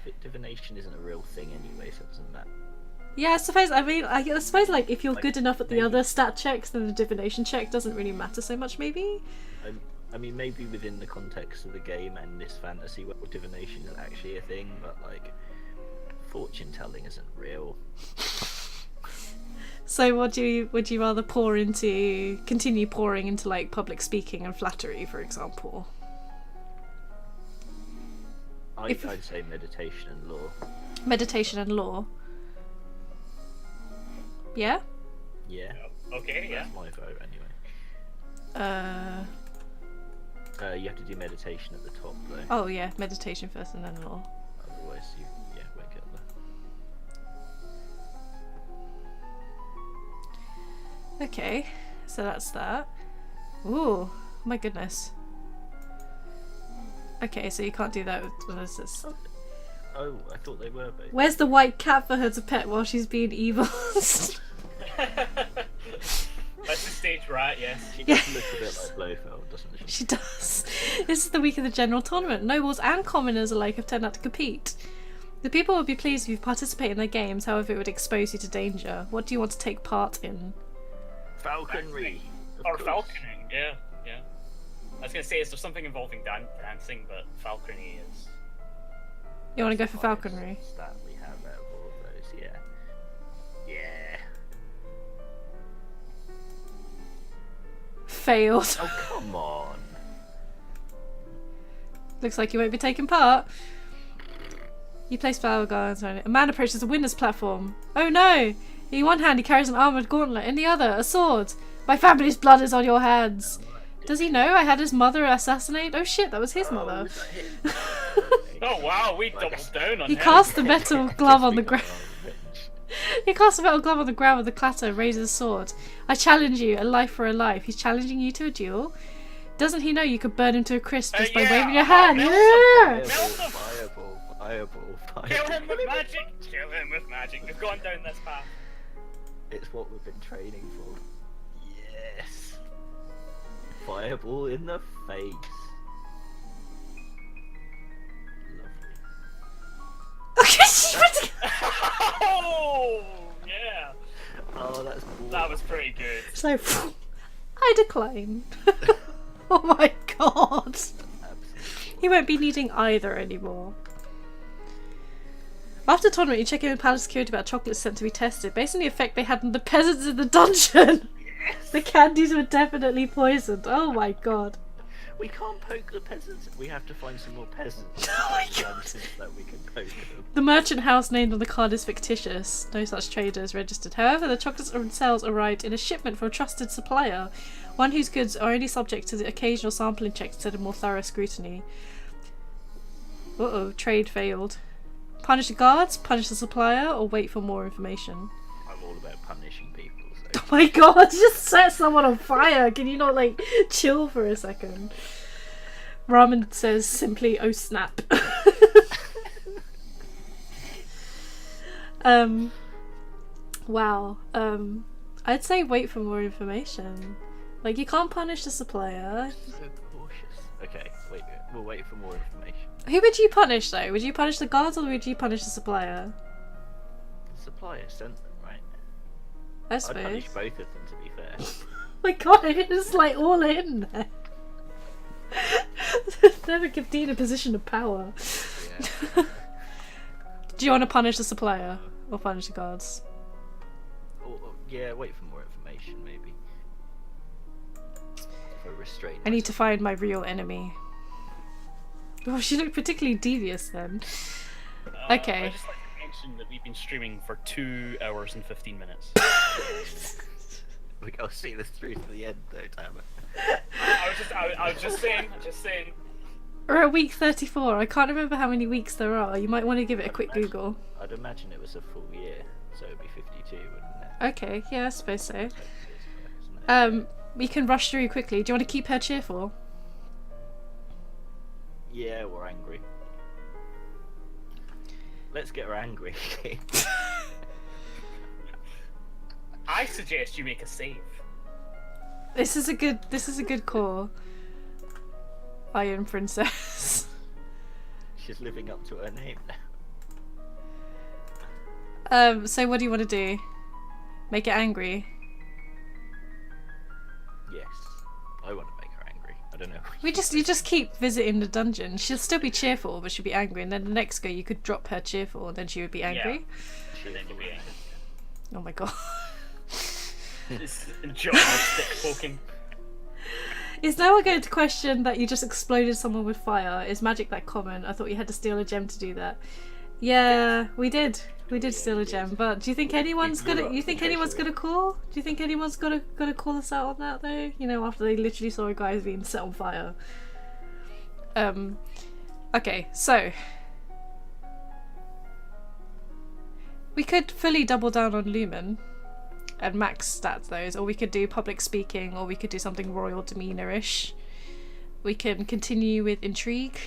knows divination isn't a real thing anyway, so it doesn't matter. Yeah, I suppose. I suppose like if you're Like, good enough at the maybe- other stat checks, then the divination check doesn't really matter so much. Maybe. I mean, maybe within the context of the game and this fantasy world, divination is actually a thing, but like, fortune telling isn't real. So would you rather continue pouring into like public speaking and flattery, for example? I'd say meditation and law. Meditation and law. Yeah? Yeah. Okay, yeah. That's my vote anyway. You have to do meditation at the top though. Oh yeah, meditation first and then law. Otherwise you won't get there. Okay, so that's that. Ooh, my goodness. Okay, so you can't do that with what is this? Oh, I thought they were both. Where's the white cat for her to pet while she's being evil? That's the stage right, yes. She does look a bit like Blofeld, doesn't she? She does. This is the week of the general tournament. Nobles and commoners alike have turned out to compete. The people would be pleased if you participate in their games, however it would expose you to danger. What do you want to take part in? Falconry. Or falconing, yeah. I was gonna say, is there something involving dancing, but falconry is... You want to go for Highest falconry? Stat we have out of all of those, yeah. Yeah. Failed. Oh, come on. Looks like you won't be taking part. You place flower garlands on it. A man approaches the winner's platform. Oh no! In one hand he carries an armoured gauntlet, in the other a sword. My family's blood is on your hands. Does he know I had his mother assassinated? Oh shit, that was his mother. Was that him? Oh wow, we doubled down on He him. cast the metal glove on the Guess we ground. got our revenge. He casts a metal glove on the ground with a clatter, raises a sword. I challenge you, a life for a life. He's challenging you to a duel. Doesn't he know you could burn him to a crisp just by yeah, waving your hand? Nelson. Yeah! Fireball. Kill him with magic! Kill him with magic. We've gone down this path. It's what we've been training for. Yes. Fireball in the face. Lovely. Oh, yeah. Oh, that's cool. That was pretty good. So, I decline. Oh my god. Absolutely. He won't be needing either anymore. After the tournament, you check in with palace security about chocolates sent to be tested. Based on the effect they had on the peasants in the dungeon, Yes. the candies were definitely poisoned. Oh my god. We can't poke the peasants. We have to find some more peasants. Oh my God. That we can poke them. The merchant house named on the card is fictitious. No such trader is registered. However, the chocolates themselves arrived in a shipment from a trusted supplier, one whose goods are only subject to the occasional sampling checks instead of more thorough scrutiny. Uh-oh, trade failed. Punish the guards, punish the supplier, or wait for more information? I'm all about punishing people. So. Oh my God, just set someone on fire! Can you not, like, chill for a second? Ramen says simply, oh snap. Wow. I'd say wait for more information. Like, you can't punish the supplier. So cautious. Okay, we'll wait for more information. Who would you punish though? Would you punish the guards or would you punish the supplier? The supplier sent them, right? I I'd suppose. punish both of them, to be fair. Oh my God, it's like all in there. Never give Dean a position of power. Yeah. Do you want to punish the supplier or punish the guards? Yeah, wait for more information, maybe. For restraint. I need to find my real enemy. Oh, she looked particularly devious then. Okay. I just like to mention that we've been streaming for 2 hours and 15 minutes. We gotta see this through to the end, though, damn it. I was just saying. We're at week 34. I can't remember how many weeks there are. You might want to give it a quick Google. I'd imagine it was a full year, so it'd be 52, wouldn't it? Okay, yeah, I suppose so. Isn't it? We can rush through quickly. Do you want to keep her cheerful? Yeah, we're angry. Let's get her angry. I suggest you make a save. This is a good call. Iron Princess. She's living up to her name now. So what do you want to do? Make it angry? Yes. I want to make her angry. I don't know. You just keep visiting the dungeon. She'll still be cheerful, but she'll be angry. And then the next go, you could drop her cheerful, and then she would be angry. She then be angry. Oh my God. It's journalistic poking. Is no one going to question that you just exploded someone with fire? Is magic that common? I thought you had to steal a gem to do that. Yeah, we did. We did steal a gem, but do you think anyone's gonna? You think anyone's gonna call? Do you think anyone's gonna call us out on that though? You know, after they literally saw a guy being set on fire. Okay, so we could fully double down on Lumen and max stats those, or we could do public speaking, or we could do something royal demeanor-ish. We can continue with intrigue.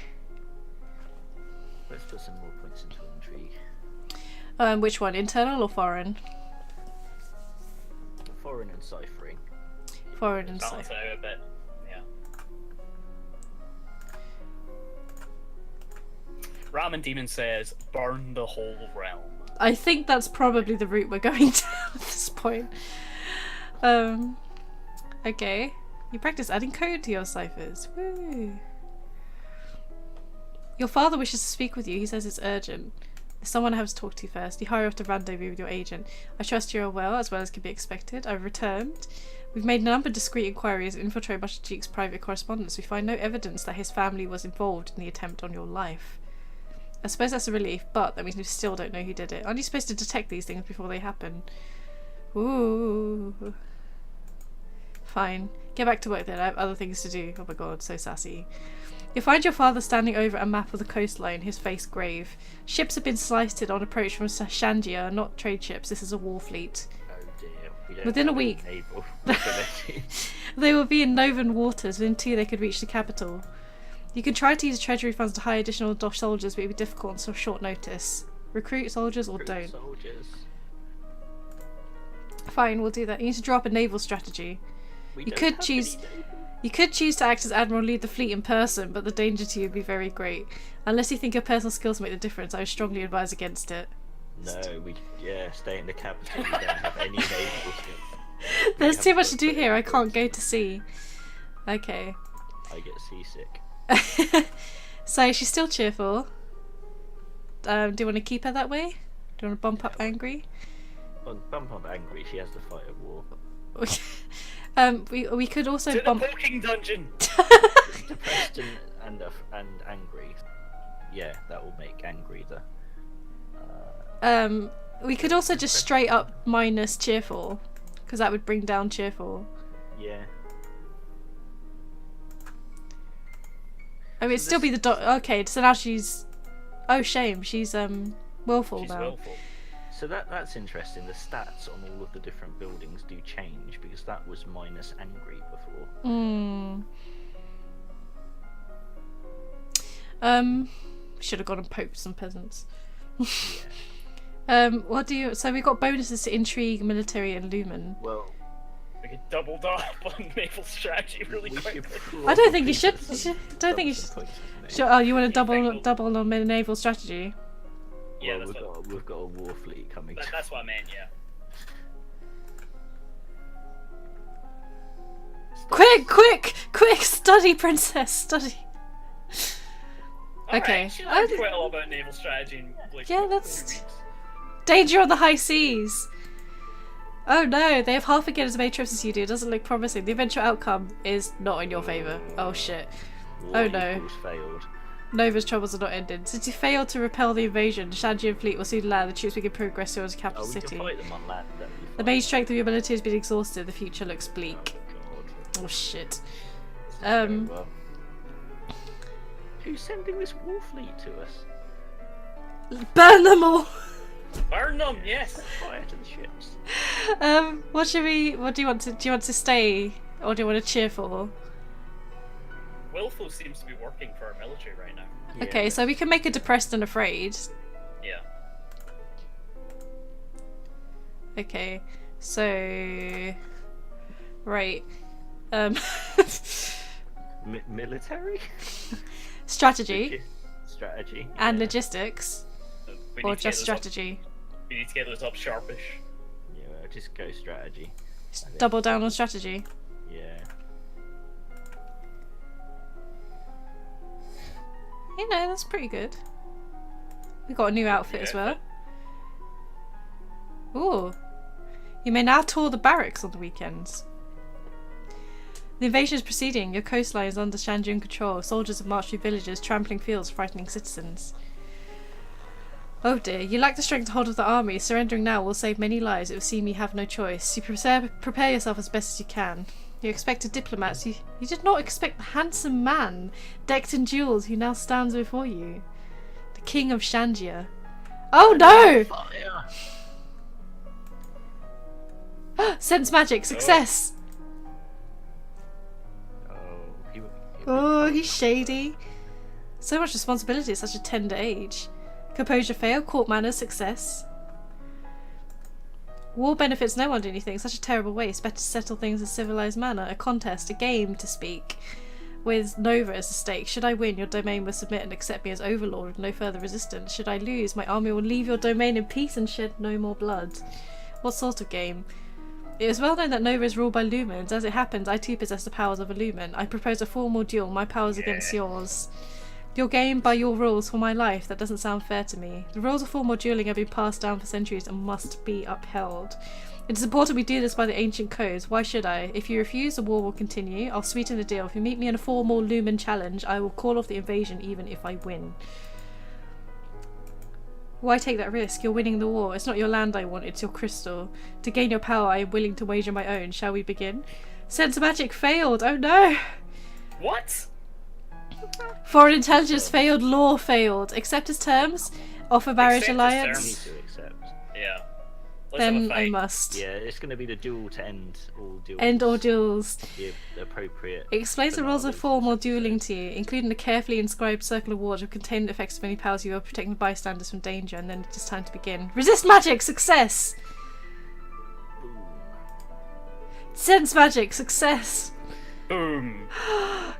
Let's put some more points into intrigue. Which one, internal or foreign? Foreign and ciphering. Foreign and Balance ciphering. it out a bit. Yeah. Ramen Demon says, burn the whole realm. I think that's probably the route we're going down at this point. Okay. You practice adding code to your ciphers. Woo! Your father wishes to speak with you. He says it's urgent. There's someone I have to talk to first. You hurry off to rendezvous with your agent. I trust you are well as can be expected. I've returned. We've made a number of discreet inquiries and infiltrated much of Duke's private correspondence. We find no evidence that his family was involved in the attempt on your life. I suppose that's a relief, but that means we still don't know who did it. Aren't you supposed to detect these things before they happen? Ooh. Fine. Get back to work then. I have other things to do. Oh my God, so sassy. You'll find your father standing over a map of the coastline, his face grave. Ships have been slighted on approach from Shangia, not trade ships. This is a war fleet. Oh dear. We don't Within a have any week. naval ability. They will be in Novan waters. Within 2 they could reach the capital. You can try to use treasury funds to hire additional soldiers, but it would be difficult on so short notice. Recruit soldiers or don't. Soldiers. Fine, we'll do that. You need to draw up a naval strategy. We You don't could have choose- any naval. You could choose to act as admiral, lead the fleet in person, but the danger to you would be very great. Unless you think your personal skills make the difference, I would strongly advise against it. No, stay in the capital. We don't have any naval skills. There's have too much to both do of here. I those. can't go to sea. Okay. I get seasick. So she's still cheerful. Do you want to keep her that way? Do you want to bump up angry? Well, bump up angry. She has to fight a war. We could also To the bump. poking dungeon! depressed and angry. Yeah, that will make angry the. We could also just straight up minus cheerful, because that would bring down cheerful. Yeah. I mean, it'd still be the okay. So now she's. Oh, shame. She's willful She's now. willful. So that's interesting. The stats on all of the different buildings do change because that was minus angry before. Should have gone and poked some peasants. Yeah. What do you? So we got bonuses to intrigue, military, and lumen. Well, We could double up on naval strategy really quickly. I don't think you should. Don't think you should. Sure. Oh, you want to Naval- double on naval strategy? Yeah, Well, we've got a war fleet coming. that's what I meant. Yeah. Quick! Study, princess, study. Alright, Okay. She learned quite a lot about naval strategy in like Yeah, 3 that's- weeks. Danger on the high seas. Oh no, they have half again as many trips as you do. It doesn't look promising. The eventual outcome is not in your favour. Oh shit. War Oh, no. equals failed. Nova's troubles are not ended. Since you failed to repel the invasion, the Shanjian fleet will soon land. The troops begin progress towards the capital We city. can fight them on land. That'd be The fine. main strength of your ability has been exhausted. The future looks bleak. God. Oh shit. Very well. Who's sending this war fleet to us? Burn them all! Burn them, yes. Fire to the ships. What do you want to stay, or do you want to cheer for? Willful seems to be working for our military right now. Yeah, Okay, so we can make her depressed and afraid. Yeah. Okay, so... Right. military? Strategy Strategy. and yeah. logistics, We or need to get just those strategy? We need to get those up sharpish. Yeah, just go strategy. Just I think. double down on strategy. Yeah. You know, that's pretty good. We got a new outfit as well. Ooh. You may now tour the barracks on the weekends. The invasion is proceeding. Your coastline is under Shanjian control. Soldiers have marched through villages, trampling fields, frightening citizens. Oh dear, you lack the strength to hold of the army. Surrendering now will save many lives. It will seem you have no choice. You prepare yourself as best as you can. You expected diplomats. You did not expect the handsome man, decked in jewels, who now stands before you. The king of Shanjia. Oh no! Fire! Sense magic, success! Oh, he's shady. So much responsibility at such a tender age. Composure fail, court manners, success. War benefits no one to anything, such a terrible waste. Better to settle things in a civilized manner. A contest, a game to speak. With Nova as the stake. Should I win, your domain will submit and accept me as overlord with no further resistance. Should I lose, my army will leave your domain in peace and shed no more blood. What sort of game? It is well known that Nova is ruled by lumens. As it happens, I too possess the powers of a lumen. I propose a formal duel, my powers against yours. Your game by your rules for my life. That doesn't sound fair to me. The rules of formal dueling have been passed down for centuries and must be upheld. It is important we do this by the ancient codes. Why should I? If you refuse, the war will continue. I'll sweeten the deal. If you meet me in a formal lumen challenge, I will call off the invasion even if I win. Why take that risk? You're winning the war. It's not your land I want, it's your crystal. To gain your power, I am willing to wager my own. Shall we begin? Sense magic failed. Oh no! What? Foreign intelligence failed. Law failed. Accept his terms. Offer marriage Accept his alliance. Need to accept. Yeah. Let's have a Then I fight. must. Yeah, it's going to be the duel to end all duels. End all duels. The appropriate. It explains the rules of finale. formal dueling to you, including a carefully inscribed circle of wards which contain the effects of any powers you are protecting bystanders from danger, and then it is time to begin. Resist magic! Success! Boom. Sense magic! Success! Boom.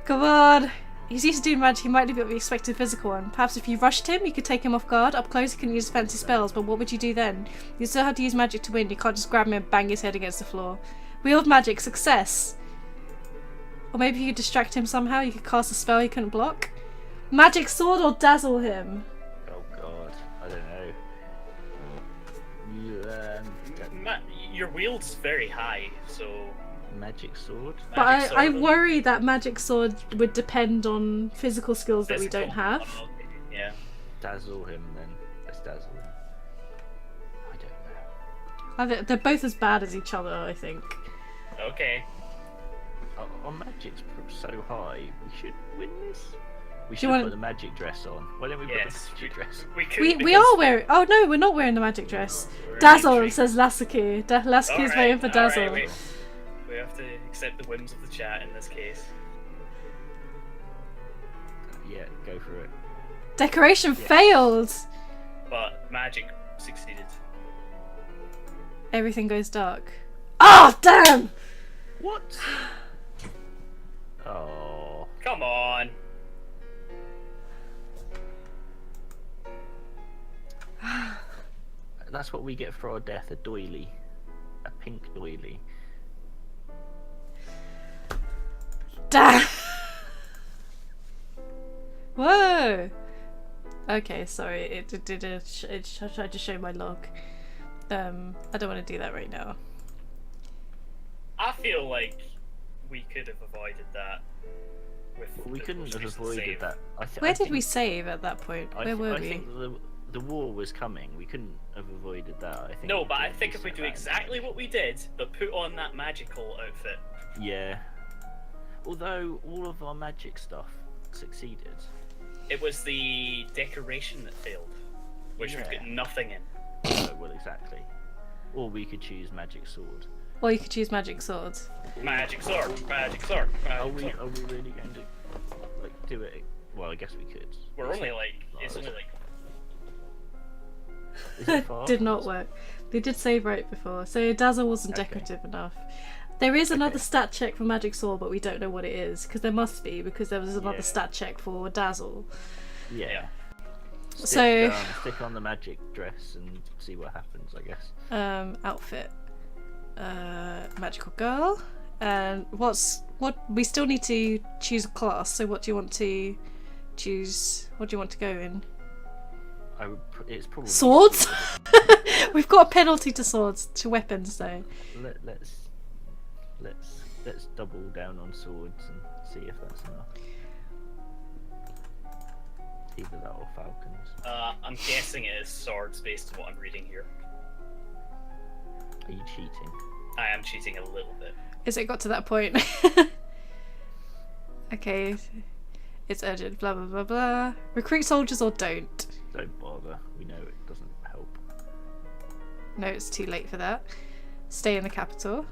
Come on! He's used to doing magic, he might not be expecting a physical one. Perhaps if you rushed him, you could take him off guard. Up close, he can use fancy spells, but what would you do then? You still have to use magic to win, you can't just grab him and bang his head against the floor. Wield magic! Success! Or maybe you could distract him somehow, you could cast a spell he couldn't block. Magic sword or dazzle him? Oh god, I don't know. Your wield's very high, so magic sword. But Magic sword I and worry that magic sword would depend on physical skills that we don't physical have. ability. Yeah. Dazzle him then. Let's dazzle him. I don't know. They're both as bad as each other, I think. Okay. Our magic's so high. We should win this. We you should want- put the magic dress on. Why don't we put Yes. the magic dress on? We could. We because are wearing. Oh no, we're not wearing the magic dress. we're Dazzle intrigued. says Lasaki. Lasaki's Alright, voting for Dazzle. alright, we have to accept the whims of the chat in this case. Yeah, go for it. Decoration failed. But magic succeeded. Everything goes dark. Oh damn! What? Oh. Come on. That's what we get for our death, a doily. A pink doily. Damn! Whoa! Okay, sorry, it tried to show my log. I don't want to do that right now. I feel like we could have avoided that. With We the couldn't most have recent avoided save. that. Where did we save at that point? Where were I we? think the war was coming. We couldn't have avoided that. I think. No, we but I could think have if we set do that in exactly motion. what we did, but put on that magical outfit. Yeah. Although all of our magic stuff succeeded. It was the decoration that failed, which we've Yeah. got nothing in. Oh, well, exactly. Or we could choose magic sword. Or you could choose magic swords. Magic sword, magic sword, Are magic we sword. really going to like do it? Well, I guess we could. We're It's only not- like, it's only like, Is it far? Did not work. They did save right before, so Dazzle wasn't Okay. decorative enough. There is another Okay. stat check for magic sword, but we don't know what it is because there must be because there was another Yeah. stat check for Dazzle. Yeah. Yeah. Stick on the magic dress and see what happens. I guess. Outfit, magical girl, and what we still need to choose a class. So what do you want to choose? What do you want to go in? I would. It's probably Swords. We've got a penalty to swords, to weapons though. Let's double down on swords and see if that's enough. Either that or falcons. I'm guessing it is swords based on what I'm reading here. Are you cheating? I am cheating a little bit. Is it got to that point? Okay, it's urgent. Blah blah blah blah. Recruit soldiers or don't. Don't bother. We know it doesn't help. No, it's too late for that. Stay in the capital.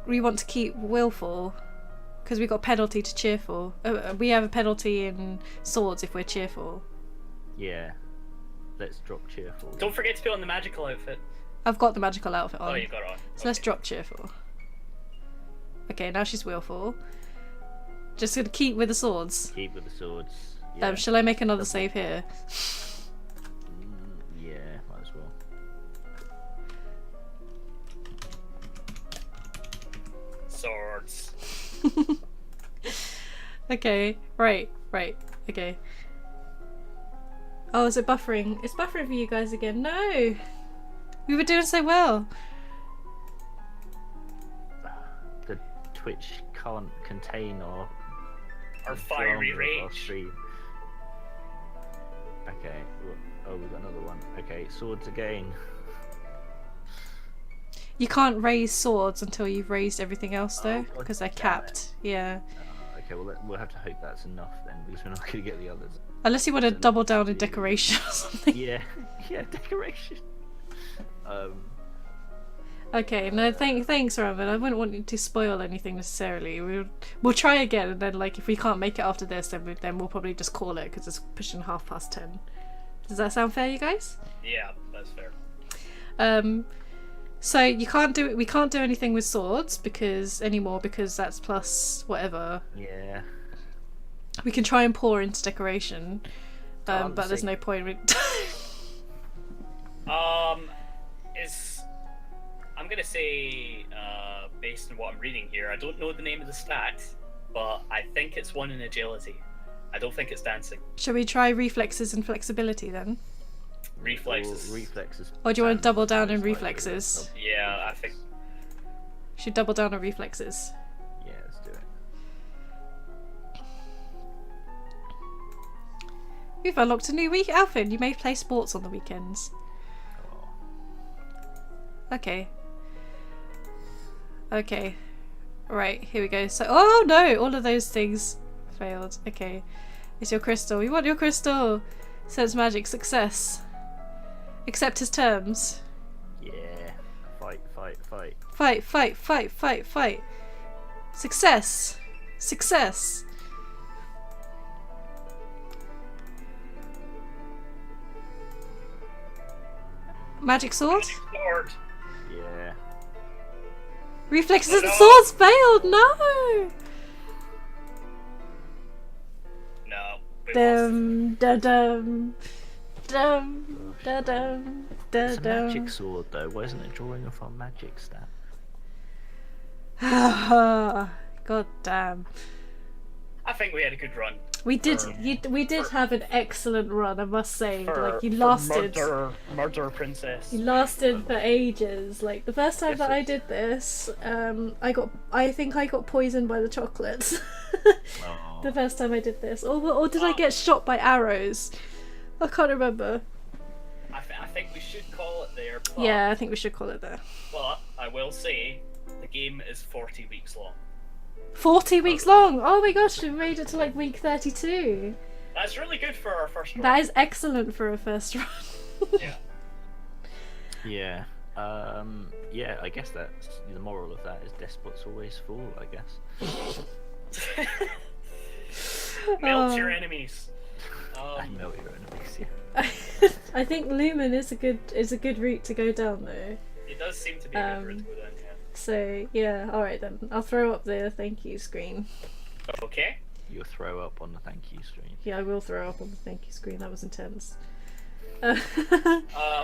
We want to keep willful because we got penalty to cheerful. We have a penalty in swords if we're cheerful. Yeah. Let's drop cheerful. Don't forget to put on the magical outfit. I've got the magical outfit on. Oh, you got it on. So let's drop cheerful. Okay, now she's willful. Just gonna keep with the swords. Keep with the swords. Yeah. Shall I make another save here? Yeah, might as well. Swords. Okay, right, okay. Oh, is it buffering? It's buffering for you guys again. No! We were doing so well. The Twitch can't contain our Fiery drama of our rage. stream. Okay. Oh, we've got another one. Okay, swords again. You can't raise swords until you've raised everything else, though, God because they're damn capped. Yeah. Okay, well we'll have to hope that's enough then, because we're not going to get the others. Unless you want to So double down in let's see. decoration or something. Yeah, yeah, decoration. Okay, no, thanks, Raven. I wouldn't want you to spoil anything necessarily. We'll try again, and then like if we can't make it after this, then we'll probably just call it because it's pushing 10:30. Does that sound fair, you guys? Yeah, that's fair. So you can't do it. We can't do anything with swords because that's plus whatever. Yeah. We can try and pour into decoration, Can't but there's see. no point. I'm gonna say, based on what I'm reading here, I don't know the name of the stat, but I think it's one in agility. I don't think it's dancing. Shall we try reflexes and flexibility then? Reflexes. Reflexes. Or do you want to sound double down in most likely. reflexes? Yeah, I think. Should double down on reflexes. Yeah, let's do it. We've unlocked a new week outfit. You may play sports on the weekends. Oh. Okay. Okay. Right, here we go. So, oh no! All of those things failed. Okay. It's your crystal. We want your crystal! Sense magic success. Accept his terms. Yeah. Fight, fight, fight. Fight, fight, fight, fight, fight. Success! Success! Magic sword? Lord. Yeah. Reflexes and no. swords failed! No! No. We lost. Dum da dum dum da dum da It's a magic dum. sword though. Why isn't it drawing off our magic stat? God damn. I think we had a good run. We did. For- We did for- have an excellent run, I must say. For, Like you for lasted. murder princess. You lasted for ages. Like the first time Yes, that it- I did this, I think I got poisoned by the chocolates. Oh. The first time I did this, or did I get shot by arrows? I can't remember. I think we should call it there. But, Yeah, I think we should call it there. But I will say, the game is 40 weeks long. 40 weeks long! Oh my gosh, we made it to like week 32. That's really good for our first run. That is excellent for a first run. Yeah. Yeah. Yeah, I guess that's the moral of that is despots always fall, I guess. Melt Oh. your enemies. I know your enemies, yeah. I think Lumen is a good route to go down though. It does seem to be a good route to go down, yeah. So yeah, alright then. I'll throw up the thank you screen. Okay. You'll throw up on the thank you screen. Yeah, I will throw up on the thank you screen. That was intense.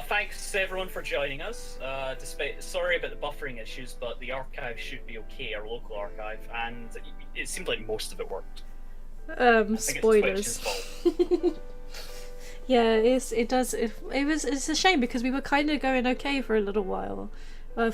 Thanks everyone for joining us. Sorry about the buffering issues, but the archive should be okay, our local archive, and it seemed like most of it worked. I think Spoilers. It's Twitch's fault. Yeah, it's a shame because we were kind of going okay for a little while. For